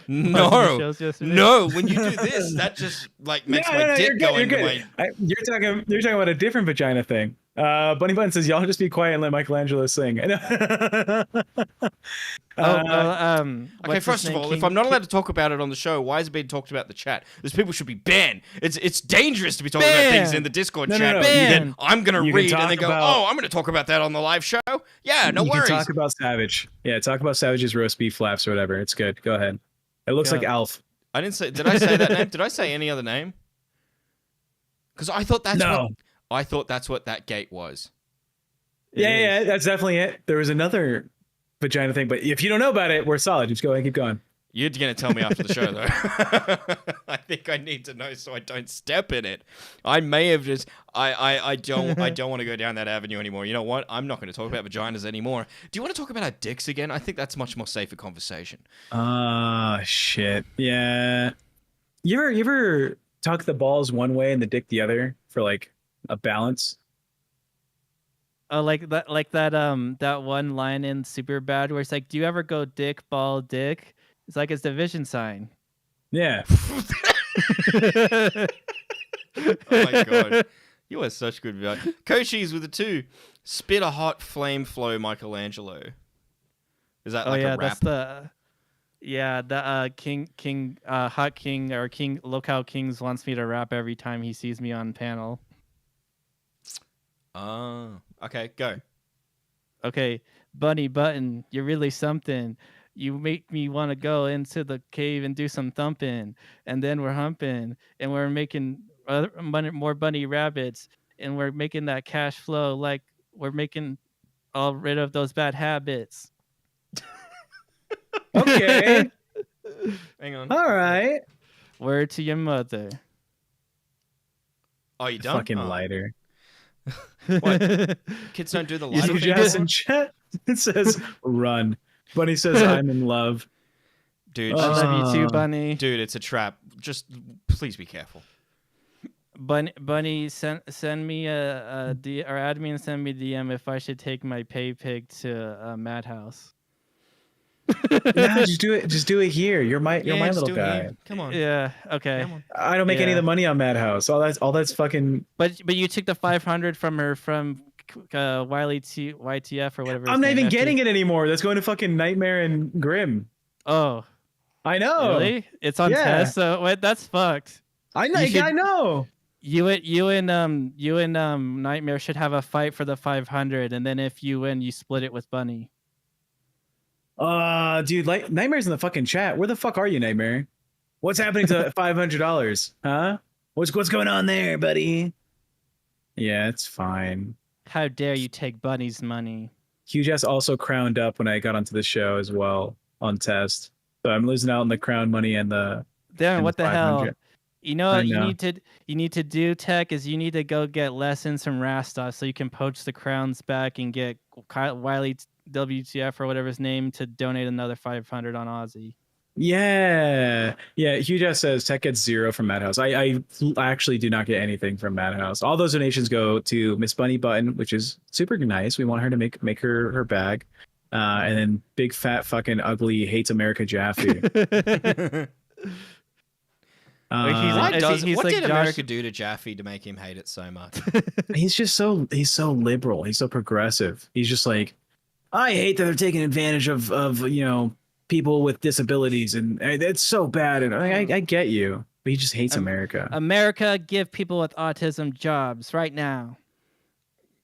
didn't No, shows yesterday? no. When you do this, that just like makes my dick go into my. You're talking about a different vagina thing. Bunny Button says, "Y'all just be quiet and let Michelangelo sing." Okay, first of all, if I'm not allowed to talk about it on the show, why is it being talked about in the chat? Those people should be banned. It's dangerous to be talking about things in the Discord chat. No. Then I'm gonna You can read talk and then go, about- oh, I'm gonna talk about that on the live show. Yeah, no you worries. can talk about Savage. Yeah, talk about Savage's roast beef flaps or whatever. It's good. Go ahead. It looks like Alf. I didn't say. Did I say that name? Did I say any other name? Because I thought that's what that gate was. Yeah, that's definitely it. There was another vagina thing, but if you don't know about it, we're solid. Just go ahead and keep going. You're gonna tell me after the show, though. I think I need to know so I don't step in it. I may have just. I don't want to go down that avenue anymore. You know what? I'm not going to talk about vaginas anymore. Do you want to talk about our dicks again? I think that's much more safer conversation. Shit. Yeah. You ever tuck the balls one way and the dick the other for like a balance? Oh, like that one line in Superbad where it's like, "Do you ever go dick, ball, dick?" It's like it's division sign. Yeah. Oh my god, you are such good video. Koshis with a 2. Spit a hot flame flow, Michelangelo. Is that like a rap? That's the King Hot King or King Lolcow Kings wants me to rap every time he sees me on panel. Okay, go. Okay, Bunny Button, you're really something. You make me want to go into the cave and do some thumping, and then we're humping, and we're making more bunny rabbits, and we're making that cash flow like we're making all rid of those bad habits. Okay. Hang on. All right. Word to your mother. Oh, you done? Fucking lighter. What? Kids don't do the You lighter see thing? Jazz in chat? It says run. Bunny says I'm in love. Dude, I love you too, Bunny. dude, it's a trap. Just please be careful. Bunny, send me a D or add me and send me DM if I should take my pay pig to Madhouse. No, just do it. Just do it here. You're my just little do it guy. here. Come on. Yeah. Okay. Come on. I don't make any of the money on Madhouse. All that's fucking. But you took the 500 from her from YTF or whatever. I'm not even getting it anymore. That's going to fucking Nightmare and Grim. Oh, I know. really? It's on Yeah. test. So wait, that's fucked. I know. You should- I know. You and Nightmare should have a fight for the 500, and then if you win, you split it with Bunny. Dude, like Nightmare's in the fucking chat. Where the fuck are you, Nightmare? What's happening to $500? Huh? What's going on there, buddy? Yeah, it's fine. How dare you take Bunny's money? Hugh Jess also crowned up when I got onto the show as well on test. So I'm losing out on the crown money and the Damn, what the hell? 500. You know I what know. you need to do, Tech, is you need to go get lessons from Rasta so you can poach the crowns back and get Wiley WTF or whatever his name to donate another 500 on Aussie. Yeah. Hugh Jess says Tech gets 0 from Madhouse. I actually do not get anything from Madhouse. All those donations go to Miss Bunny Button, which is super nice. We want her to make her bag. And then big fat fucking ugly hates America Jaffe. What he's what like did Josh- America do to Jaffe to make him hate it so much? he's so liberal. He's so progressive. He's just like, I hate that they're taking advantage of people with disabilities, and it's so bad. And I get you, but he just hates America. America, give people with autism jobs right now.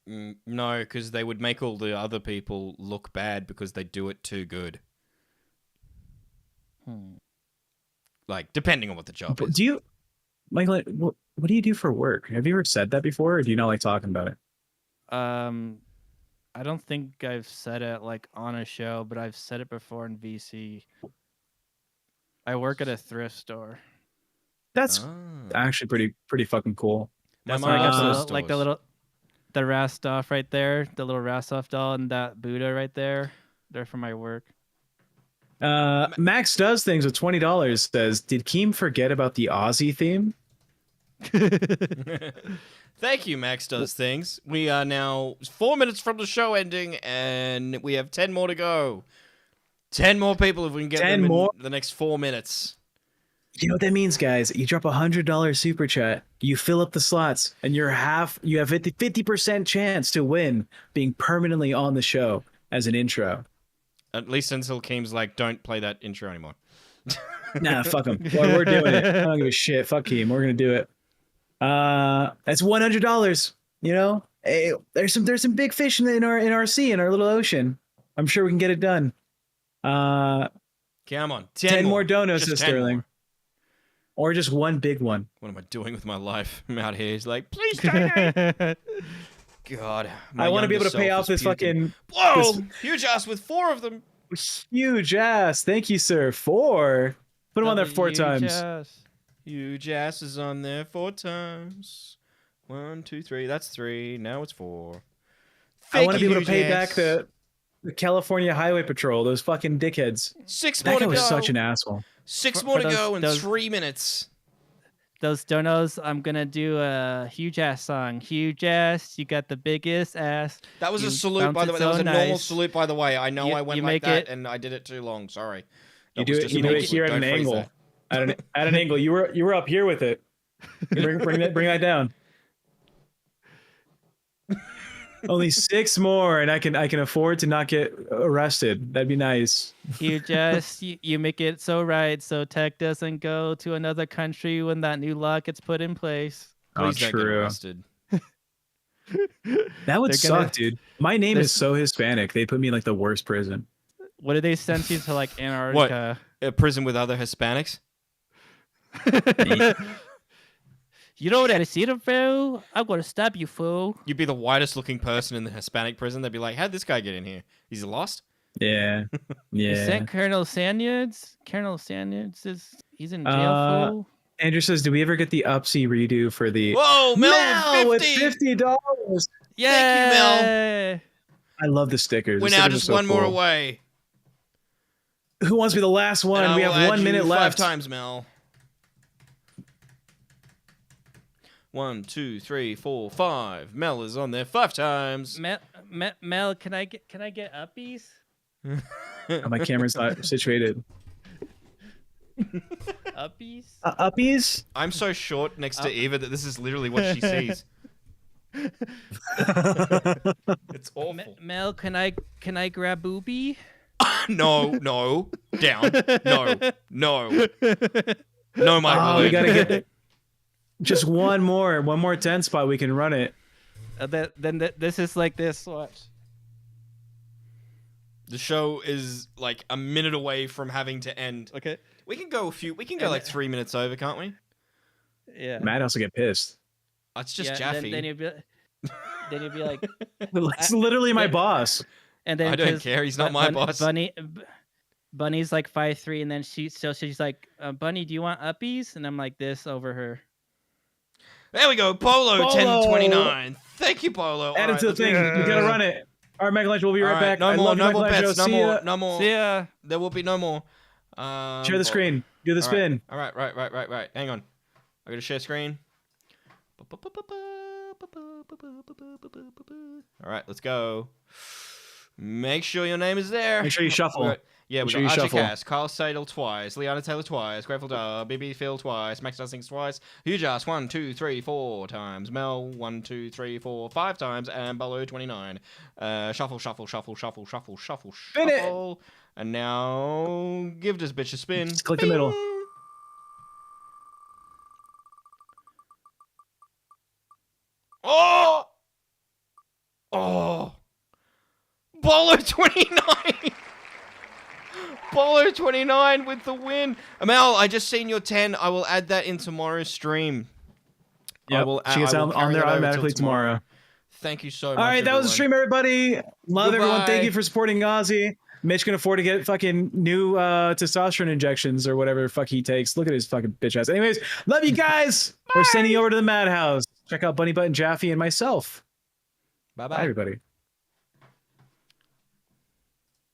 No, because they would make all the other people look bad because they do it too good. Like, depending on what the job is. Do you, Michael? What do you do for work? Have you ever said that before, or do you not like talking about it? I don't think I've said it like on a show, but I've said it before in VC. I work at a thrift store. That's actually pretty fucking cool. My That's mom where I got loves the those little, like stores. the Rastoff right there, the little Rastoff doll, and that Buddha right there. They're for my work. Max does things with $20. Says, did Keem forget about the Aussie theme? Thank you, Max Does Things. We are now 4 minutes from the show ending, and we have 10 more to go. 10 more people if we can get 10 them more? in the next 4 minutes. You know what that means, guys? You drop $100 super chat, you fill up the slots, and you have 50% chance to win being permanently on the show as an intro. At least until Keem's like, don't play that intro anymore. Nah, fuck him. We're doing it. I don't give a shit. Fuck him. We're gonna do it. That's $100. You know, hey, there's some big fish in our sea, in our little ocean. I'm sure we can get it done. Come on, 10 more donos, Just says 10 Sterling. more. Or just one big one. What am I doing with my life? I'm out here. He's like, please donate. God, I want to be able to pay off this fucking Whoa, huge ass with 4 of them. huge ass. Thank you, sir. 4. Put him on there 4 times. Huge ass is on there 4 times. 1, 2, 3. That's 3. Now it's 4. I want to be able to Huge pay ass. back the California Highway Patrol. Those fucking dickheads. 6 That more guy to was go. such an asshole. 6 For more to those- go in those- 3 minutes. Those donos, I'm gonna do a huge ass song. Huge ass, you got the biggest ass. That was You a salute, bounce by the it way. That was so a normal nice. salute, by the way. I know You- I went you like make that, it- and I did it too long. Sorry. You That do was it. just You a do normal it here salute. at an Don't freeze angle. that. At an angle. You were up here with it. Bring that down. Only 6 more, and I can afford to not get arrested. That'd be nice. Huge ass, you make it so right so Tech doesn't go to another country when that new law gets put in place. Please don't get true. arrested. That would They're gonna- suck, dude. My name There's- is so Hispanic. They put me in like the worst prison. What do they send you to like Antarctica? A prison with other Hispanics? You know what I see them, fool? I'm gonna stop you, fool. You'd be the whitest looking person in the Hispanic prison. They'd be like, how'd this guy get in here? He's lost? Yeah. You Yeah. sent Colonel Sanyards? Colonel Sanyards he's in jail, fool. Andrew says, "Do we ever get the Upsy redo for the Whoa, Mel, with with 50! $50?" Yeah. I love the stickers. We're The now stickers are just so one more cool. away. Who wants to be the last one? And I We will have add 1 you minute 5 left. times, Mel. 1, 2, 3, 4, 5. Mel is on there 5 times. Mel, can I get uppies? Oh, my camera's not situated. Uppies? Uppies? I'm so short next to Eva that this is literally what she sees. It's awful. Mel, can I grab booby? No, down. No, Michael. We gotta get just one more 10 spot. We can run it. This is like this. Watch. The show is like a minute away from having to end. Okay. We can go like 3 minutes over, can't we? Yeah. Madhouse will get pissed. It's just Yeah, Jaffe. Then you'd be, Then you'd be like, It's literally my boss. and then I don't 'cause care. He's not my boss. Bunny's like 5'3", and then she's like, Bunny, do you want uppies? And I'm like this over her. There we go. Polo, Polo. 1029. Thank you, Polo. Add All it to the let's thing. go. You gotta run it. All right, Michelangelo, we'll be All right back. No I more, love you, no more Michelangelo. pets. No See more. ya. No more. See ya. There will be no more. Share the screen. Do the spin. All right. Hang on. I gotta share screen. All right, let's go. Make sure your name is there. Make sure you shuffle. We Make sure got you Archie shuffle. Cass, Carl Sadle twice, Liana Taylor twice, Grateful Dog, BB Phil twice, Max Dunsings twice, Huge Ass 1, 2, 3, 4 times, Mel 1, 2, 3, 4, 5 times, and Bolo 29. Shuffle. Spin it. Shuffle. And now give this bitch a spin. Just click the middle. Oh! Bolo 29! Bolo 29 with the win. Amel, I just seen your 10. I will add that in tomorrow's stream. Yeah, she gets on there automatically tomorrow. Thank you so much. All right, that was the stream, everybody. Love everyone. Goodbye. Thank you for supporting Aussie. Mitch can afford to get fucking new testosterone injections or whatever the fuck he takes. Look at his fucking bitch ass. Anyways, love you guys. We're sending you over to the madhouse. Check out Bunny Button, Jaffe, and myself. Bye-bye. Bye, everybody.